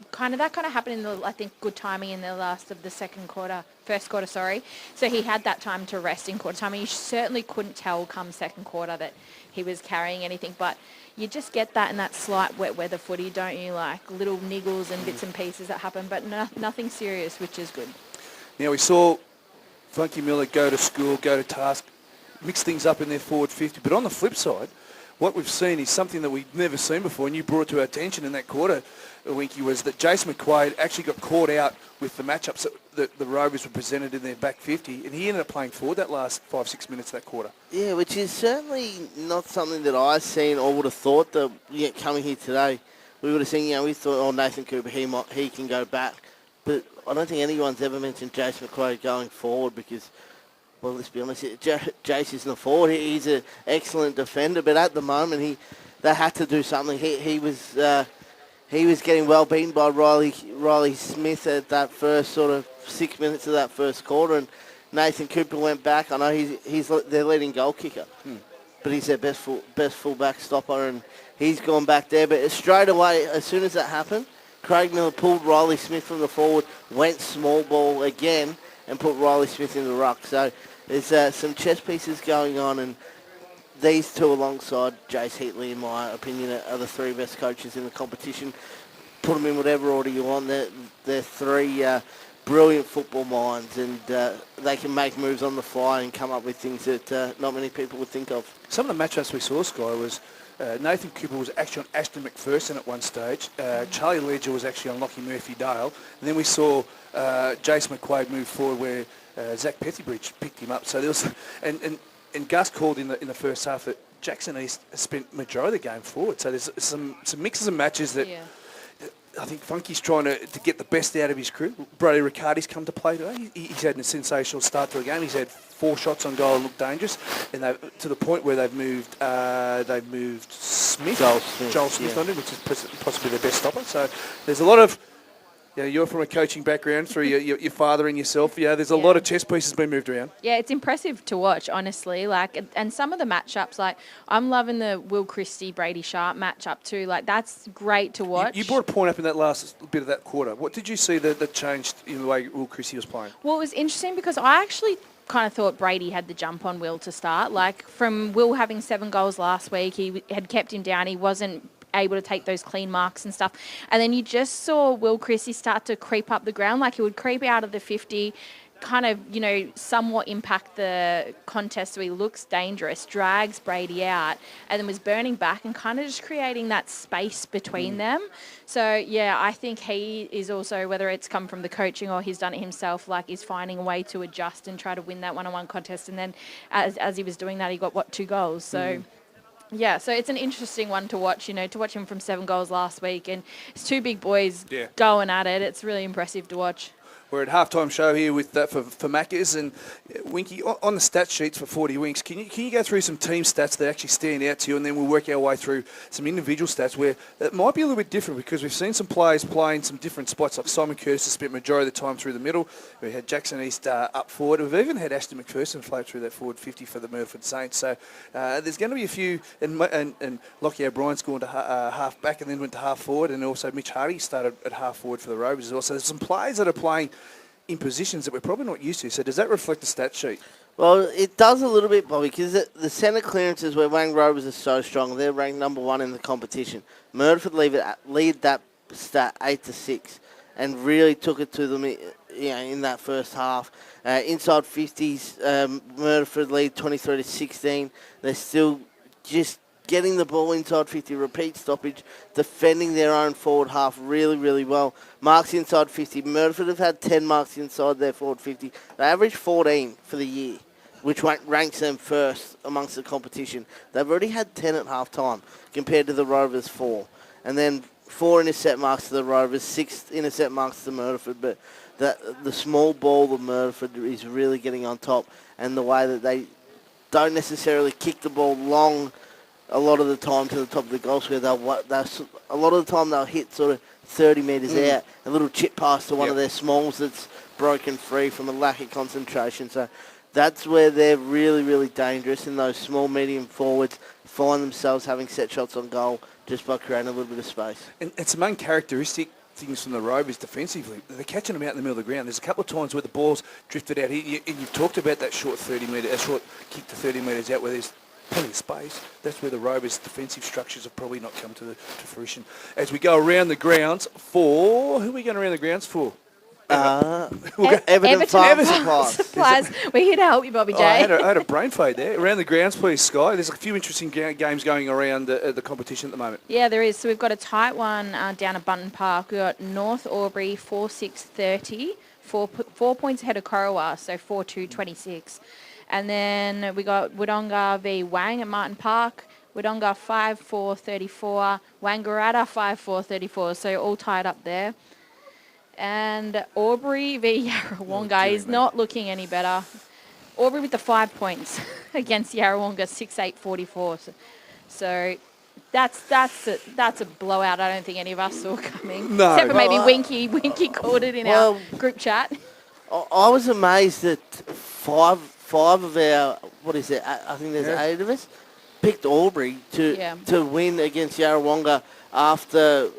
kind of happened in the, I think, good timing in the last of the first quarter. So he had that time to rest in quarter time. You certainly couldn't tell come second quarter that he was carrying anything, but you just get that in that slight wet weather footy, don't you? Like little niggles and bits and pieces that happen, but nothing serious, which is good. Now, we saw Funky Miller go to school, go to task, mix things up in their forward 50, but on the flip side, what we've seen is something that we've never seen before, and you brought to our attention in that quarter, Winky, was that Jason McQuaid actually got caught out with the matchups that the Rovers were presented in their back 50, and he ended up playing forward that last 5-6 minutes of that quarter. Yeah, which is certainly not something that I've seen or would have thought that coming here today. We would have seen, we thought, Nathan Cooper, he can go back. But I don't think anyone's ever mentioned Jason McQuaid going forward because, well, let's be honest, Jace isn't a forward. He's an excellent defender, but at the moment, they had to do something. He was getting well beaten by Riley Smith at that first sort of 6 minutes of that first quarter, and Nathan Cooper went back. I know he's their leading goal kicker, but he's their best fullback stopper, and he's gone back there. But straight away, as soon as that happened, Craig Miller pulled Riley Smith from the forward, went small ball again, and put Riley Smith in the ruck. So there's some chess pieces going on, and these two alongside Jace Heatley, in my opinion, are the three best coaches in the competition. Put them in whatever order you want. They're three brilliant football minds, and they can make moves on the fly and come up with things that not many people would think of. Some of the matchups we saw, Sky, was Nathan Cooper was actually on Ashton McPherson at one stage. Charlie Ledger was actually on Lockie Murphy-Dale. And then we saw Jace McQuaid move forward where Zach Pethybridge picked him up. So there was... And Gus called in the first half that Jackson East spent majority of the game forward. So there's some mixes and matches that I think Funky's trying to get the best out of his crew. Brody Riccardi's come to play today. He's had a sensational start to the game. He's had 4 shots on goal and looked dangerous, and to the point where they've moved Smith, Joel Smith on him, which is possibly their best stopper. So there's a lot of... you're from a coaching background through your father and yourself. There's a lot of chess pieces being moved around. Yeah, it's impressive to watch, honestly. And some of the matchups, I'm loving the Will Christie, Brady Sharp matchup too. That's great to watch. You brought a point up in that last bit of that quarter. What did you see that changed in the way Will Christie was playing? Well, it was interesting because I actually kind of thought Brady had the jump on Will to start. From Will having 7 goals last week, he had kept him down. He wasn't able to take those clean marks and stuff. And then you just saw Will Christie start to creep up the ground. He would creep out of the 50, kind of, somewhat impact the contest so he looks dangerous, drags Brady out, and then was burning back and kind of just creating that space between them. So, yeah, I think he is also, whether it's come from the coaching or he's done it himself, is finding a way to adjust and try to win that one-on-one contest. And then as he was doing that, he got, 2 goals. So... Yeah, so it's an interesting one to watch, to watch him from 7 goals last week. And it's 2 big boys going at it. It's really impressive to watch. We're at halftime show here with for Maccas, and Winky, on the stat sheets for 40 Winks, can you go through some team stats that actually stand out to you, and then we'll work our way through some individual stats where it might be a little bit different because we've seen some players play in some different spots, like Simon Curtis has spent majority of the time through the middle. We had Jackson East up forward. We've even had Ashton McPherson float through that forward 50 for the Myrtleford Saints. So there's going to be a few, and Lockie O'Brien's gone to half back and then went to half forward, and also Mitch Hardy started at half forward for the Rovers as well. So there's some players that are playing in positions that we're probably not used to. So does that reflect the stat sheet? Well, it does a little bit, Bobby, because the centre clearances where Wang Rovers are so strong, they're ranked number 1 in the competition. Myrtleford lead that stat 8-6 and really took it to them in that first half. Inside 50s, Myrtleford lead 23-16. They're still just getting the ball inside 50, repeat stoppage, defending their own forward half really, really well. Marks inside 50. Myrtleford have had 10 marks inside their forward 50. They average 14 for the year, which ranks them first amongst the competition. They've already had 10 at half-time compared to the Rovers 4. And then 4 intercept marks to the Rovers, 6 intercept marks to Myrtleford. But the small ball of Myrtleford is really getting on top, and the way that they don't necessarily kick the ball long a lot of the time to the top of the goal square. A lot of the time they'll hit sort of 30 metres out, a little chip pass to one of their smalls that's broken free from a lack of concentration. So that's where they're really, really dangerous, in those small, medium forwards find themselves having set shots on goal just by creating a little bit of space. And it's the main characteristic things from the Rovers defensively. They're catching them out in the middle of the ground. There's a couple of times where the ball's drifted out here, and you've talked about that short short kick to 30 metres out where there's plenty of space. That's where the Rovers' defensive structures have probably not come to fruition. As we go around the grounds who are we going around the grounds for? Everton Farm Supplies. We're here to help you, Bobby J. I had a brain fade there. Around the grounds, please, Sky. There's a few interesting games going around the competition at the moment. Yeah, there is. So we've got a tight one down at Bunton Park. We've got North Albury 4-6-30, 4 points ahead of Corowa, so 4-2-26. And then we got Wodonga v Wang at Martin Park. Wodonga 5-4-34, Wangaratta 5-4-34, so all tied up there. And Albury v Yarrawonga is not looking any better. Albury with the 5 points against Yarrawonga 6-8-44. So that's a blowout. I don't think any of us saw coming. No. Except for maybe Winky. Winky called it in our group chat. I was amazed that five of our, what is it, I think there's 8 of us, picked Albury to win against Yarrawonga after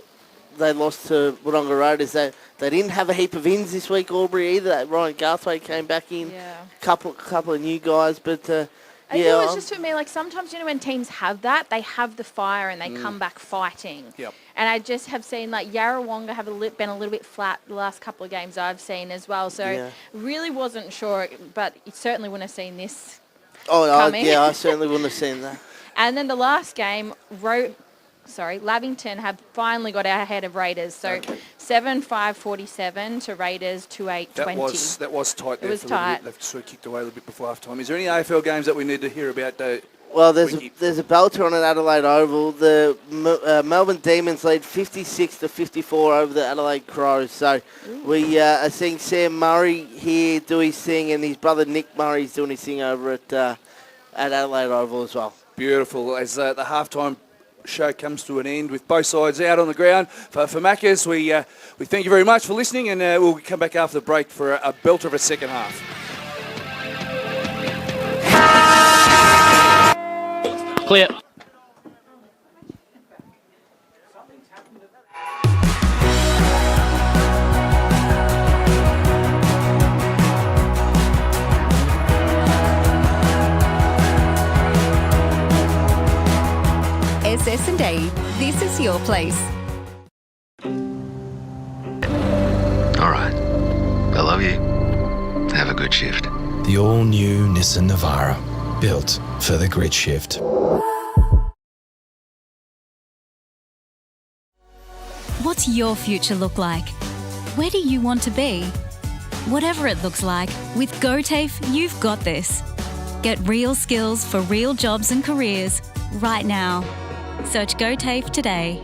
they lost to Wodonga Raiders. They didn't have a heap of ins this week, Albury, either. Ryan Garthwaite came back in, couple of new guys, but I think it's just for me, like sometimes, you know, when teams have that, they have the fire and they come back fighting. Yep. And I just have seen like Yarrawonga have been a little bit flat the last couple of games I've seen as well. So really wasn't sure, but you certainly wouldn't have seen this coming. I certainly wouldn't have seen that. And then the last game, Lavington have finally got ahead of Raiders. So 7-5-47 to Raiders 2-8-20. That was tight there. It was tight. They've sort of kicked away a little bit before half time. Is there any AFL games that we need to hear about? Well, there's a belter on at Adelaide Oval. The Melbourne Demons lead 56-54 over the Adelaide Crows. So we are seeing Sam Murray here do his thing, and his brother Nick Murray's doing his thing over at Adelaide Oval as well. Beautiful. As the halftime show comes to an end with both sides out on the ground. For Maccas, we thank you very much for listening, and we'll come back after the break for a belter of a second half. Clear. SS&A, this is your place. All right. I love you. Have a good shift. The all-new Nissan Navara, built for the grid shift. What's your future look like? Where do you want to be? Whatever it looks like, with GoTAFE, you've got this. Get real skills for real jobs and careers right now. Search GoTAFE today.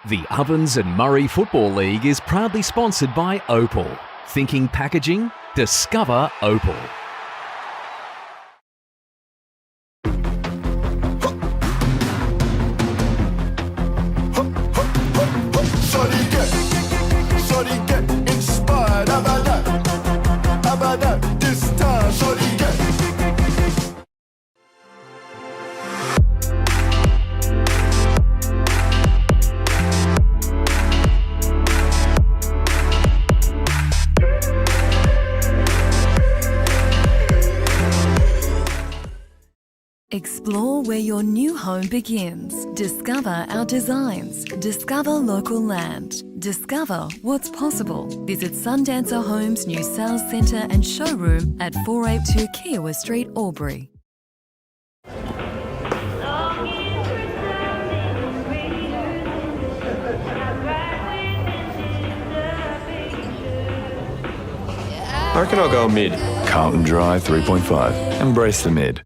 The Ovens and Murray Football League is proudly sponsored by Opal. Thinking packaging? Discover Opal. Shorty get inspired. How about that? This time, shorty get. Explore where your new home begins. Discover our designs. Discover local land. Discover what's possible. Visit Sundancer Homes' new sales centre and showroom at 482 Kiowa Street, Albury. I reckon I'll go mid. Carlton Drive 3.5. Embrace the mid.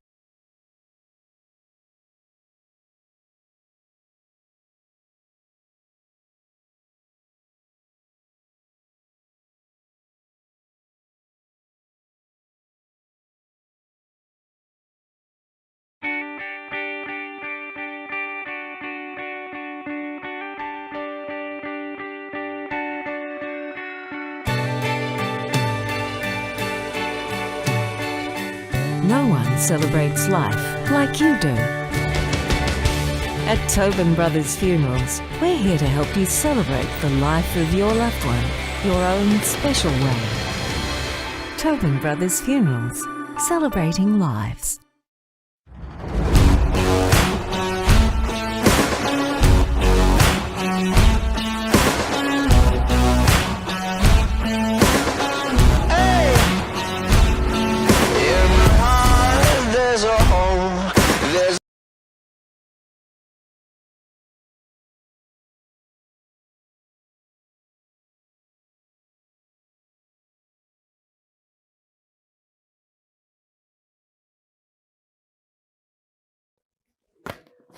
No one celebrates life like you do. At Tobin Brothers Funerals, we're here to help you celebrate the life of your loved one, your own special way. Tobin Brothers Funerals, celebrating lives.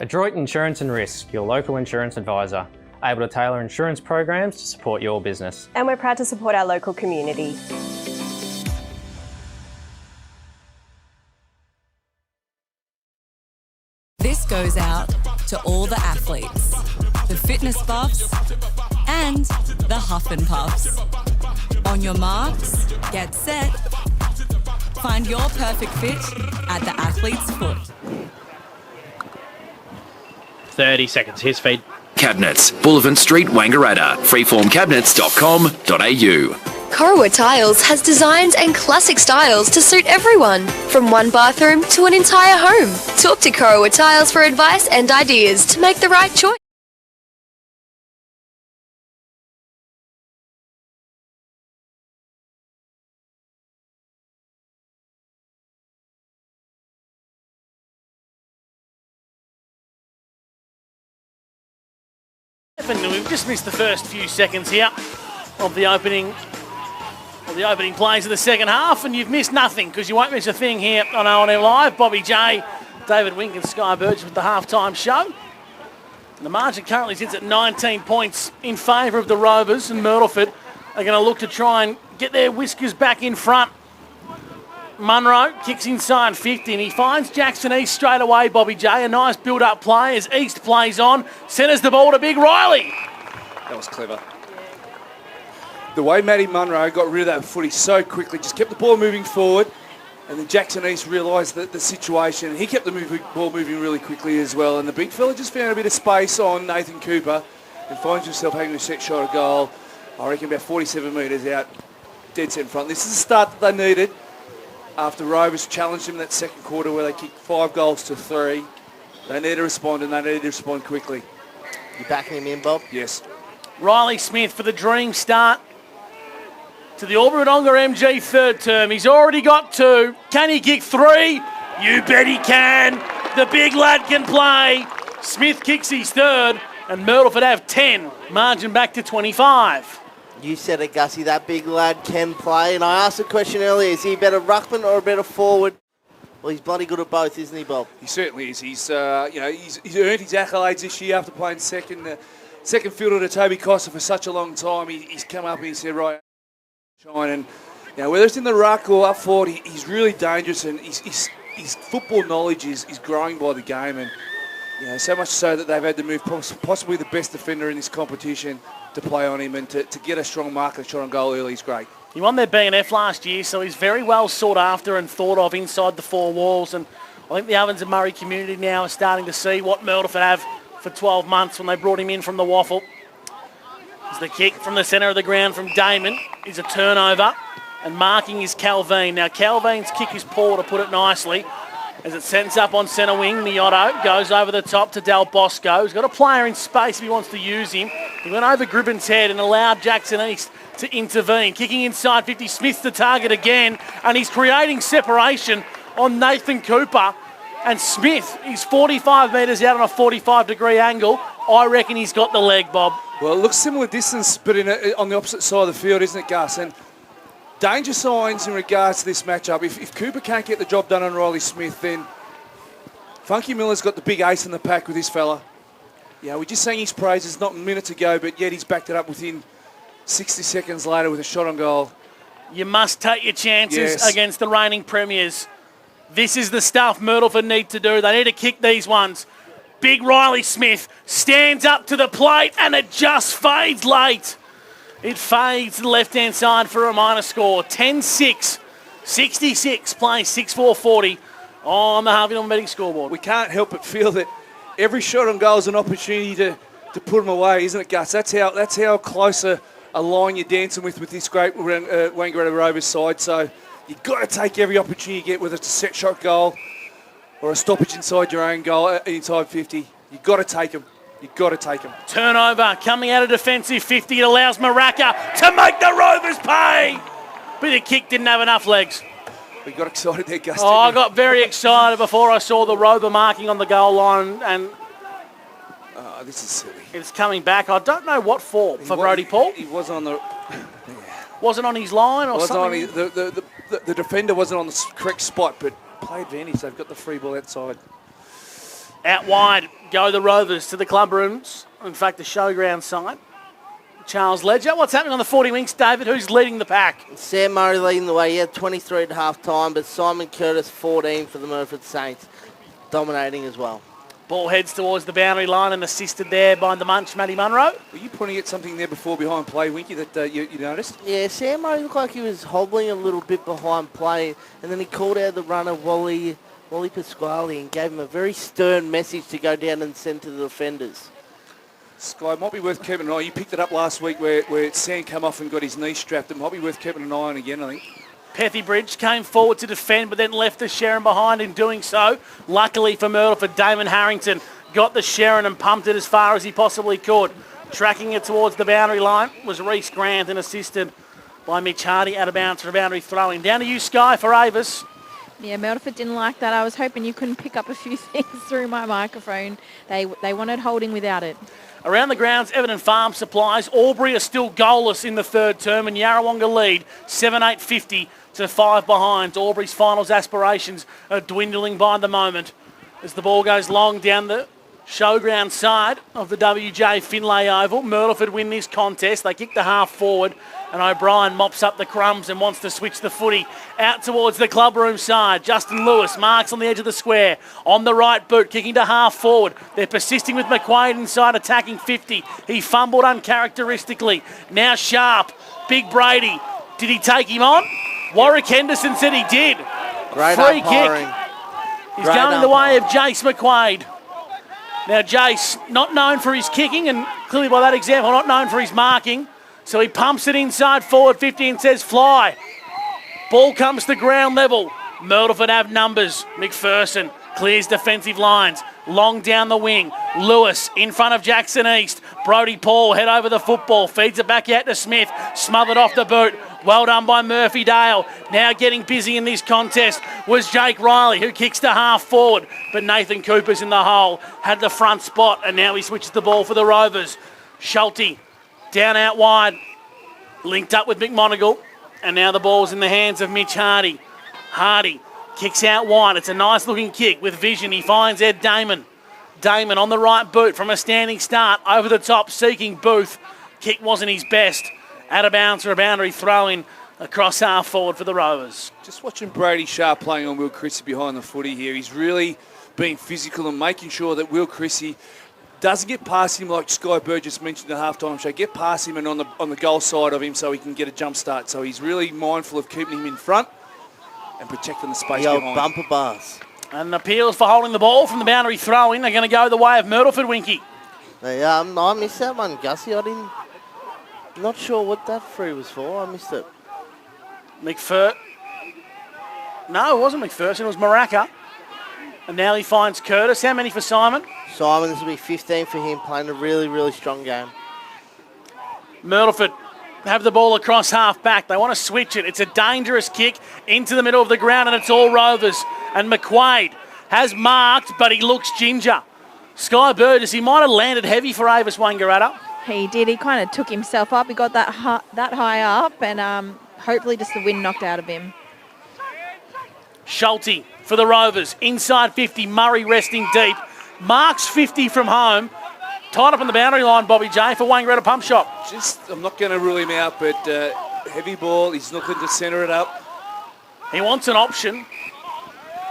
Adroit Insurance and Risk, your local insurance advisor, able to tailor insurance programs to support your business. And we're proud to support our local community. This goes out to all the athletes, the fitness buffs, and the huff and puffs. On your marks, get set. Find your perfect fit at the athlete's foot. 30 seconds. Here's feed. Cabinets, Bullivant Street, Wangaratta. Freeformcabinets.com.au. Corowa Tiles has designs and classic styles to suit everyone, from one bathroom to an entire home. Talk to Corowa Tiles for advice and ideas to make the right choice. We've just missed the first few seconds here of the opening plays of the second half, and you've missed nothing because you won't miss a thing here on OMFNL Live. Bobby J, David Wink and Sky Burgess with the halftime show. And the margin currently sits at 19 points in favour of the Rovers, and Myrtleford are going to look to try and get their whiskers back in front. Munro kicks inside 50 and he finds Jackson East straight away, Bobby J. A nice build-up play as East plays on, centres the ball to Big Riley. That was clever. The way Matty Munro got rid of that footy so quickly, just kept the ball moving forward, and then Jackson East realised the situation, and he kept the ball moving really quickly as well, and the big fella just found a bit of space on Nathan Cooper and finds himself having a set shot of goal, I reckon about 47 metres out, dead set in front. This is the start that they needed after Rovers challenged them in that second quarter where they kicked 5 goals to 3. They need to respond, and they need to respond quickly. You backing him in, Bob? Yes. Riley Smith for the dream start to the Albury-Wodonga MG third term. He's already got 2. Can he kick 3? You bet he can. The big lad can play. Smith kicks his third, and Myrtleford have 10. Margin back to 25. You said it, Gussie, that big lad can play. And I asked a question earlier, is he a better ruckman or a better forward? Well, he's bloody good at both, isn't he, Bob? He certainly is. He's earned his accolades this year after playing second fiddle to Toby Costa for such a long time. He's come up and he said, right, shine. And whether it's in the ruck or up forward, he's really dangerous, and his football knowledge is growing by the game. And so much so that they've had to move possibly the best defender in this competition to play on him, and to get a strong marker shot on goal early is great. He won their B&F last year, so he's very well sought after and thought of inside the 4 walls. And I think the Ovens and Murray community now are starting to see what Myrtleford have for 12 months when they brought him in from the Waffle. As the kick from the centre of the ground from Damon is a turnover, and marking is Calvin. Now Calvin's kick is poor, to put it nicely, as it sends up on centre wing. Miotto goes over the top to Del Bosco. He's got a player in space if he wants to use him. He went over Gribben's head and allowed Jackson East to intervene. Kicking inside 50, Smith's the target again, and he's creating separation on Nathan Cooper. And Smith is 45 metres out on a 45-degree angle. I reckon he's got the leg, Bob. Well, it looks similar distance, but on the opposite side of the field, isn't it, Gus? And danger signs in regards to this matchup. If Cooper can't get the job done on Riley Smith, then Funky Miller's got the big ace in the pack with this fella. We're just saying his praises not minutes ago, but yet he's backed it up within 60 seconds later with a shot on goal. You must take your chances against the reigning premiers. This is the stuff Myrtleford need to do. They need to kick these ones. Big Riley Smith stands up to the plate, and it just fades late. It fades to the left-hand side for a minor score. 10-6, 66, plays 6-4-40 on the Harvey Norman betting scoreboard. We can't help but feel that every shot on goal is an opportunity to put them away, isn't it, Gus? That's how close a line you're dancing with this great Wangaratta Rovers side. So you've got to take every opportunity you get, whether it's a set shot goal or a stoppage inside your own goal, inside 50. You've got to take them. You've got to take them. Turnover coming out of defensive 50. It allows Maraca to make the Rovers pay. But the kick didn't have enough legs. We got excited there, Gus. I got very excited before I saw the Rover marking on the goal line, and this is silly. It's coming back. I don't know what for Brodie Paul. He was on the... Wasn't on his line or something? The defender wasn't on the correct spot, but play advantage. They've got the free ball outside. Out wide go the Rovers to the club rooms. In fact, the showground side. Charles Ledger. What's happening on the 40 Winks, David? Who's leading the pack? Sam Murray leading the way. He had 23 at half time, but Simon Curtis 14 for the Myrtleford Saints, dominating as well. Ball heads towards the boundary line and assisted there by the munch, Matty Munro. Were you pointing at something there before behind play, Winky, that you noticed? Yeah, Sam Murray looked like he was hobbling a little bit behind play, and then he called out the runner, Wally Pasquale, and gave him a very stern message to go down and send to the defenders. Sky, might be worth keeping an eye. You picked it up last week where Sam came off and got his knee strapped. It might be worth keeping an eye on again, I think. Pethy came forward to defend, but then left the Sharon behind in doing so. Luckily for Myrtleford, Damon Harrington got the Sharon and pumped it as far as he possibly could. Tracking it towards the boundary line was Reece Grant and assisted by Mitch Hardy out of bounds for a boundary throwing. Down to you, Sky, for Avis. Yeah, Myrtleford didn't like that. I was hoping you couldn't pick up a few things through my microphone. They wanted holding without it. Around the grounds, Everton Farm Supplies. Albury are still goalless in the third term, and Yarrawonga lead 7-8-50 to 5 behind. Albury's finals aspirations are dwindling by the moment as the ball goes long down the showground side of the WJ Finlay Oval. Myrtleford win this contest. They kick the half forward, and O'Brien mops up the crumbs and wants to switch the footy out towards the clubroom side. Justin Lewis marks on the edge of the square. On the right boot, kicking to half forward. They're persisting with McQuaid inside, attacking 50. He fumbled uncharacteristically. Now Sharp. Big Brady. Did he take him on? Warwick Henderson said he did. Great Free umpiring. kick. He's going the way of Jace McQuaid. Now Jace, not known for his kicking, and clearly by that example, not known for his marking. So he pumps it inside forward 50 and says fly. Ball comes to ground level. Myrtleford have numbers. McPherson clears defensive lines. Long down the wing. Lewis in front of Jackson East. Brodie Paul head over the football. Feeds it back out to Smith. Smothered off the boot. Well done by Murphy Dale. Now getting busy in this contest was Jake Riley, who kicks to half forward. But Nathan Cooper's in the hole. Had the front spot, and now he switches the ball for the Rovers. Schulte down out wide. Linked up with McMonagle. And now the ball's in the hands of Mitch Hardy. Hardy kicks out wide. It's a nice looking kick with vision. He finds Ed Damon. Damon on the right boot from a standing start. Over the top, seeking Booth. Kick wasn't his best. Out of bounds for a boundary throw-in across half forward for the Rovers. Just watching Brady Sharp playing on Will Chrissy behind the footy here. He's really being physical and making sure that Will Chrissy doesn't get past him like Sky Burgess mentioned at halftime show. Get past him and on the goal side of him so he can get a jump start. So he's really mindful of keeping him in front and protecting the space behind. Bumper bars. And appeals for holding the ball from the boundary throw-in. They're going to go the way of Myrtleford, Winky. I missed that one, Gussie. Not sure what that free was for. I missed it. No, it wasn't McPherson. It was Maraca. And now he finds Curtis. How many for Simon? Simon, this will be 15 for him, playing a really, really strong game. Myrtleford have the ball across half back. They want to switch it. It's a dangerous kick into the middle of the ground, and it's all Rovers. And McQuaid has marked, but he looks ginger. Sky Burgess, he might have landed heavy for Avis Wangaratta. He did. He kind of took himself up. He got that high up, and hopefully just the wind knocked out of him. Schulte for the Rovers. Inside 50, Murray resting deep. Marks 50 from home. Tied up on the boundary line, Bobby J, for Wangaratta pump shot. I'm not going to rule him out, but heavy ball. He's looking to centre it up. He wants an option.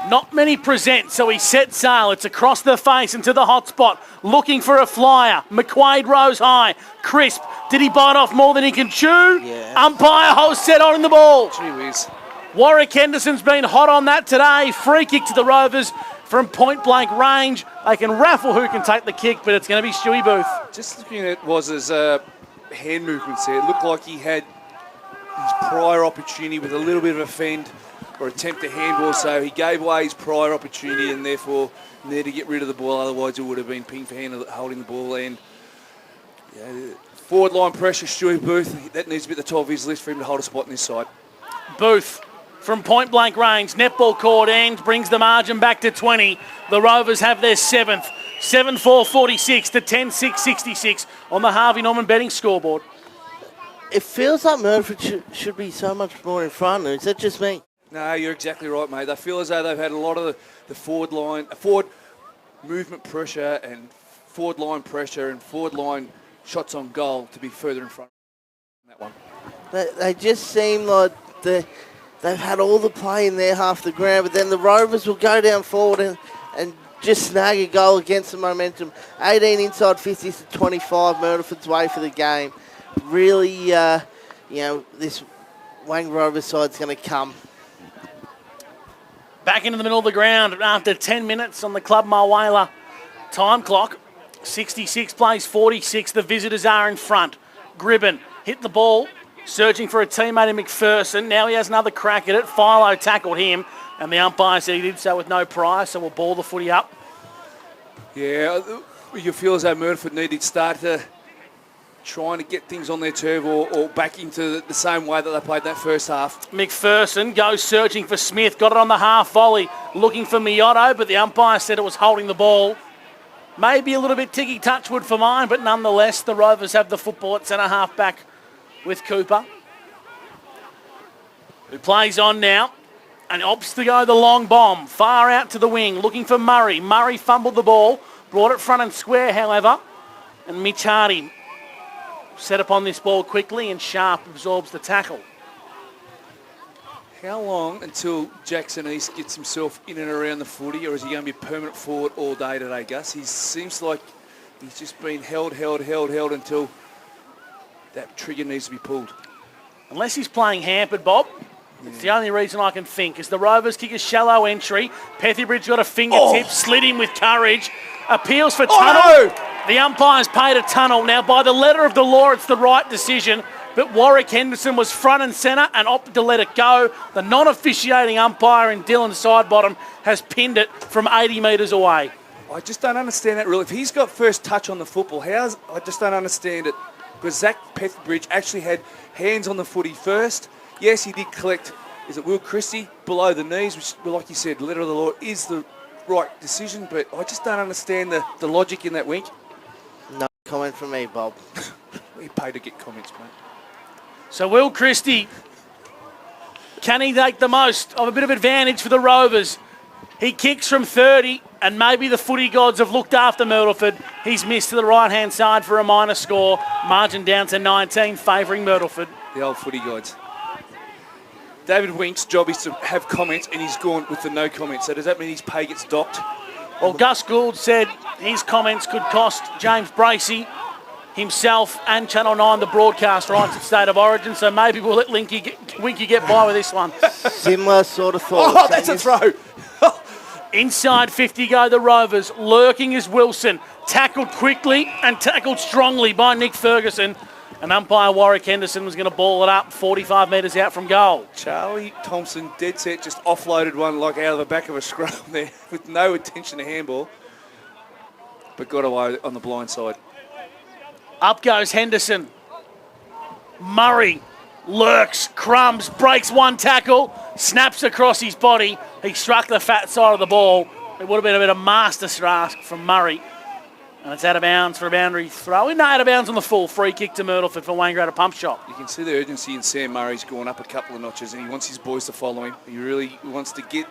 Not many present, so he sets sail. It's across the face into the hot spot. Looking for a flyer. McQuaid rose high. Crisp. Did he bite off more than he can chew? Yeah. Umpire Host set on in the ball. Gee whiz. Warwick Henderson's been hot on that today. Free kick to the Rovers from point blank range. They can raffle who can take the kick, but it's going to be Stewie Booth. Just looking at Waz's hand movements there, it looked like he had his prior opportunity with a little bit of a fend or attempt to handball, so he gave away his prior opportunity and therefore needed to get rid of the ball, otherwise it would have been ping for hand holding the ball. And forward line pressure, Stewie Booth, that needs to be at the top of his list for him to hold a spot on this side. Booth from point blank range, netball court end, brings the margin back to 20. The Rovers have their 7th, 7-4-46 to 10-6-66 on the Harvey Norman betting scoreboard. It feels like Myrtleford should be so much more in front. Is that just me? No, you're exactly right, mate. They feel as though they've had a lot of the forward movement pressure and forward line pressure and forward line shots on goal to be further in front of that one. They just seem like they've had all the play in their half the ground, but then the Rovers will go down forward and just snag a goal against the momentum. 18 inside 50s to 25, Myrtleford's way for the game. Really, this Wang Rovers side's going to come. Back into the middle of the ground after 10 minutes on the Club Mulwala time clock. 66 plays 46. The visitors are in front. Gribben hit the ball, searching for a teammate in McPherson. Now he has another crack at it. Philo tackled him, and the umpire said he did so with no prize, so we'll ball the footy up. Yeah, you feel as though Myrtleford needed to start to trying to get things on their turf or back into the same way that they played that first half. McPherson goes searching for Smith, got it on the half volley, looking for Miotto, but the umpire said it was holding the ball. Maybe a little bit ticky touchwood for mine, but nonetheless, the Rovers have the football at centre half back with Cooper, who plays on now and opts to go the long bomb, far out to the wing, looking for Murray. Murray fumbled the ball, brought it front and square, however, and Mitch Hardy set upon this ball quickly and Sharp absorbs the tackle. How long until Jackson East gets himself in and around the footy, or is he going to be a permanent forward all day today, Gus? He seems like he's just been held until that trigger needs to be pulled. Unless he's playing hampered, Bob. It's the only reason I can think. As the Rovers kick a shallow entry, Pethiebridge got a fingertip, slid in with courage, appeals for tunnel. No! The umpire's paid a tunnel. Now, by the letter of the law, it's the right decision, but Warwick Henderson was front and centre and opted to let it go. The non-officiating umpire in Dylan Sidebottom has pinned it from 80 metres away. I just don't understand that rule. If he's got first touch on the football, I just don't understand it. Because Zach Pethiebridge actually had hands on the footy first. Yes, he did collect, is it Will Christie, below the knees, which, like you said, letter of the law is the right decision, but I just don't understand the logic in that wink. No comment from me, Bob. We pay to get comments, mate. So Will Christie, can he take the most of a bit of advantage for the Rovers? He kicks from 30, and maybe the footy gods have looked after Myrtleford. He's missed to the right-hand side for a minor score. Margin down to 19, favouring Myrtleford. The old footy gods. David Wink's job is to have comments, and he's gone with the no comments. So does that mean his pay gets docked? Well, Gus Gould said his comments could cost James Bracey, himself, and Channel 9 the broadcast rights at State of Origin. So maybe we'll let Winky get by with this one. Similar sort of thought. Oh, that's a throw. Inside 50 go the Rovers. Lurking is Wilson. Tackled quickly and tackled strongly by Nick Ferguson. And umpire Warwick Henderson was going to ball it up 45 metres out from goal. Charlie Thompson, dead set, just offloaded one like out of the back of a scrum there with no attention to handball. But got away on the blind side. Up goes Henderson. Murray lurks, crumbs, breaks one tackle, snaps across his body. He struck the fat side of the ball. It would have been a bit of master stroke from Murray. And it's out of bounds for a boundary throw. No, out of bounds on the full. Free kick to Myrtleford for Wangaratta Pump Shop. You can see the urgency in Sam Murray's gone up a couple of notches, and he wants his boys to follow him. He really wants to get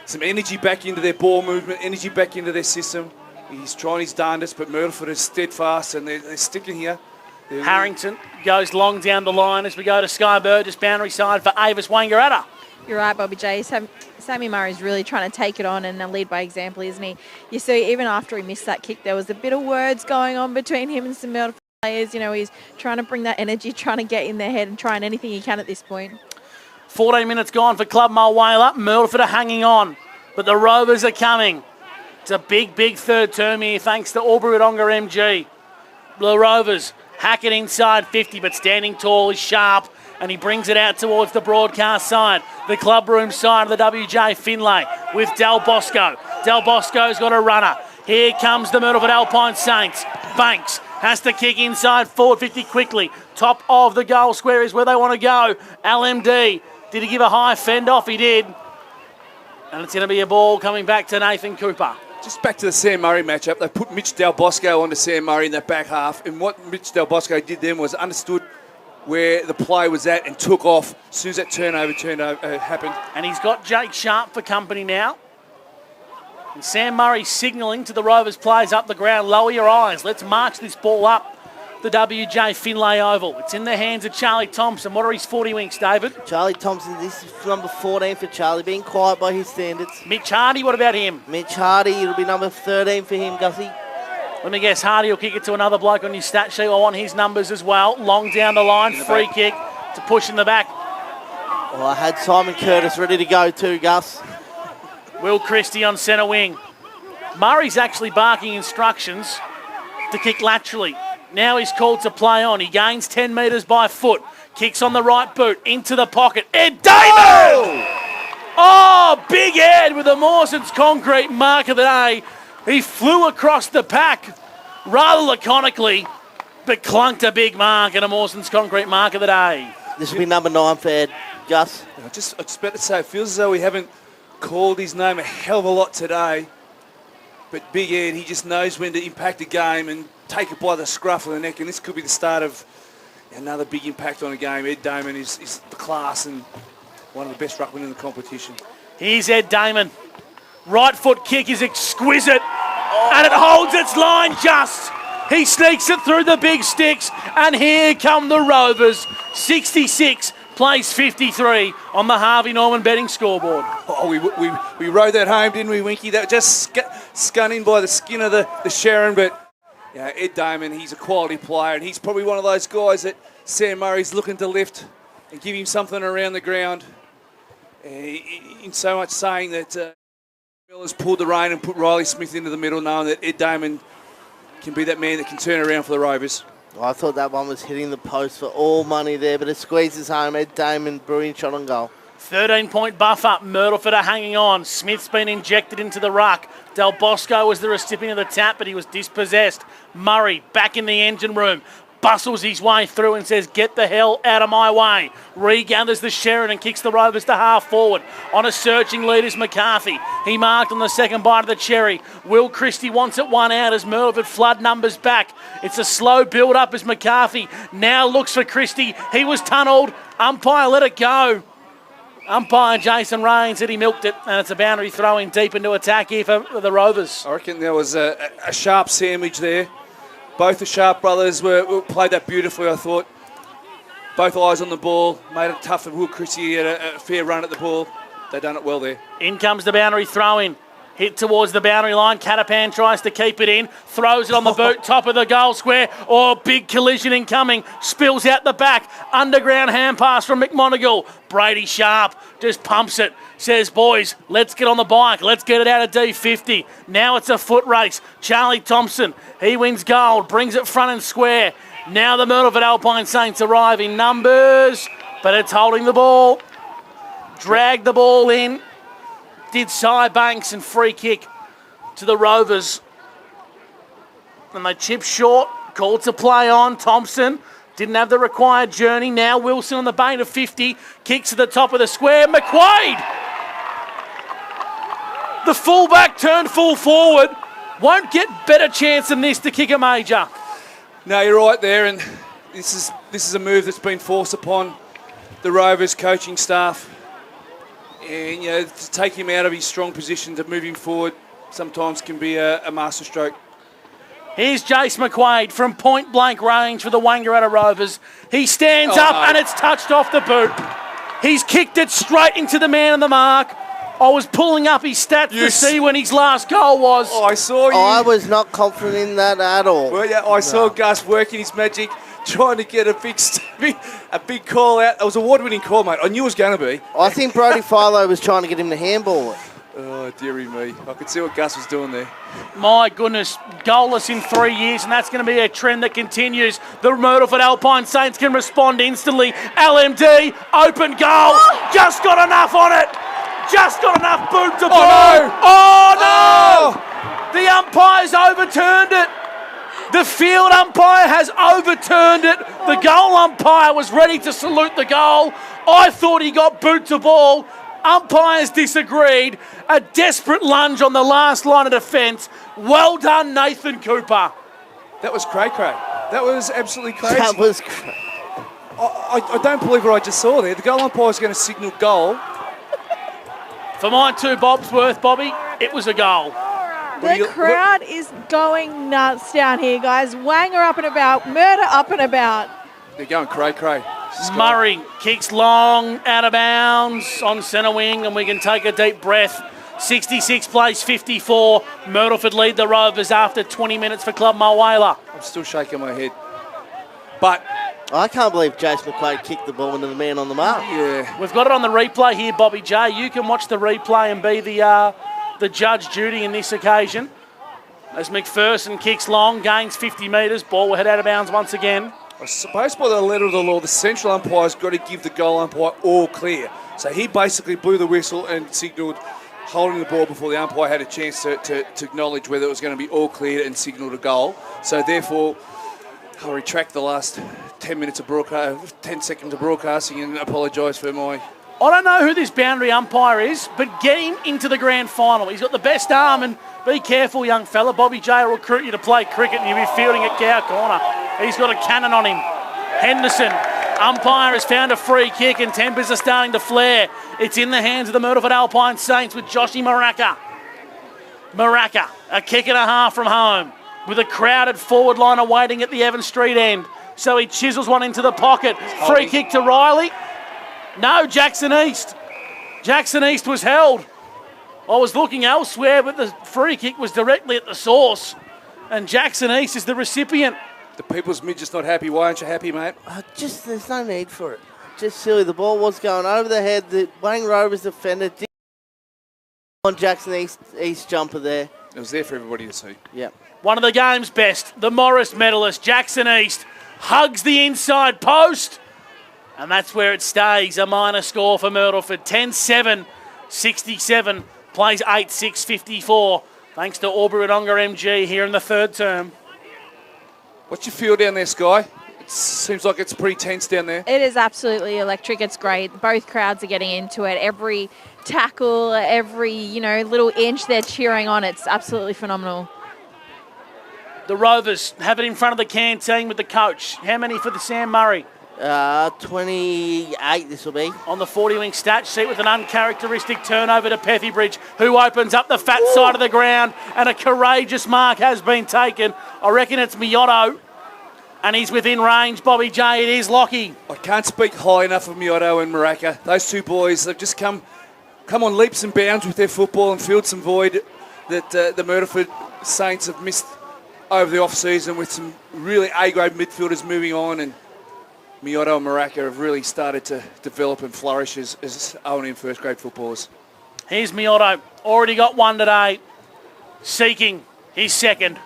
some energy back into their ball movement, energy back into their system. He's trying his darndest, but Myrtleford is steadfast, and they're sticking here. Harrington goes long down the line as we go to Sky Burgess, boundary side for Avis Wangaratta. You're right, Bobby J. Sammy Murray's really trying to take it on and lead by example, isn't he? You see, even after he missed that kick, there was a bit of words going on between him and some Myrtleford players. You know, he's trying to bring that energy, trying to get in their head and trying anything he can at this point. 14 minutes gone for Club Mulwala. Myrtleford are hanging on, but the Rovers are coming. It's a big, big third term here thanks to Albury-Wodonga MG. The Rovers hack it inside 50, but standing tall is Sharp, and he brings it out towards the broadcast side, the clubroom side of the WJ Finlay with Del Bosco. Del Bosco's got a runner. Here comes the Myrtleford Alpine Saints. Banks has to kick inside forward 50 quickly. Top of the goal square is where they want to go. LMD, did he give a high fend off? He did. And it's going to be a ball coming back to Nathan Cooper. Just back to the Sam Murray matchup. They put Mitch Del Bosco onto Sam Murray in that back half, and what Mitch Del Bosco did then was understood where the play was at and took off as soon as that turnover happened. And he's got Jake Sharp for company now. And Sam Murray signalling to the Rovers players up the ground, lower your eyes. Let's march this ball up the WJ Finlay Oval. It's in the hands of Charlie Thompson. What are his 40 winks, David? Charlie Thompson, this is number 14 for Charlie, being quiet by his standards. Mitch Hardy, what about him? Mitch Hardy, it'll be number 13 for him, Gussie. Let me guess, Hardy will kick it to another bloke on your stat sheet. I want his numbers as well. Long down the line, free kick to push in the back. Well, I had Simon Curtis ready to go too, Gus. Will Christie on centre wing. Murray's actually barking instructions to kick laterally. Now he's called to play on. He gains 10 metres by foot. Kicks on the right boot. Into the pocket. Ed Damon! Oh, big Ed with the Mawson's concrete mark of the day. He flew across the pack rather laconically, but clunked a big mark and a Mawson's concrete mark of the day. This will be number 9 for Ed. Gus? I was about to say, it feels as though we haven't called his name a hell of a lot today. But Big Ed, he just knows when to impact a game and take it by the scruff of the neck. And this could be the start of another big impact on a game. Ed Damon is the class and one of the best ruckmen in the competition. Here's Ed Damon. Right foot kick is exquisite. And it holds its line just. He sneaks it through the big sticks. And here come the Rovers. 66. Plays 53 on the Harvey Norman betting scoreboard. Oh, we rode that home, didn't we, Winky? That was just scun in by the skin of the Sharon. But yeah, Ed Damon, he's a quality player, and he's probably one of those guys that Sam Murray's looking to lift and give him something around the ground. In so much saying that Miller's pulled the rein and put Riley Smith into the middle, knowing that Ed Damon can be that man that can turn around for the Rovers. I thought that one was hitting the post for all money there, but it squeezes home. Ed Damon, brilliant shot on goal. 13-point buffer. Myrtleford are hanging on. Smith's been injected into the ruck. Del Bosco was the recipient of the tap, but he was dispossessed. Murray back in the engine room. Bustles his way through and says, get the hell out of my way. Regathers the Sheridan and kicks the Rovers to half forward. On a surging lead is McCarthy. He marked on the second bite of the cherry. Will Christie wants it one out as Myrtleford flood numbers back. It's a slow build-up as McCarthy now looks for Christie. He was tunnelled. Umpire let it go. Umpire Jason Rain said he milked it, and it's a boundary throw in deep into attack here for the Rovers. I reckon there was a sharp sandwich there. Both the Sharp brothers played that beautifully, I thought. Both eyes on the ball, made it tough for Will Christie. He had a fair run at the ball. They done it well there. In comes the boundary throw in. Hit towards the boundary line. Catapan tries to keep it in. Throws it on the boot, top of the goal square. Oh, big collision incoming. Spills out the back. Underground hand pass from McMonagle. Brady Sharp just pumps it. Says, boys, let's get on the bike. Let's get it out of D50. Now it's a foot race. Charlie Thompson, he wins gold. Brings it front and square. Now the Myrtleford Alpine Saints arrive in numbers, but it's holding the ball. Dragged the ball in. Did Cy Banks and free kick to the Rovers. And they chip short. Called to play on. Thompson didn't have the required journey. Now Wilson on the bane of 50. Kicks to the top of the square. McQuaid! The fullback turned full forward. Won't get better chance than this to kick a major. No, you're right there. And this is a move that's been forced upon the Rovers coaching staff. And, you know, to take him out of his strong position, to move him forward, sometimes can be a masterstroke. Here's Jace McQuaid from point-blank range for the Wangaratta Rovers. He stands up and it's touched off the boot. He's kicked it straight into the man on the mark. I was pulling up his stats to see when his last goal was. I saw you. I was not confident in that at all. Well, yeah, I saw Gus working his magic, trying to get a big call out. It was an award-winning call, mate. I knew it was going to be. I think Brody Philo was trying to get him to handball it. Oh, dearie me. I could see what Gus was doing there. My goodness, goalless in 3 years, and that's going to be a trend that continues. The Myrtleford Alpine Saints can respond instantly. LMD, open goal. Just got enough on it. Just got enough boot to boot. Oh, no! The umpire's overturned it. The field umpire has overturned it. The goal umpire was ready to salute the goal. I thought he got boot to ball. Umpires disagreed. A desperate lunge on the last line of defence. Well done, Nathan Cooper. That was cray-cray. That was absolutely crazy. That was I don't believe what I just saw there. The goal umpire's going to signal goal. For my 2 bobs worth, Bobby, it was a goal. The crowd is going nuts down here, guys. Wanger up and about, Murder up and about. They're going cray-cray. Murray kicks long, out of bounds on centre wing, and we can take a deep breath. 66 plays 54. Myrtleford lead the Rovers after 20 minutes for Club Mulwala. I'm still shaking my head. But I can't believe Jace McQuaid kicked the ball into the man on the mark. Yeah. We've got it on the replay here, Bobby J. You can watch the replay and be the judge duty in this occasion. As McPherson kicks long, gains 50 metres, ball will head out of bounds once again. I suppose by the letter of the law, the central umpire's got to give the goal umpire all clear. So he basically blew the whistle and signalled holding the ball before the umpire had a chance to acknowledge whether it was going to be all clear and signalled a goal. So therefore, I'll retract the last 10 seconds of broadcasting and apologise for my... I don't know who this boundary umpire is, but get him into the grand final. He's got the best arm, and be careful, young fella. Bobby J will recruit you to play cricket and you'll be fielding at Gow corner. He's got a cannon on him. Henderson, umpire has found a free kick and tempers are starting to flare. It's in the hands of the Myrtleford Alpine Saints with Joshy Maraka. Maraka, a kick and a half from home with a crowded forward line awaiting at the Evans Street end. So he chisels one into the pocket. Free kick to Riley. No, Jackson East. Jackson East was held. I was looking elsewhere, but the free kick was directly at the source. And Jackson East is the recipient. The people's midget's not happy. Why aren't you happy, mate? There's no need for it. Just silly. The ball was going over the head. The Wayne Rovers defender did on Jackson East jumper there. It was there for everybody to see. Yeah. One of the game's best, the Morris medalist, Jackson East, hugs the inside post. And that's where it stays. A minor score for Myrtleford. 10-7, 67, plays 8-6, 54. Thanks to Aubrey Wodonga MG here in the third term. What's your feel down there, Sky? It seems like it's pretty tense down there. It is absolutely electric. It's great. Both crowds are getting into it. Every tackle, every little inch they're cheering on. It's absolutely phenomenal. The Rovers have it in front of the canteen with the coach. How many for the Sam Murray? 28 this will be. On the 40-wing stat sheet with an uncharacteristic turnover to Pethybridge, who opens up the fat side of the ground, and a courageous mark has been taken. I reckon it's Miotto, and he's within range. Bobby J, it is Lockie. I can't speak high enough of Miotto and Maraka. Those two boys, they've just come on leaps and bounds with their football and filled some void that the Myrtleford Saints have missed over the off-season with some really A-grade midfielders moving on, and Miotto and Maraka have really started to develop and flourish as O&M first-grade footballers. Here's Miotto, already got one today, seeking his second.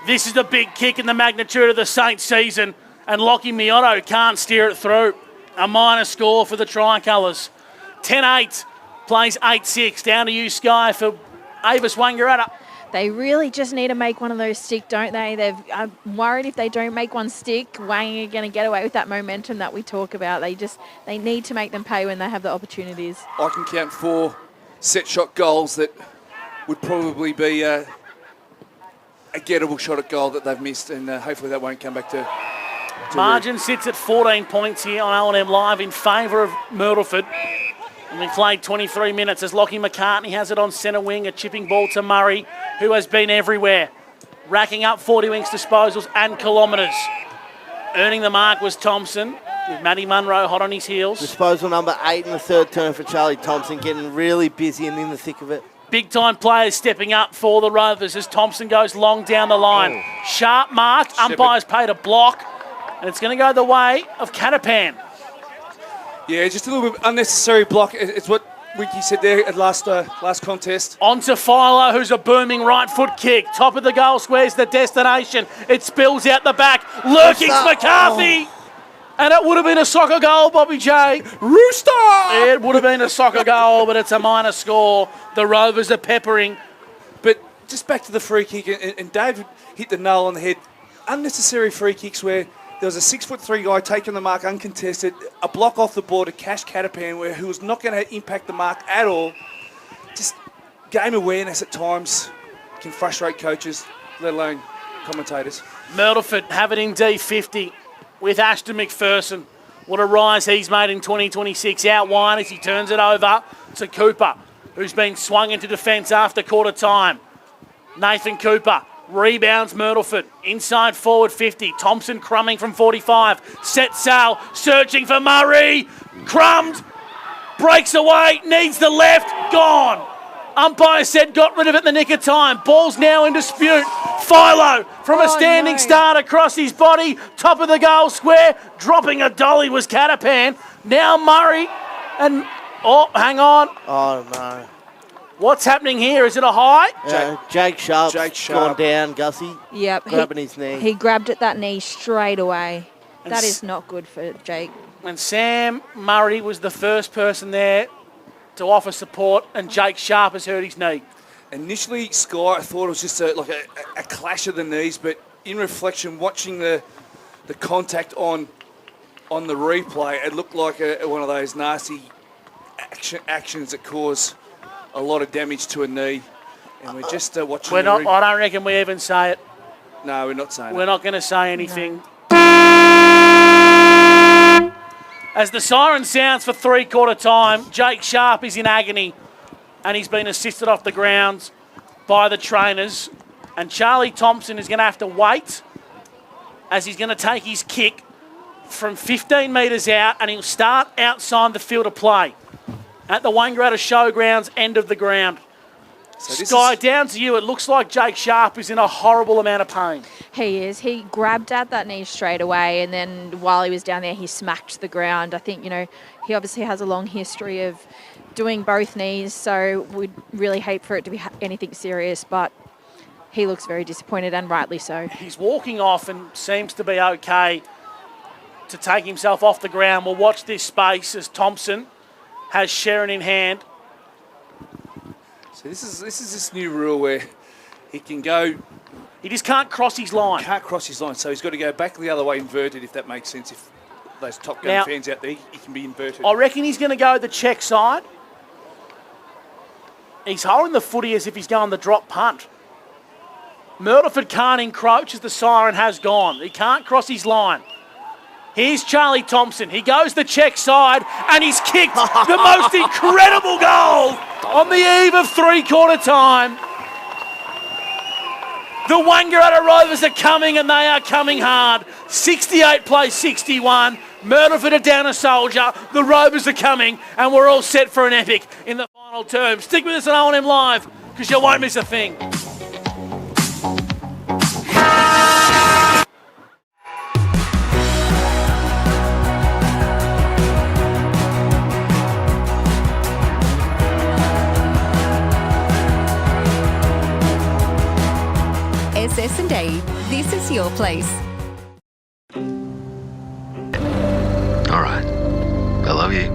This is the big kick in the magnitude of the Saints season, and Lockie Miotto can't steer it through. A minor score for the Tricolours. 10-8, plays 8-6. Down to you, Sky, for Avis Wangaratta. They really just need to make one of those stick, don't they? I'm worried if they don't make one stick, Wang are going to get away with that momentum that we talk about. They need to make them pay when they have the opportunities. I can count 4 set shot goals that would probably be a gettable shot at goal that they've missed, and hopefully that won't come back to Margin sits at 14 points here on O&M Live in favour of Myrtleford. And we played 23 minutes as Lockie McCartney has it on centre wing, a chipping ball to Murray, who has been everywhere, racking up 40 wings disposals and kilometres. Earning the mark was Thompson, with Matty Munro hot on his heels. Disposal number 8 in the third term for Charlie Thompson, getting really busy and in the thick of it. Big-time players stepping up for the Rovers as Thompson goes long down the line. Sharp mark, umpires paid a block, and it's going to go the way of Catapan. Yeah, just a little bit unnecessary block. It's what Winky said there at last contest. On to Philo, who's a booming right foot kick. Top of the goal square's the destination. It spills out the back. Lurking's McCarthy. And it would have been a soccer goal, Bobby J. Rooster! It would have been a soccer goal, but it's a minor score. The Rovers are peppering. But just back to the free kick, and Dave hit the nail on the head. Unnecessary free kicks where there was a 6'3" guy taking the mark uncontested, a block off the ball to Cash Catapan, who was not going to impact the mark at all. Just game awareness at times can frustrate coaches, let alone commentators. Myrtleford have it in D50 with Ashton McPherson. What a rise he's made in 2026. Out wide as he turns it over to Cooper. who's been swung into defence after quarter time. Nathan Cooper rebounds Myrtleford. Inside forward 50. Thompson crumbing from 45. Set sail, searching for Murray. Crumbed. Breaks away, needs the left, gone. Umpire said got rid of it in the nick of time. Ball's now in dispute. Philo from a standing start across his body. Top of the goal square. Dropping a dolly was Catapan. Now Murray and... Oh, hang on. Oh, no. What's happening here? Is it a high? Jake Sharp's gone down, Gussie. Yep. Grabbing his knee. He grabbed at that knee straight away. That is not good for Jake. And Sam Murray was the first person there to offer support, and Jake Sharp has hurt his knee. Initially, Sky, I thought it was just a clash of the knees, but in reflection, watching the contact on the replay, it looked like one of those nasty actions that cause a lot of damage to a knee. And we're just watching. I don't reckon we even say it. No, we're not saying it. We're not going to say anything. As the siren sounds for three-quarter time, Jake Sharp is in agony and he's been assisted off the grounds by the trainers. And Charlie Thompson is going to have to wait as he's going to take his kick from 15 metres out, and he'll start outside the field of play at the Wangaratta Showgrounds end of the ground. So Sky, down to you. It looks like Jake Sharp is in a horrible amount of pain. He is. He grabbed at that knee straight away, and then while he was down there, he smacked the ground. I think, he obviously has a long history of doing both knees, so we'd really hate for it to be anything serious, but he looks very disappointed, and rightly so. He's walking off and seems to be okay to take himself off the ground. We'll watch this space as Thompson has Sharon in hand. So this is this new rule where he can go. He just can't cross his line. Can't cross his line, so he's got to go back the other way inverted, if that makes sense. If those Top Gun fans out there, he can be inverted. I reckon he's going to go the check side. He's holding the footy as if he's going the drop punt. Myrtleford can't encroach as the siren has gone. He can't cross his line. Here's Charlie Thompson. He goes the check side and he's kicked the most incredible goal on the eve of three-quarter time. The Wangaratta Rovers are coming, and they are coming hard. 68 plays 61. Myrtleford are down a soldier. The Rovers are coming, and we're all set for an epic in the final term. Stick with us on O&M Live, because you won't miss a thing. SS&A, this is your place. All right. I love you.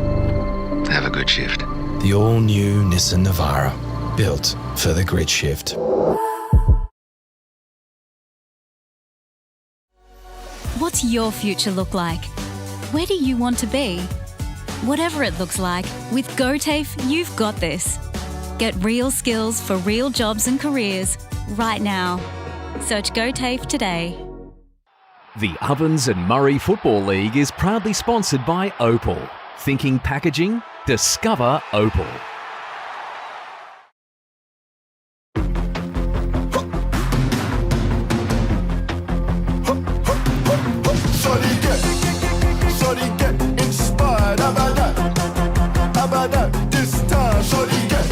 Have a good shift. The all-new Nissan Navara, built for the grid shift. What's your future look like? Where do you want to be? Whatever it looks like, with GoTAFE, you've got this. Get real skills for real jobs and careers right now. Search GoTAFE today. The Ovens and Murray Football League is proudly sponsored by Opal. Thinking packaging? Discover Opal. Shorty get inspired. How about that? How about that? This time, shorty get.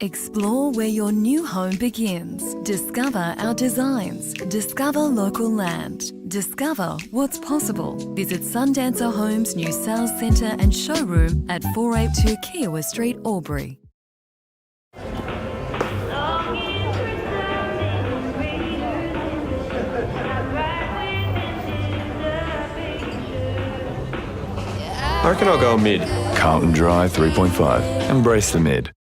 Explore where your new home begins. Discover our designs. Discover local land. Discover what's possible. Visit Sundancer Homes' new sales centre and showroom at 482 Kiowa Street, Albury. I reckon I'll go mid. Carlton Drive 3.5. Embrace the mid.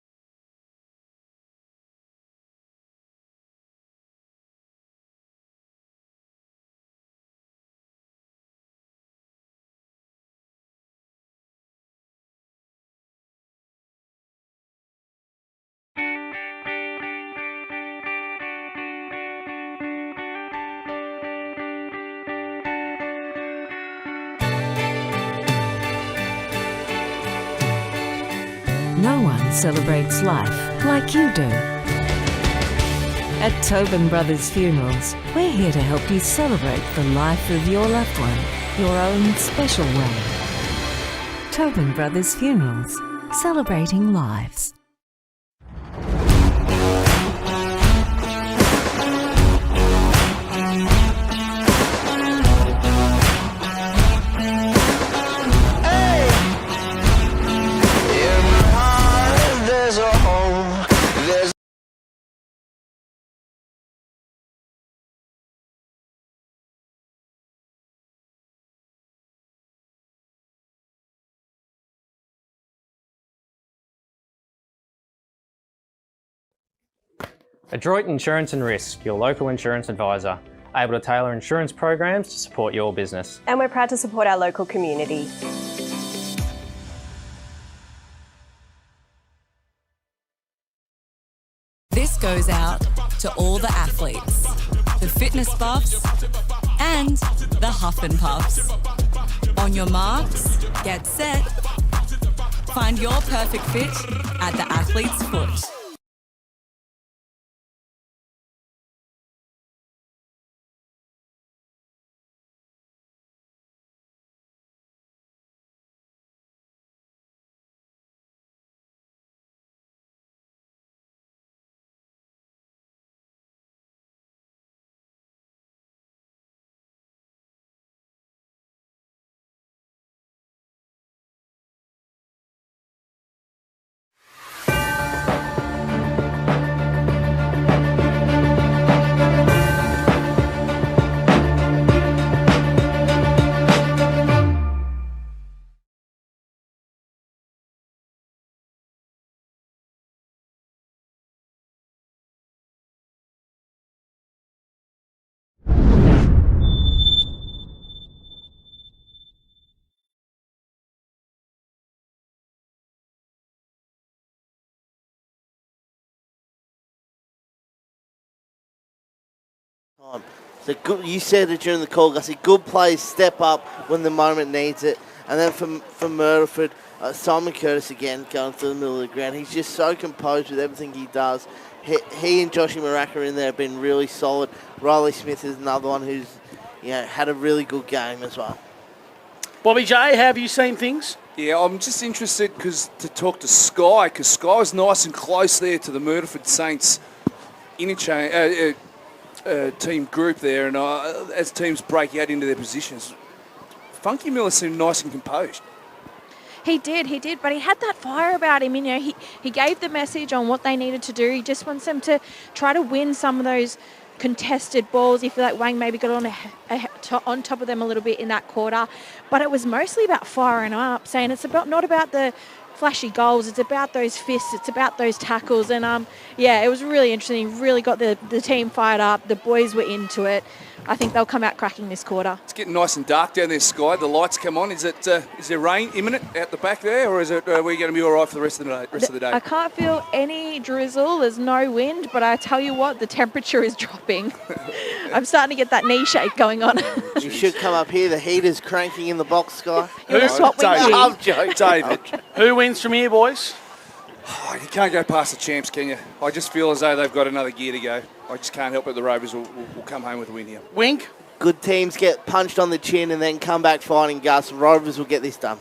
No one celebrates life like you do. At Tobin Brothers Funerals, we're here to help you celebrate the life of your loved one, your own special way. Tobin Brothers Funerals, celebrating lives. Adroit Insurance and Risk, your local insurance advisor, able to tailor insurance programs to support your business. And we're proud to support our local community. This goes out to all the athletes, the fitness buffs, and the huff and puffs. On your marks, get set. Find your perfect fit at the athlete's foot. So good, you said it during the call, Gussie. Good players step up when the moment needs it. And then from Myrtleford, Simon Curtis again going through the middle of the ground. He's just so composed with everything he does. He and Joshy Maraka in there have been really solid. Riley Smith is another one who's had a really good game as well. Bobby J, have you seen things? Yeah, I'm just interested to talk to Sky, because Sky was nice and close there to the Myrtleford Saints interchange. Team group there, and as teams break out into their positions, Funky Miller seemed nice and composed. He did, but he had that fire about him. He gave the message on what they needed to do. He just wants them to try to win some of those contested balls. He feel like Wang maybe got on top of them a little bit in that quarter, but it was mostly about firing up, saying it's not about the flashy goals, it's about those fists, it's about those tackles. And it was really interesting. He really got the team fired up. The boys were into it. I think they'll come out cracking this quarter. It's getting nice and dark down there, Sky. The lights come on. Is there rain imminent out the back there, or are we going to be all right for the rest of the day? I can't feel any drizzle. There's no wind, but I tell you what, the temperature is dropping. I'm starting to get that knee shake going on. You should come up here. The heater's cranking in the box, Sky. I'm joking. David. Who wins from here, boys? Oh, you can't go past the champs, can you? I just feel as though they've got another gear to go. I just can't help it. The Rovers will come home with a win here. Wink. Good teams get punched on the chin and then come back fighting, Gus. Rovers will get this done.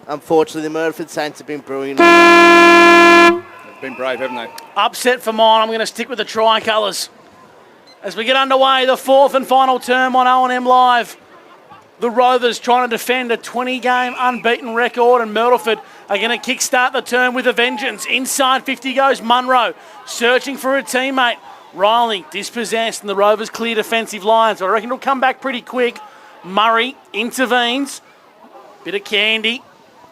Unfortunately, the Myrtleford Saints have been brilliant. They've been brave, haven't they? Upset for mine. I'm going to stick with the tricolours. As we get underway, the fourth and final term on O&M Live. The Rovers trying to defend a 20-game unbeaten record, and Myrtleford are going to kickstart the term with a vengeance. Inside 50 goes Munro, searching for a teammate. Riley dispossessed, and the Rovers clear defensive lines. I reckon it'll come back pretty quick. Murray intervenes. Bit of candy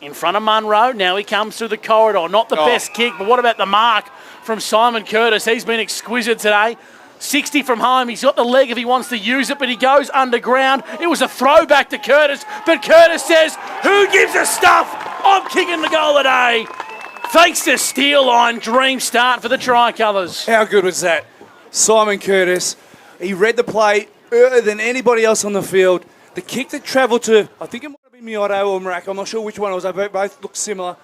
in front of Munro. Now he comes through the corridor. Not the best kick, but what about the mark from Simon Curtis? He's been exquisite today. 60 from home. He's got the leg if he wants to use it, but he goes underground. It was a throwback to Curtis, but Curtis says, who gives a stuff? I'm kicking the goal today. Thanks to Steel Line, dream start for the Tricolours. How good was that? Simon Curtis, he read the play earlier than anybody else on the field. The kick that travelled to, I think it might have been Mioto or Marac, I'm not sure which one it was, they both looked similar.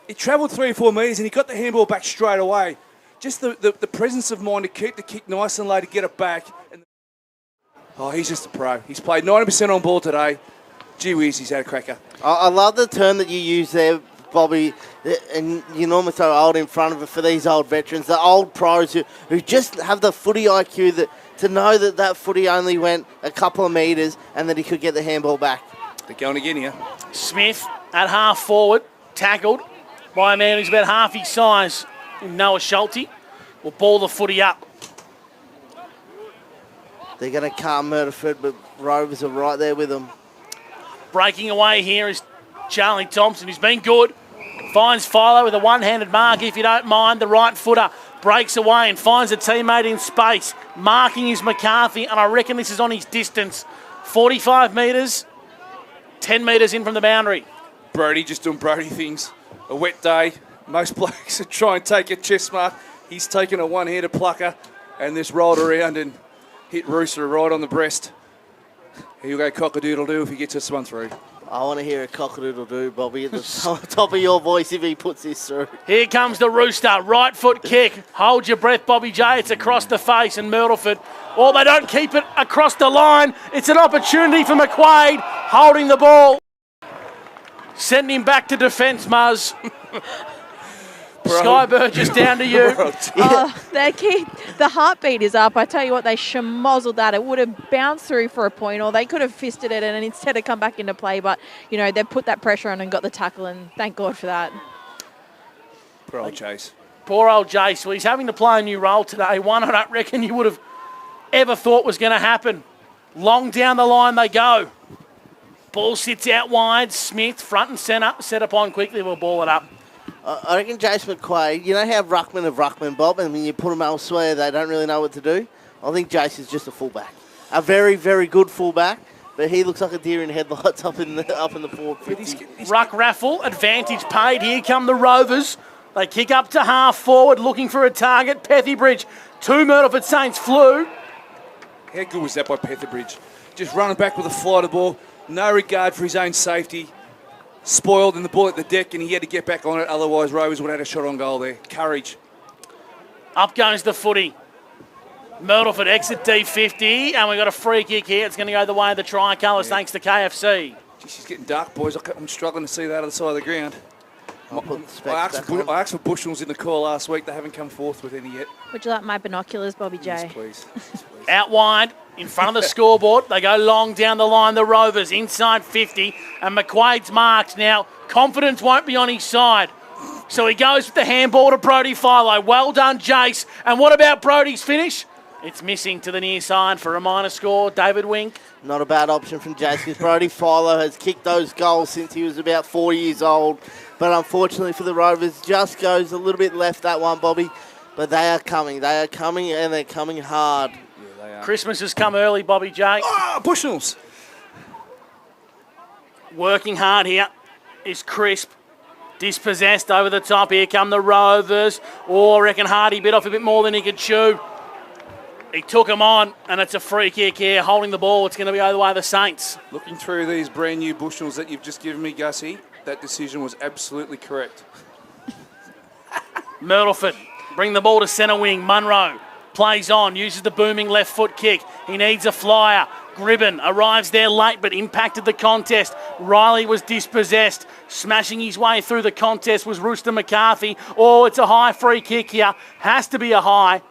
He travelled 3 or 4 metres and he got the handball back straight away. Just the presence of mind to keep the kick nice and low to get it back. Oh, he's just a pro. He's played 90% on ball today. Gee whiz, he's had a cracker. I love the term that you use there, Bobby, and you normally throw old in front of it for these old veterans, the old pros who just have the footy IQ to know that footy only went a couple of metres and that he could get the handball back. They're going again here. Smith at half forward, tackled by a man who's about half his size, Noah Schulte. Will ball the footy up. They're going to calm Myrtleford, but Rovers are right there with them. Breaking away here is Charlie Thompson, who's been good. Finds Philo with a one-handed mark, if you don't mind. The right footer breaks away and finds a teammate in space. Marking is McCarthy, and I reckon this is on his distance. 45 metres, 10 metres in from the boundary. Brody just doing Brody things. A wet day. Most blokes would try and take a chest mark. He's taken a one-handed plucker and this rolled around and hit Rooster right on the breast. He'll go cock-a-doodle-doo if he gets this one through. I want to hear a cock-a-doodle-doo, Bobby, at the top of your voice if he puts this through. Here comes the Rooster. Right foot kick. Hold your breath, Bobby J. It's across the face and Myrtleford. Oh, they don't keep it across the line. It's an opportunity for McQuaid holding the ball. Send him back to defence, Muzz. Sky Burgess, down to you. The heartbeat is up. I tell you what, they schmozzled that. It would have bounced through for a point, or they could have fisted it and instead have come back into play. But, you know, they put that pressure on and got the tackle, and thank God for that. Poor old Chase. Poor old Jace. Well, he's having to play a new role today. One I don't reckon you would have ever thought was going to happen. Long down the line they go. Ball sits out wide. Smith, front and centre, set upon quickly. We'll ball it up. I reckon Jace McQuaid, you know how Ruckman of Ruckman, Bob, and when you put them elsewhere, they don't really know what to do? I think Jace is just a fullback. A very, very good fullback, but he looks like a deer in headlights up in the forward 50. Ruck raffle, advantage paid. Here come the Rovers. They kick up to half forward, looking for a target. Pethiebridge, 2 Myrtleford Saints flew. How good was that by Pethiebridge? Just running back with a flight of ball, no regard for his own safety. Spoiled in the ball at the deck and he had to get back on it, otherwise Rovers would have had a shot on goal there. Courage. Up goes the footy. Myrtleford exit D50 and we've got a free kick here. It's going to go the way of the tricolours thanks to KFC. Jeez, she's getting dark, boys. I'm struggling to see that other side of the ground. I asked for bushels in the call last week. They haven't come forth with any yet. Would you like my binoculars, Bobby J? Yes, please. Out wide, in front of the scoreboard. They go long down the line, the Rovers, inside 50. And McQuaid's marked. Now, confidence won't be on his side. So he goes with the handball to Brody Philo. Well done, Jace. And what about Brody's finish? It's missing to the near side for a minor score. David Wink. Not a bad option from Jace because Brody Philo has kicked those goals since he was about 4 years old. But unfortunately for the Rovers, just goes a little bit left, that one, Bobby. But they are coming. They are coming, and they're coming hard. Yeah, they are. Christmas has come early, Bobby J. Oh, bushels. Working hard here is Crisp. Dispossessed over the top. Here come the Rovers. Oh, I reckon Hardy bit off a bit more than he could chew. He took him on, and it's a free kick here. Holding the ball, it's going to be over the way of the Saints. Looking through these brand new bushels that you've just given me, Gussie, that decision was absolutely correct. Myrtleford bring the ball to centre wing. Munro plays on, uses the booming left foot kick. He needs a flyer. Gribben arrives there late but impacted the contest. Riley was dispossessed. Smashing his way through the contest was Rooster McCarthy. Oh, it's a high free kick here. Has to be a high.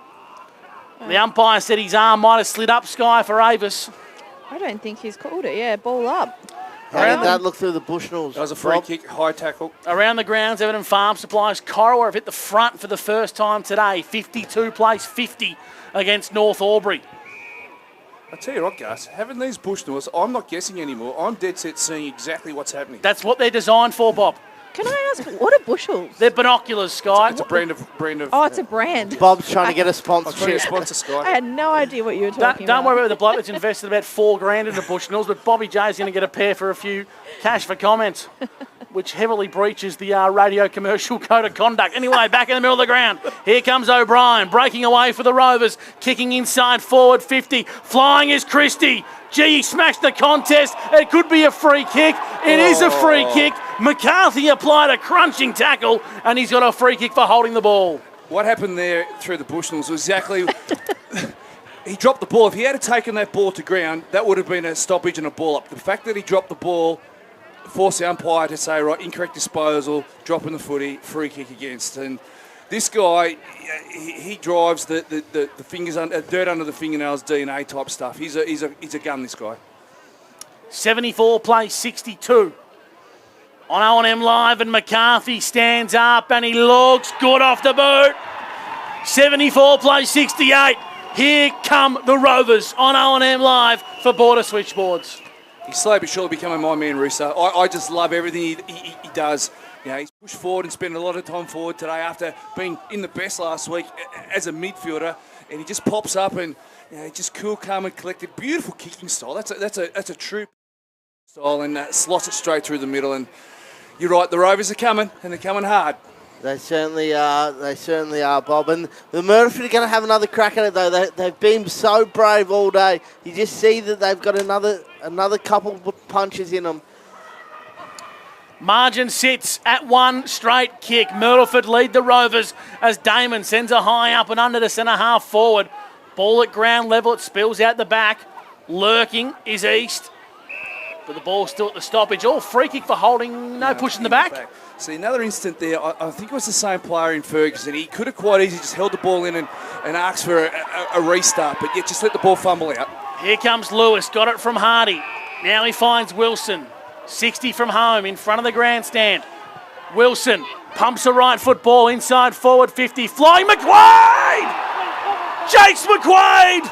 The umpire said his arm might have slid up, Sky, for Avis. I don't think he's called it. Yeah, ball up. How did that look through the Bushnells? That was a free kick, high tackle. Around the grounds, Everton Farm Supplies. Corowa have hit the front for the first time today. 52 plays 50 against North Albury. I tell you what, Gus, having these Bushnells, I'm not guessing anymore. I'm dead set seeing exactly what's happening. That's what they're designed for, Bob. Can I ask, what are bushels? They're binoculars, Sky. It's a brand of. Oh, it's a brand. Bob's trying to get a sponsorship. I'm trying to sponsor Sky. I had no idea what you were talking about. Don't worry about the bloke that's invested about $4,000 into Bushnells, but Bobby J's going to get a pair for a few cash for comments, which heavily breaches the radio commercial code of conduct. Anyway, back in the middle of the ground. Here comes O'Brien, breaking away for the Rovers, kicking inside forward 50. Flying is Christie. Gee, he smashed the contest. It could be a free kick. It is a free kick. McCarthy applied a crunching tackle, and he's got a free kick for holding the ball. What happened there through the Bushnells was exactly... He dropped the ball. If he had taken that ball to ground, that would have been a stoppage and a ball up. The fact that he dropped the ball forced the umpire to say, right, incorrect disposal, dropping the footy, free kick against. And this guy, he drives the fingers dirt under the fingernails, DNA type stuff. He's a gun, this guy. 74 plays 62 on O&M Live, and McCarthy stands up and he looks good off the boot. 74 plays 68. Here come the Rovers on O&M Live for Border Switchboards. He's slowly but surely becoming my man, Russo. I just love everything he does. You know, he's pushed forward and spent a lot of time forward today after being in the best last week as a midfielder, and he just pops up and just cool, calm and collected. Beautiful kicking style. That's a true style, and slots it straight through the middle. And you're right, the Rovers are coming, and they're coming hard. They certainly are. They certainly are, Bob. And the Myrtleford are going to have another crack at it, though. They've been so brave all day. You just see that they've got another couple of punches in them. Margin sits at one straight kick. Myrtleford lead the Rovers as Damon sends a high up and under to centre half forward. Ball at ground level. It spills out the back. Lurking is East. But the ball's still at the stoppage. All free kick for holding. No push in the back. See, another instant there, I think it was the same player in Ferguson. He could have quite easily just held the ball in and asked for a restart, but yet just let the ball fumble out. Here comes Lewis, got it from Hardy. Now he finds Wilson. 60 from home in front of the grandstand. Wilson pumps a right foot ball inside forward 50. Flying McQuaid! Jakes McQuaid!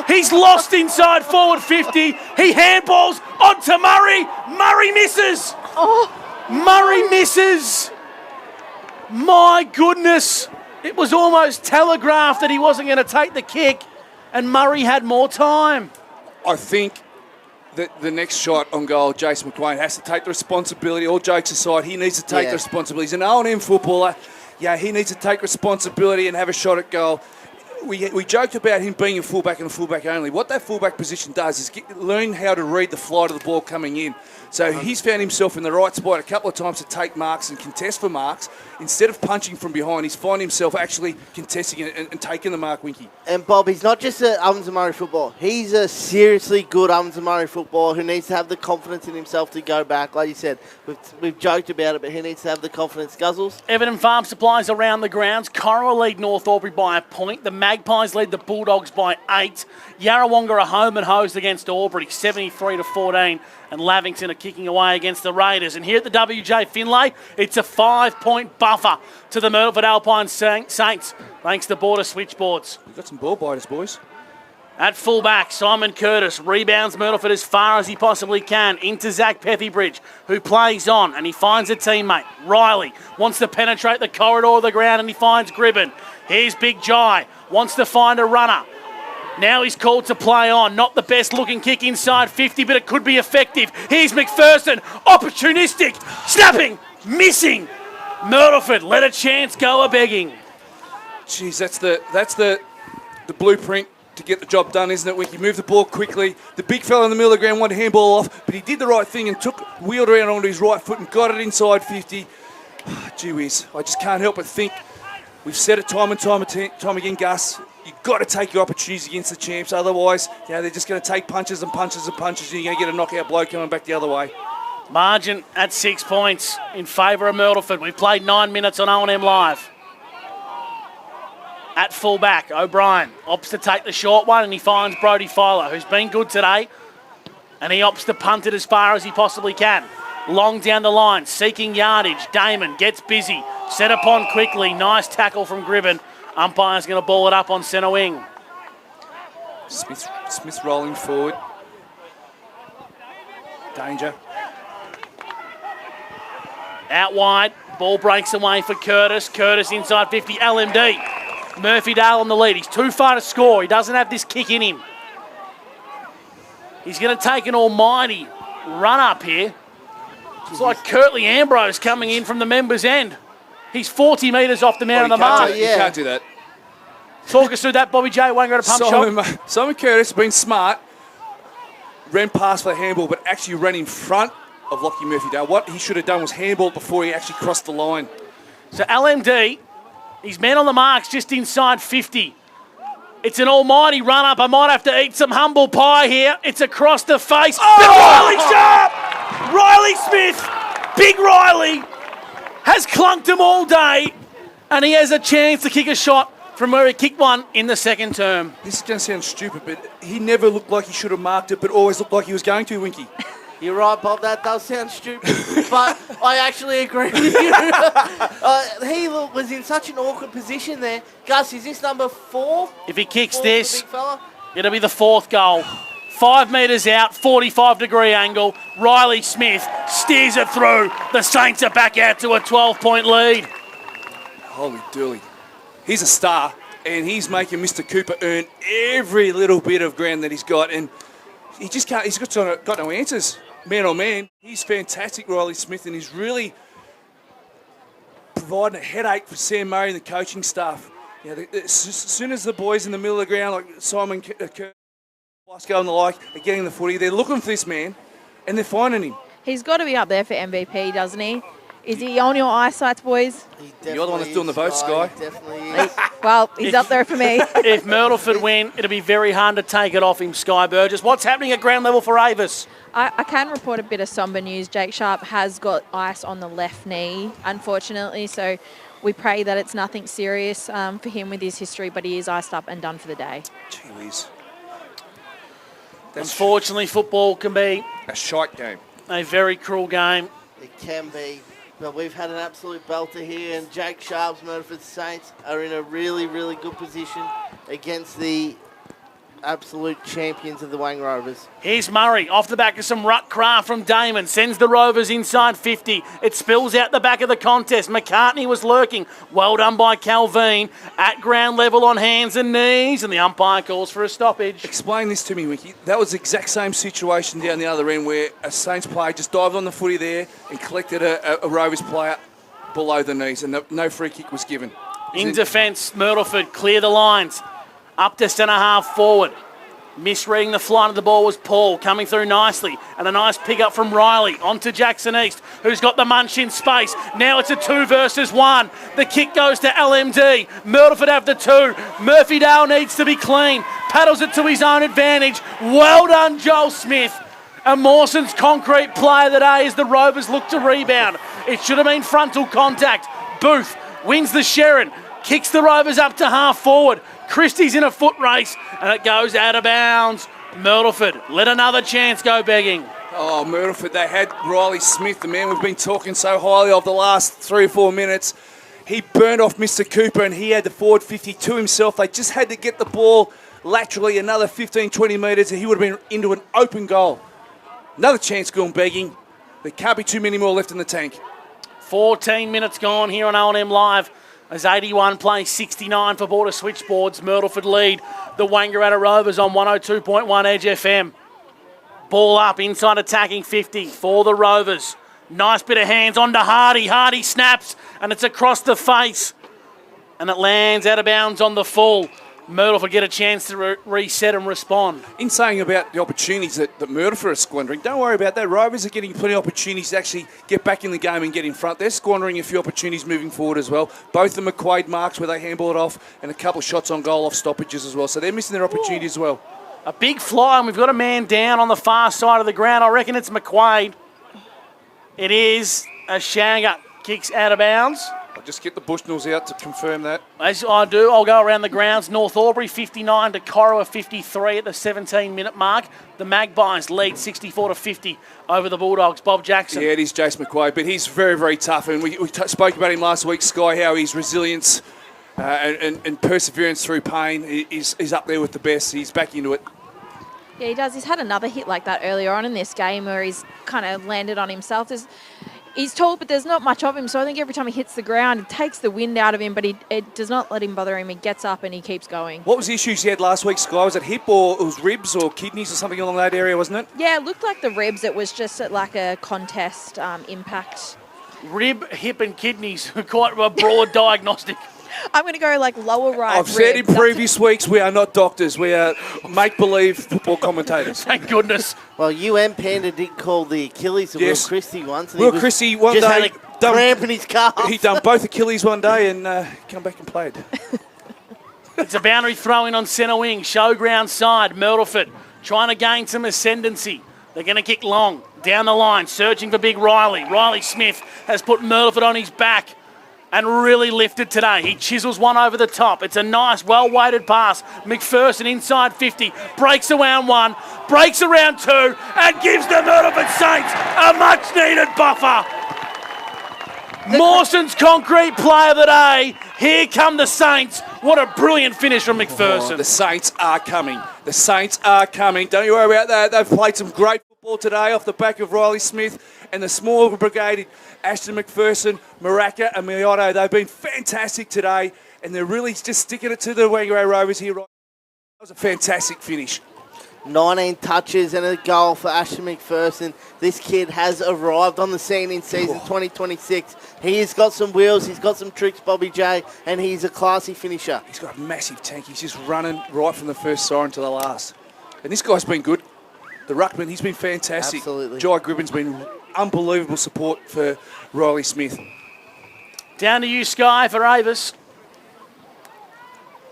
He's lost inside forward 50. He handballs onto Murray. Murray misses. Murray misses. My goodness. It was almost telegraphed that he wasn't going to take the kick, and Murray had more time. I think that the next shot on goal, Jason McQuaid has to take the responsibility. All jokes aside, he needs to take the responsibility. He's an O&M footballer. Yeah, he needs to take responsibility and have a shot at goal. We joked about him being a fullback and a fullback only. What that fullback position does is learn how to read the flight of the ball coming in. So he's found himself in the right spot a couple of times to take marks and contest for marks. Instead of punching from behind, he's finding himself actually contesting and taking the mark, Winky. And Bob, he's not just an Ovens and Murray footballer. He's a seriously good Ovens and Murray footballer who needs to have the confidence in himself to go back. Like you said, we've joked about it, but he needs to have the confidence. Guzzles? Everton Farm Supplies around the grounds. Corowa lead North Albury by a point. The Magpies lead the Bulldogs by 8. Yarrawonga are home and hosed against Albury, 73-14. And Lavington are kicking away against the Raiders. And here at the WJ Finlay, it's a 5-point buffer to the Myrtleford Alpine Saints, thanks to Border Switchboards. We've got some ball biters, boys. At fullback, Simon Curtis rebounds Myrtleford as far as he possibly can into Zach Pethybridge, who plays on, and he finds a teammate. Riley wants to penetrate the corridor of the ground, and he finds Gribben. Here's Big Jai, wants to find a runner. Now he's called to play on. Not the best looking kick inside 50, but it could be effective. Here's McPherson, opportunistic, snapping, missing. Myrtleford let a chance go a-begging. Jeez, that's the blueprint to get the job done, isn't it? When you move the ball quickly, the big fella in the middle of the ground wanted to handball off, but he did the right thing and wheeled around onto his right foot and got it inside 50. Gee whiz, I just can't help but think. We've said it time and time again, Gus. You've got to take your opportunities against the champs. Otherwise, they're just going to take punches and punches and punches, and you're going to get a knockout blow coming back the other way. Margin at 6 points in favour of Myrtleford. We've played 9 minutes on O&M Live. At full-back, O'Brien opts to take the short one, and he finds Brodie Filer, who's been good today, and he opts to punt it as far as he possibly can. Long down the line, seeking yardage. Damon gets busy. Set upon quickly. Nice tackle from Gribben. Umpire's going to ball it up on centre wing. Smith rolling forward. Danger. Out wide. Ball breaks away for Curtis. Curtis inside 50. LMD. Murphy-Dale on the lead. He's too far to score. He doesn't have this kick in him. He's going to take an almighty run up here. It's like Curtly Ambrose coming in from the members' end. He's 40 metres off the man on the mark. You can't do that. Talk us through that, Bobby J. Wanger at a pump shop. Simon Curtis, been smart, ran past for the handball, but actually ran in front of Lockie Murphy-Dale. What he should have done was handball it before he actually crossed the line. So LMD, his man on the marks just inside 50. It's an almighty run-up. I might have to eat some humble pie here. It's across the face. Riley sharp! Riley Smith, big Riley, has clunked him all day, and he has a chance to kick a shot from where he kicked one in the second term. This is going to sound stupid, but he never looked like he should have marked it, but always looked like he was going to, Winky. You're right, Bob. That does sound stupid, but I actually agree with you. He was in such an awkward position there. Gus, is this number 4? If he kicks Four, this, the big fella? it'll be the 4th goal. 5 metres out, 45-degree angle. Riley Smith steers it through. The Saints are back out to a 12-point lead. Holy dooly. He's a star, and he's making Mr. Cooper earn every little bit of ground that he's got, and he just can't. He's got no answers, man on man. He's fantastic, Riley Smith, and he's really providing a headache for Sam Murray and the coaching staff. You know, as soon as the boys in the middle of the ground, like Simon Kerr, Wasco and the like, are getting the footy, they're looking for this man, and they're finding him. He's got to be up there for MVP, doesn't he? Is he on your eyesights, boys? You're the one that's doing the vote, Sky. He definitely is. Well, he's up there for me. If Myrtleford win, it'll be very hard to take it off him, Sky Burgess. What's happening at ground level for Avis? I can report a bit of somber news. Jake Sharp has got ice on the left knee, unfortunately, so we pray that it's nothing serious for him with his history, but he is iced up and done for the day. Gee whiz. Unfortunately, football can be a shite game. A very cruel game. It can be. But we've had an absolute belter here, and Jake Sharp's Myrtleford Saints are in a really, really good position against the absolute champions of the Wang Rovers. Here's Murray off the back of some ruck craft from Damon. Sends the Rovers inside 50. It spills out the back of the contest. McCartney was lurking. Well done by Calveen. At ground level on hands and knees. And the umpire calls for a stoppage. Explain this to me, Winky. That was the exact same situation down the other end where a Saints player just dived on the footy there and collected a Rovers player below the knees, and no free kick was given. In defence, Myrtleford clear the lines. Up to centre half forward. Misreading the flight of the ball was Paul, coming through nicely. And a nice pick up from Riley onto Jackson East, who's got the munch in space. Now it's a 2 versus 1. The kick goes to LMD. Myrtleford have the 2. Murphy-Dale needs to be clean. Paddles it to his own advantage. Well done, Joel Smith. And Mawson's concrete play of the day as the Rovers look to rebound. It should have been frontal contact. Booth wins the Sherrin. Kicks the Rovers up to half forward. Christie's in a foot race, and it goes out of bounds. Myrtleford let another chance go begging. Oh, Myrtleford, they had Riley Smith, the man we've been talking so highly of the last 3 or 4 minutes. He burned off Mr. Cooper, and he had the forward 50 to himself. They just had to get the ball laterally another 15, 20 metres, and he would have been into an open goal. Another chance going begging. There can't be too many more left in the tank. 14 minutes gone here on O&M Live. As 81 plays 69 for Border Switchboards. Myrtleford lead the Wangaratta Rovers on 102.1 Edge FM. Ball up inside attacking 50 for the Rovers. Nice bit of hands onto Hardy. Hardy snaps and it's across the face. And it lands out of bounds on the full. Myrtleford get a chance to reset and respond. In saying about the opportunities that Myrtleford are squandering, don't worry about that. Rovers are getting plenty of opportunities to actually get back in the game and get in front. They're squandering a few opportunities moving forward as well. Both the McQuaid marks where they handball it off and a couple of shots on goal off stoppages as well. So they're missing their opportunity as well. A big fly, and we've got a man down on the far side of the ground. I reckon it's McQuaid. It is. A Shanga kicks out of bounds. I'll just get the Bushnells out to confirm that. As I do, I'll go around the grounds. North Albury 59 to Corowa 53 at the 17-minute mark. The Magpies lead 64-50 over the Bulldogs. Bob Jackson. Yeah, it is Jace McQuaid, but he's very, very tough. And we spoke about him last week, Sky, how his resilience and perseverance through pain is up there with the best. He's back into it. Yeah, he does. He's had another hit like that earlier on in this game where he's kind of landed on himself. He's tall, but there's not much of him, so I think every time he hits the ground, it takes the wind out of him, but it does not let him bother him. He gets up and he keeps going. What was the issues he had last week, Sky? Was it hip or it was ribs or kidneys or something along that area, wasn't it? Yeah, it looked like the ribs. It was just like a contest impact. Rib, hip and kidneys, quite a broad diagnostic. I'm going to go like lower right. I've said in rib. previous weeks, we are not doctors. We are make-believe football commentators. Thank goodness. Well, Panda did call the Achilles to Yes. Will Christie once. And Will he was Christie one just day had a cramp in his calf. He done both Achilles one day and come back and played. It's a boundary throw-in on centre wing. Showground side. Myrtleford trying to gain some ascendancy. They're going to kick long. Down the line, searching for big Riley. Riley Smith has put Myrtleford on his back and really lifted today. He chisels one over the top. It's a nice, well-weighted pass. McPherson inside 50. Breaks around one. Breaks around two. And gives the Myrtleford Saints a much-needed buffer. Mawson's concrete player of the day. Here come the Saints. What a brilliant finish from McPherson. Oh, the Saints are coming. The Saints are coming. Don't you worry about that. They've played some great football today off the back of Riley Smith and the small brigade, Ashton McPherson, Maraka and Miotto. They've been fantastic today and they're really just sticking it to the Wangaratta Rovers here. That was a fantastic finish. 19 touches and a goal for Ashton McPherson. This kid has arrived on the scene in season 2026. He's got some wheels, he's got some tricks, Bobby J, and he's a classy finisher. He's got a massive tank. He's just running right from the first siren to the last. And this guy's been good. The ruckman, he's been fantastic. Absolutely. Jai Gribben's been unbelievable support for Riley Smith. Down to you, Sky, for Avis.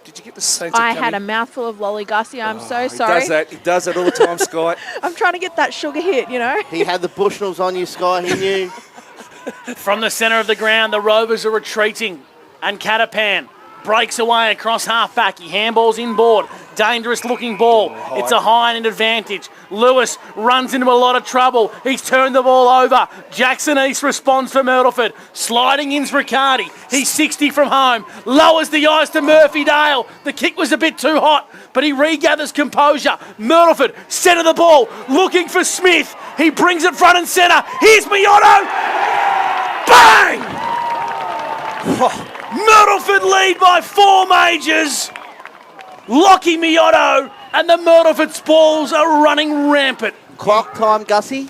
Did you get the Saints? I had a mouthful of lollygussie. I'm so He sorry. does that all the time, Sky. I'm trying to get that sugar hit, you know. He had the Bushnells on you, Sky. He knew. From the centre of the ground, the Rovers are retreating. And Catapan breaks away across half-back. He handballs inboard. Dangerous looking ball. It's a high and advantage. Lewis runs into a lot of trouble. He's turned the ball over. Jackson East responds for Myrtleford. Sliding in's Riccardi. He's 60 from home. Lowers the eyes to Murphy Dale. The kick was a bit too hot, but he regathers composure. Myrtleford, centre the ball, looking for Smith. He brings it front and centre. Here's Miotto. Bang! Myrtleford lead by 4 majors. Lockie Miotto and the Myrtleford Spoils are running rampant. Clock time, Gussie.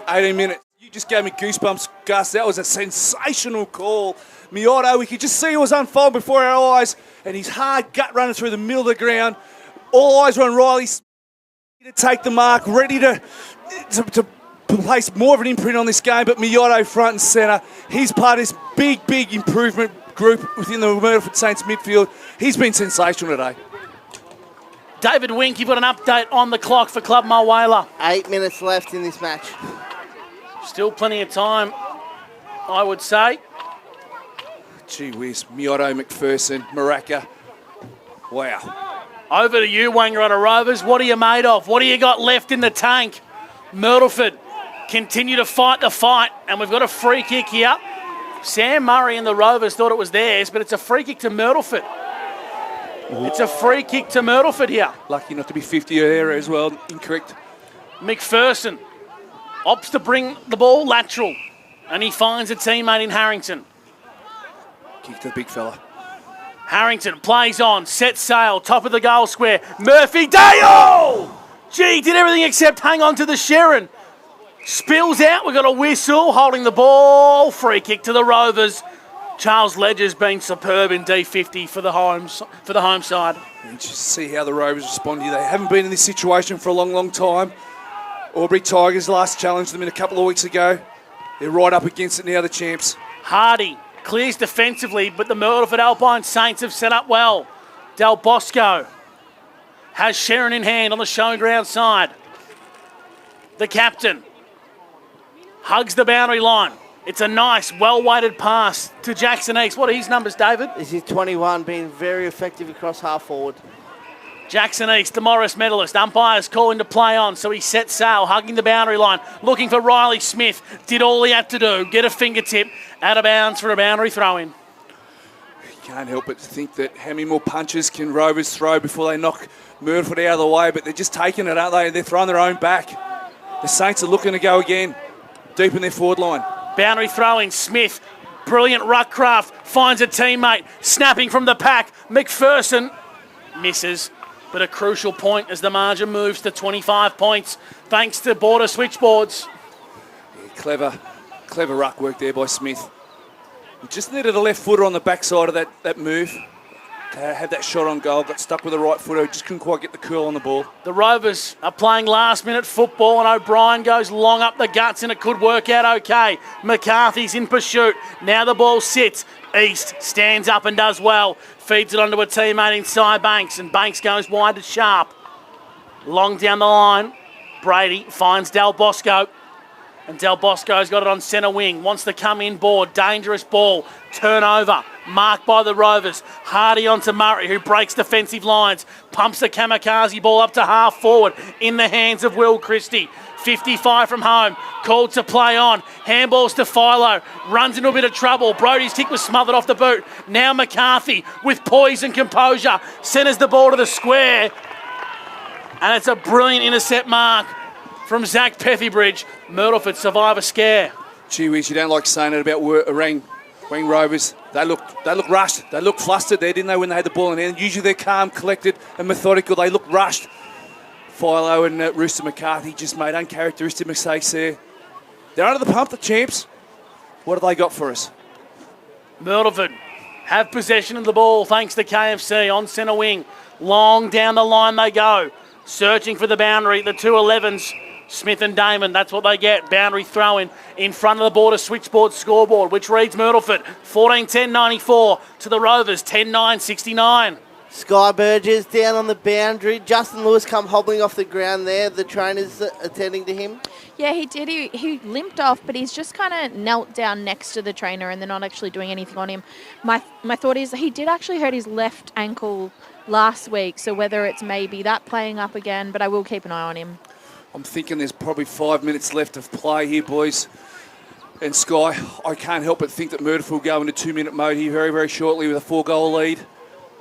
18 minutes. You just gave me goosebumps, Gus. That was a sensational call. Miotto, we could just see it was unfold before our eyes, and his hard gut running through the middle of the ground. All eyes were on Riley to take the mark, ready to place more of an imprint on this game, but Miotto front and centre. He's part of this big improvement group within the Myrtleford Saints midfield. He's been sensational today. David Wink, you've got an update on the clock for Club Mulwala. 8 minutes left in this match. Still plenty of time, I would say. Gee whiz, Miotto, McPherson, Maraka. Wow. Over to you, Wangaratta Rovers. What are you made of? What do you got left in the tank? Myrtleford continue to fight the fight, and we've got a free kick here. Sam Murray and the Rovers thought it was theirs, but it's a free kick to Myrtleford. It's a free kick to Myrtleford here. Lucky not to be 50 there as well. Incorrect. McPherson opts to bring the ball lateral, and he finds a teammate in Harrington. Kick to the big fella. Harrington plays on, sets sail, top of the goal square. Murphy Dale! Gee, did everything except hang on to the Sharon. Spills out, we've got a whistle, holding the ball. Free kick to the Rovers. Charles Ledger's been superb in D50 for the home side. And just see how the Rovers respond here. They haven't been in this situation for a long time. Albury Tigers last challenged them in a couple of weeks ago. They're right up against it now, the champs. Hardy clears defensively, but the Myrtleford Alpine Saints have set up well. Del Bosco has Sharon in hand on the showground side. The captain hugs the boundary line. It's a nice, well-weighted pass to Jackson East. What are his numbers, David? This is 21, being very effective across half forward. Jackson East, the Morris medalist. Umpires calling to play on, so he sets sail, hugging the boundary line, looking for Riley Smith. Did all he had to do, get a fingertip, out of bounds for a boundary throw-in. You can't help but think that how many more punches can Rovers throw before they knock Myrtleford out of the way, but they're just taking it, aren't they? They're throwing their own back. The Saints are looking to go again, deep in their forward line. Boundary throw-in, Smith, brilliant ruck craft, finds a teammate, snapping from the pack. McPherson misses, but a crucial point as the margin moves to 25 points, thanks to border switchboards. Yeah, clever ruck work there by Smith. He just needed a left footer on the backside of that move. Had that shot on goal, got stuck with the right footer, just couldn't quite get the curl on the ball. The Rovers are playing last-minute football, and O'Brien goes long up the guts, and it could work out okay. McCarthy's in pursuit. Now the ball sits. East stands up and does well. Feeds it onto a teammate inside Banks, and Banks goes wide to Sharp. Long down the line. Brady finds Del Bosco. And Del Bosco's got it on centre wing. Wants to come in board. Dangerous ball. Turnover. Marked by the Rovers. Hardy onto Murray, who breaks defensive lines. Pumps the kamikaze ball up to half forward in the hands of Will Christie. 55 from home. Called to play on. Handballs to Philo. Runs into a bit of trouble. Brody's kick was smothered off the boot. Now McCarthy with poise and composure. Centres the ball to the square. And it's a brilliant intercept mark from Zach Pethybridge. Myrtleford survive a scare. Gee whiz, you don't like saying it about Wang Rovers. They look rushed. They look flustered there, didn't they, when they had the ball in hand? Usually they're calm, collected and methodical. They look rushed. Philo and Rooster McCarthy just made uncharacteristic mistakes there. They're under the pump, the champs. What have they got for us? Myrtleford have possession of the ball thanks to KFC on centre wing. Long down the line they go. Searching for the boundary. The 2-11s, Smith and Damon, that's what they get. Boundary throw in front of the border switchboard scoreboard, which reads Myrtleford 14-10-94 to the Rovers 10-9-69. Sky Burgess down on the boundary. Justin Lewis come hobbling off the ground there. The trainer's attending to him. Yeah, he did. He limped off, but he's just kind of knelt down next to the trainer and they're not actually doing anything on him. My thought is he did actually hurt his left ankle last week, so whether it's maybe that playing up again, but I will keep an eye on him. I'm thinking there's probably 5 minutes left of play here, boys. And Sky, I can't help but think that Myrtleford will go into 2-minute mode here very, very shortly with a 4-goal lead.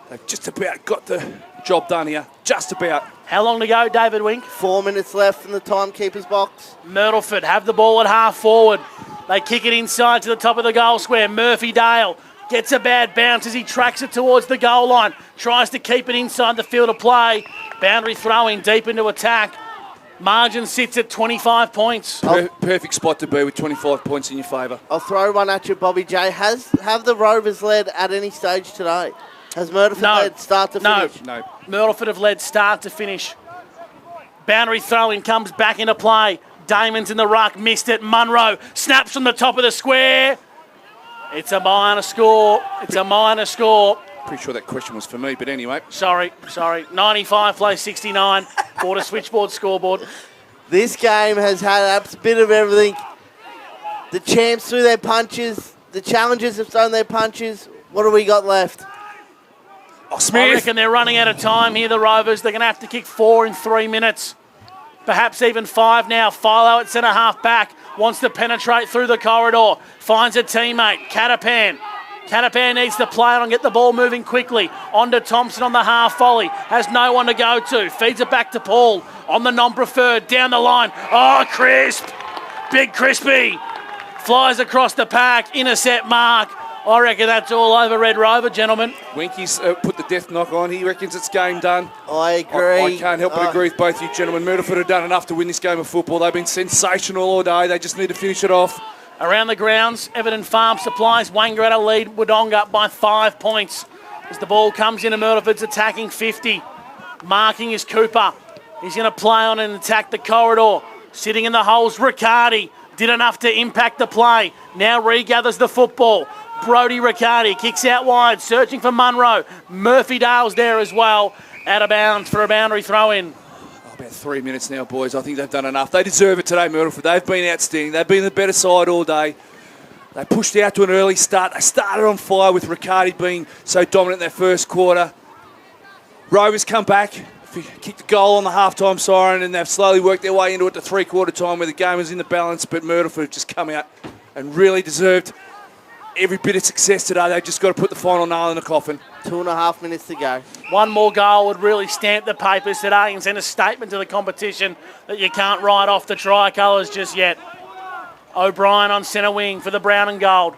They've just about got the job done here. Just about. How long to go, David Wink? 4 minutes left in the timekeeper's box. Myrtleford have the ball at half forward. They kick it inside to the top of the goal square. Murphy Dale gets a bad bounce as he tracks it towards the goal line. Tries to keep it inside the field of play. Boundary throwing deep into attack. Margin sits at 25 points. Perfect spot to be with 25 points in your favour. I'll throw one at you, Bobby J. Have the Rovers led at any stage today? Has Myrtleford led start to finish? No. Myrtleford have led start to finish. Boundary throw-in comes back into play. Damon's in the ruck, missed it. Munro snaps from the top of the square. It's a minor score. It's a minor score. Pretty sure that question was for me, but anyway. Sorry. 95 plays 69. Border switchboard scoreboard. This game has had a bit of everything. The champs threw their punches. The challengers have thrown their punches. What have we got left? I reckon they're running out of time here, the Rovers. They're going to have to kick 4 in 3 minutes. Perhaps even 5 now. Philo at centre half back. Wants to penetrate through the corridor. Finds a teammate. Catapan needs to play it and get the ball moving quickly. On to Thompson on the half volley. Has no one to go to. Feeds it back to Paul on the non-preferred. Down the line. Oh, crisp. Big Crispy. Flies across the pack. Intercept mark. I reckon that's all over Red Rover, gentlemen. Winky's put the death knock on. He reckons it's game done. I agree. I can't help but agree with both you gentlemen. Myrtleford have done enough to win this game of football. They've been sensational all day. They just need to finish it off. Around the grounds, Everton Farm Supplies, Wangaratta lead Wodonga by 5 points. As the ball comes into Myrtleford's attacking 50. Marking is Cooper. He's going to play on and attack the corridor. Sitting in the holes, Riccardi. Did enough to impact the play. Now regathers the football. Brody Riccardi kicks out wide, searching for Munro. Murphy Dale's there as well. Out of bounds for a boundary throw-in. About 3 minutes now, boys. I think they've done enough. They deserve it today, Myrtleford. They've been outstanding. They've been the better side all day. They pushed out to an early start. They started on fire with Riccardi being so dominant in their first quarter. Rovers come back, kicked a goal on the half-time siren, and they've slowly worked their way into it to three-quarter time where the game was in the balance, but Myrtleford have just come out and really deserved every bit of success today. They've just got to put the final nail in the coffin. 2.5 minutes to go. One more goal would really stamp the papers today and send a statement to the competition that you can't write off the tricolours just yet. O'Brien on centre wing for the brown and gold.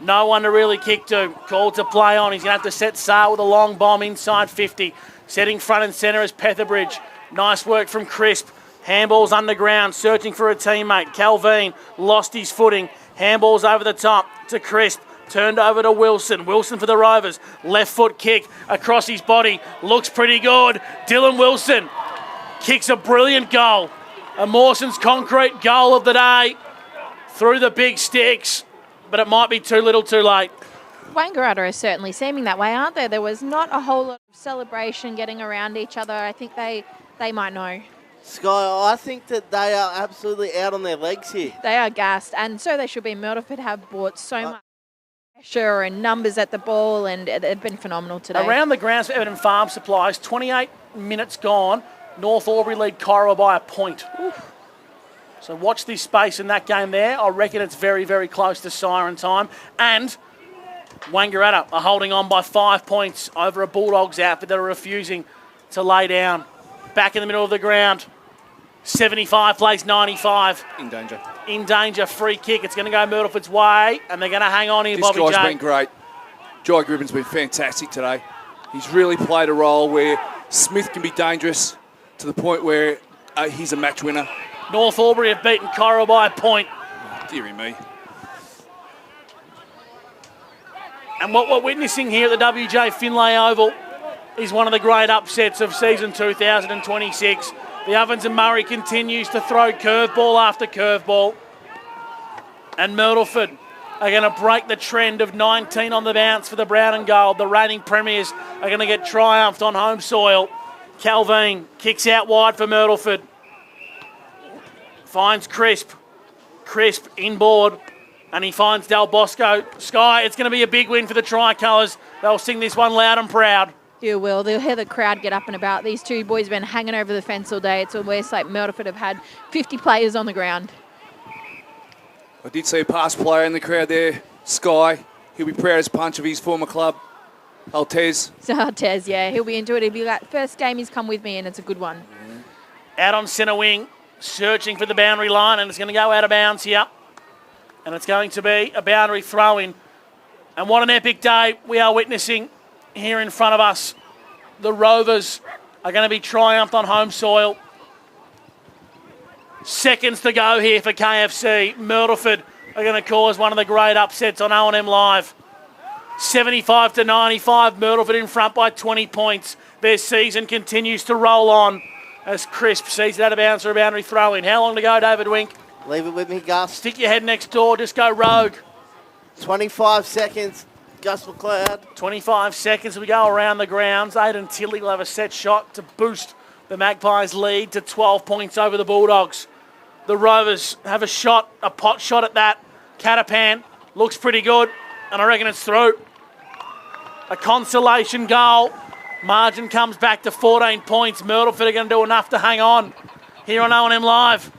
No one to really kick to. Called to play on. He's going to have to set sail with a long bomb inside 50. Setting front and centre is Petherbridge. Nice work from Crisp. Handballs underground, searching for a teammate. Calvin lost his footing. Handballs over the top to Crisp. Turned over to Wilson. Wilson for the Rovers. Left foot kick across his body. Looks pretty good. Dylan Wilson kicks a brilliant goal. A Mawson's concrete goal of the day. Through the big sticks. But it might be too little too late. Wangaratta are certainly seeming that way, aren't they? There was not a whole lot of celebration getting around each other. I think they might know. Sky, I think that they are absolutely out on their legs here. They are gassed, and so they should be. Myrtleford have brought so much pressure and numbers at the ball, and they've been phenomenal today. Around the grounds for Everton Farm Supplies, 28 minutes gone. North Albury lead Corowa by a point. Oof. So watch this space in that game there. I reckon it's very, very close to siren time. And Wangaratta are holding on by 5 points over a Bulldogs outfit that are refusing to lay down. Back in the middle of the ground. 75 plays 95. In danger. In danger. Free kick. It's going to go Myrtleford's way, and they're going to hang on here, Bobby J. This guy's been great. Jai Gribben's been fantastic today. He's really played a role where Smith can be dangerous to the point where he's a match winner. North Albury have beaten Corowa by a point. Oh, dearie me. And what we're witnessing here at the WJ Finlay Oval is one of the great upsets of season 2026. The Ovens and Murray continues to throw curveball after curveball. And Myrtleford are going to break the trend of 19 on the bounce for the brown and gold. The reigning premiers are going to get triumphed on home soil. Calvin kicks out wide for Myrtleford. Finds Crisp. Crisp inboard. And he finds Del Bosco. Sky, it's going to be a big win for the Tricolours. They'll sing this one loud and proud. You will. They'll hear the crowd get up and about. These two boys have been hanging over the fence all day. It's almost like Myrtleford have had 50 players on the ground. I did see a past player in the crowd there, Sky. He'll be proud as punch of his former club, Altez. So Altez, yeah, he'll be into it. He'll be like, first game he's come with me, and it's a good one. Out on centre wing, searching for the boundary line, and it's going to go out of bounds here. And it's going to be a boundary throw-in. And what an epic day we are witnessing here in front of us. The Rovers are going to be triumphed on home soil. Seconds to go here for KFC. Myrtleford are going to cause one of the great upsets on O&M Live. 75 to 95, Myrtleford in front by 20 points. Their season continues to roll on as Crisp sees it out of bounds for a boundary throw-in. How long to go, David Wink? Leave it with me, Gus. Stick your head next door, just go rogue. 25 seconds, Gus McLeod. 25 seconds, we go around the grounds. Aidan Tilley will have a set shot to boost the Magpies' lead to 12 points over the Bulldogs. The Rovers have a shot, a pot shot at that. Catapan looks pretty good, and I reckon it's through. A consolation goal. Margin comes back to 14 points. Myrtleford are going to do enough to hang on here on O&M Live.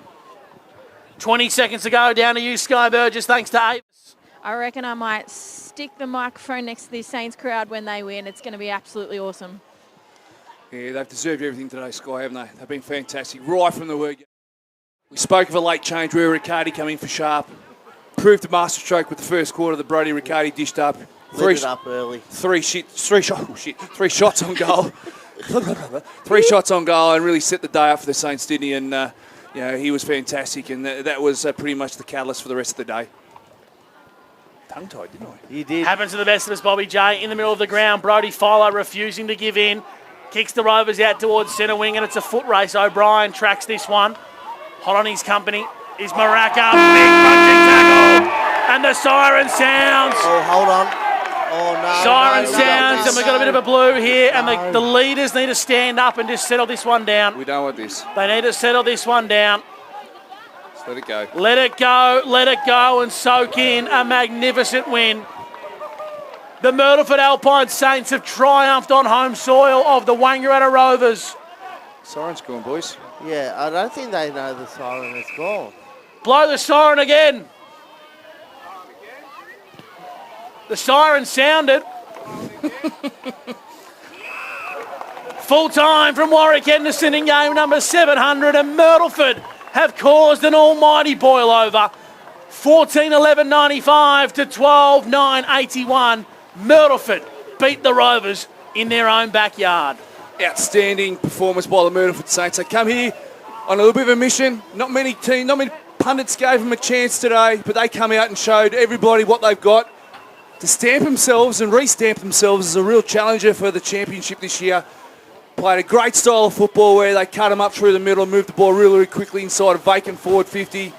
20 seconds to go. Down to you, Sky Burgess, thanks to Avis. I reckon I might stick the microphone next to the Saints crowd when they win. It's going to be absolutely awesome. Yeah, they've deserved everything today, Sky, haven't they? They've been fantastic, right from the word. We spoke of a late change where Riccardi coming for sharp. Proved a masterstroke with the first quarter. The Brody Riccardi dished up. Lit it up early. Three shots on goal. 3 shots on goal and really set the day up for the Saints, didn't he? And he was fantastic, and that was pretty much the catalyst for the rest of the day. Tongue-tied, didn't I? You did. Happens to the best of us, Bobby J. In the middle of the ground, Brody Filo refusing to give in. Kicks the Rovers out towards centre wing, and it's a foot race. O'Brien tracks this one. Hot on his company is Maraka. Big punching tackle. And the siren sounds. Oh, hold on. Oh, no. Siren sounds, and we've got a bit of a blue here, and the leaders need to stand up and just settle this one down. We don't want this. They need to settle this one down. Just let it go. Let it go and soak in a magnificent win. The Myrtleford Alpine Saints have triumphed on home soil of the Wangaratta Rovers. Siren's gone, boys. Yeah, I don't think they know the siren is gone. Blow the siren again. The siren sounded. Full time from Warwick Henderson in game number 700, and Myrtleford have caused an almighty boil over. 14-11-95 to 12-9-81. Myrtleford beat the Rovers in their own backyard. Outstanding performance by the Myrtleford Saints. They come here on a little bit of a mission. Not many pundits gave them a chance today, but they come out and showed everybody what they've got to stamp themselves and re-stamp themselves as a real challenger for the championship this year. Played a great style of football where they cut them up through the middle, moved the ball really, really quickly inside a vacant forward 50,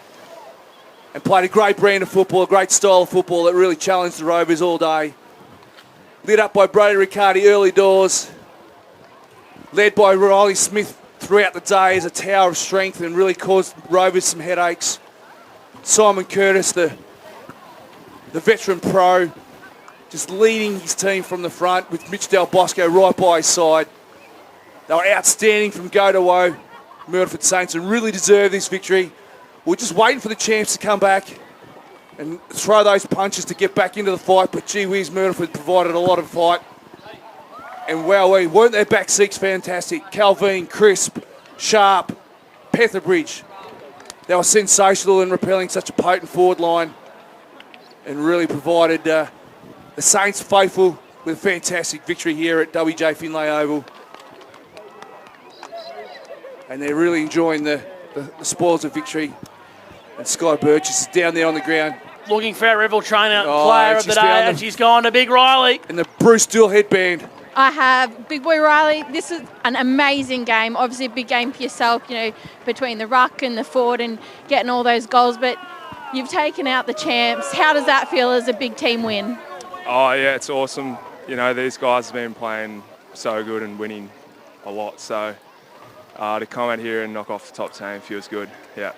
and played a great brand of football, a great style of football that really challenged the Rovers all day. Lit up by Brody Riccardi early doors, led by Riley Smith throughout the day as a tower of strength and really caused Rovers some headaches. Simon Curtis, the veteran pro, just leading his team from the front with Mitch Del Bosco right by his side. They were outstanding from go to woe, Myrtleford Saints, and really deserve this victory. We're just waiting for the champs to come back and throw those punches to get back into the fight, but gee whiz, Myrtleford provided a lot of fight. And wowee, weren't their back six fantastic? Calvin, Crisp, Sharp, Petherbridge. They were sensational in repelling such a potent forward line and really provided the Saints faithful with a fantastic victory here at WJ Finlay Oval. And they're really enjoying the spoils of victory. And Sky Burgess is down there on the ground. Looking for our Rebel trainer player of the day, and she's gone to Big Riley. And the Bruce Dill headband. I have Big Boy Riley. This is an amazing game. Obviously a big game for yourself, you know, between the ruck and the forward and getting all those goals. But you've taken out the champs. How does that feel as a big team win? Oh, yeah, it's awesome. You know, these guys have been playing so good and winning a lot. So to come out here and knock off the top team feels good, yeah.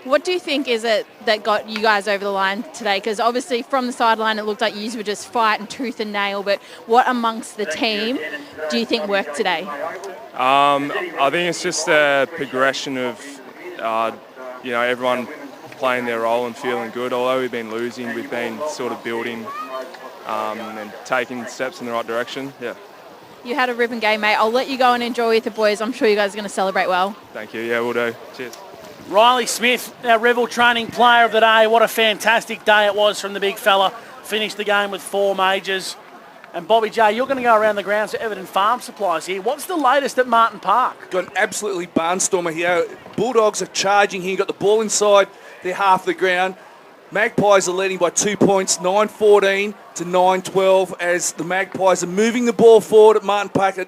What do you think is it that got you guys over the line today? Because obviously from the sideline it looked like you were just fighting tooth and nail, but what amongst the team do you think worked today? I think it's just a progression of, you know, everyone playing their role and feeling good. Although we've been losing, we've been sort of building and taking steps in the right direction, yeah. You had a ribbon game, mate. I'll let you go and enjoy with the boys. I'm sure you guys are going to celebrate well. Thank you, yeah, we'll do. Cheers. Riley Smith, our Rebel training player of the day. What a fantastic day it was from the big fella. Finished the game with 4 majors. And Bobby J, you're going to go around the grounds to Everton Farm Supplies here. What's the latest at Martin Park? Got an absolutely barnstormer here. Bulldogs are charging here. Got the ball inside. They're half the ground. Magpies are leading by 2 points, 9-14 to 9-12, as the Magpies are moving the ball forward at Martin Park.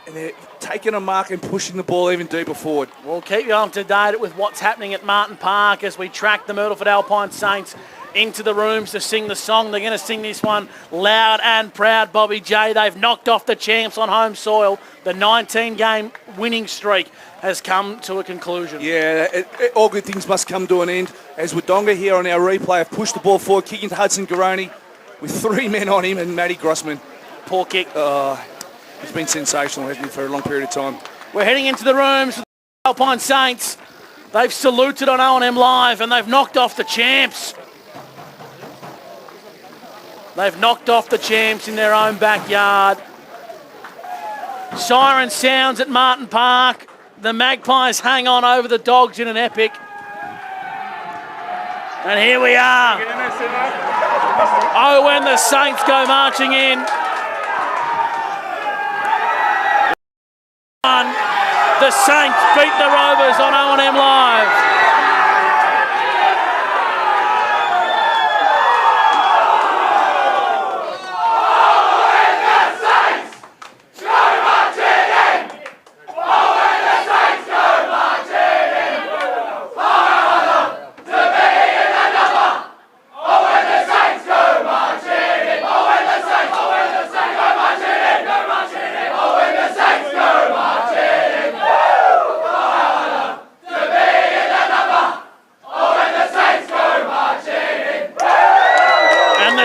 And they're taking a mark and pushing the ball even deeper forward. We'll keep you up to date with what's happening at Martin Park as we track the Myrtleford Alpine Saints into the rooms to sing the song. They're going to sing this one loud and proud, Bobby J. They've knocked off the champs on home soil. The 19-game winning streak has come to a conclusion. Yeah, all good things must come to an end. As Wodonga here on our replay have pushed the ball forward, kicking to Hudson Garoni with 3 men on him and Matty Grossman. Poor kick. It's been sensational, hasn't it, for a long period of time. We're heading into the rooms with the Alpine Saints. They've saluted on OMFNL Live and they've knocked off the champs. They've knocked off the champs in their own backyard. Siren sounds at Martin Park. The Magpies hang on over the Dogs in an epic. And here we are. Oh, when the Saints go marching in. The Saints beat the Rovers on OMFNL Live.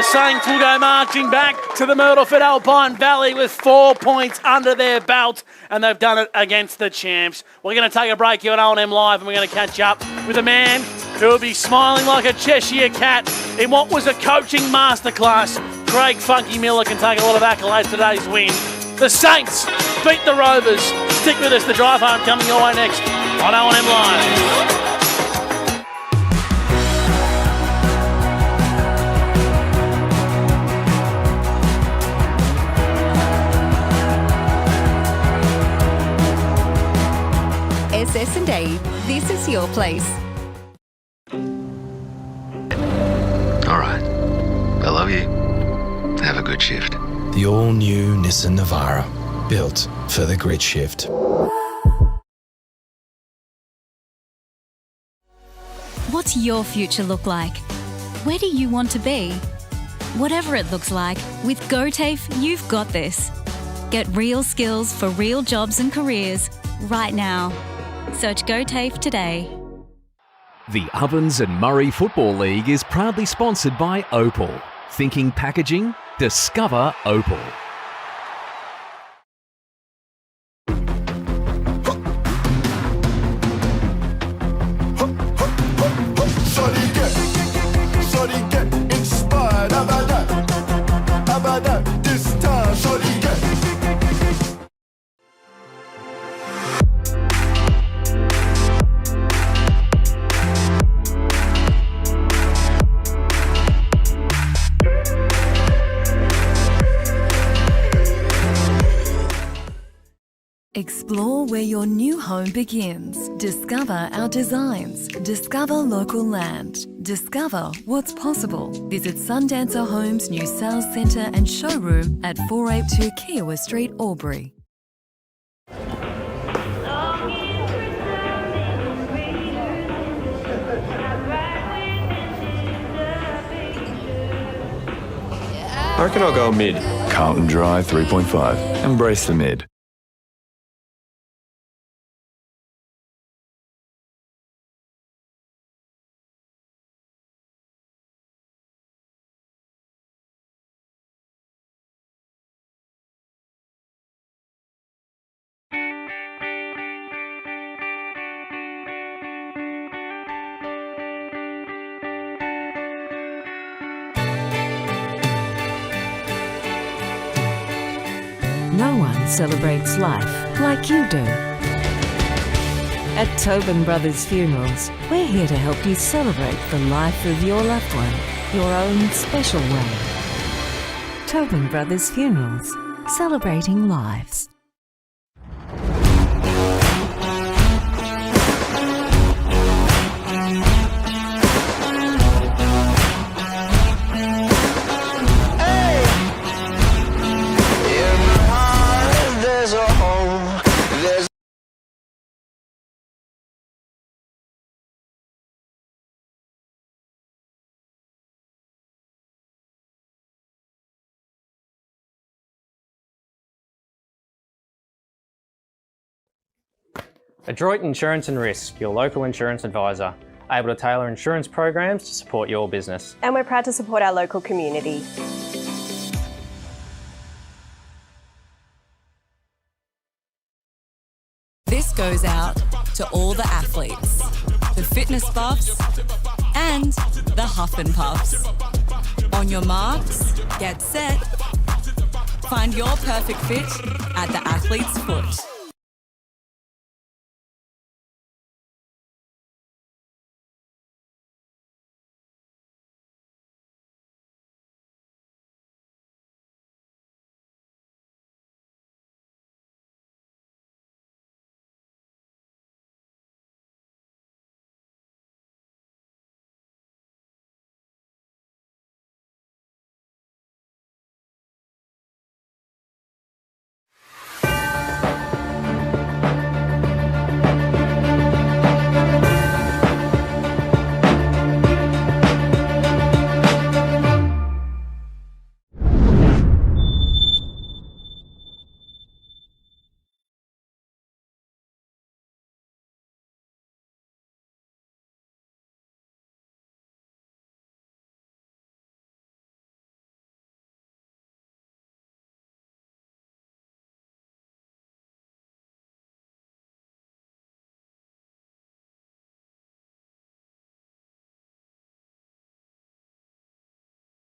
Saints will go marching back to the Myrtleford Alpine Valley with 4 points under their belt, and they've done it against the champs. We're going to take a break here on OMFNL Live, and we're going to catch up with a man who will be smiling like a Cheshire cat in what was a coaching masterclass. Craig Funky Miller can take a lot of accolades for today's win. The Saints beat the Rovers. Stick with us, the drive home coming your way next on OMFNL Live. SS&A, this is your place. love you. Have a good shift. The all-new Nissan Navara, built for the grid shift. What's your future look like? Where do you want to be? Whatever it looks like, with GoTAFE, you've got this. Get real skills for real jobs and careers right now. Search GoTAFE today. The Ovens and Murray Football League is proudly sponsored by Opal. Thinking packaging? Discover Opal. Shorty get inspired. How about that? How about that? This time, shorty get. Explore where your new home begins. Discover our designs. Discover local land. Discover what's possible. Visit Sundancer Homes' new sales centre and showroom at 482 Kiowa Street, Albury. I reckon I'll go mid. Carlton Dry 3.5. Embrace the mid. No one celebrates life like you do. At Tobin Brothers Funerals, we're here to help you celebrate the life of your loved one, your own special way. Tobin Brothers Funerals, celebrating lives. Adroit Insurance and Risk, your local insurance advisor, able to tailor insurance programs to support your business. And we're proud to support our local community. This goes out to all the athletes, the fitness buffs, and the huff and puffs. On your marks, get set. Find your perfect fit at the athlete's foot.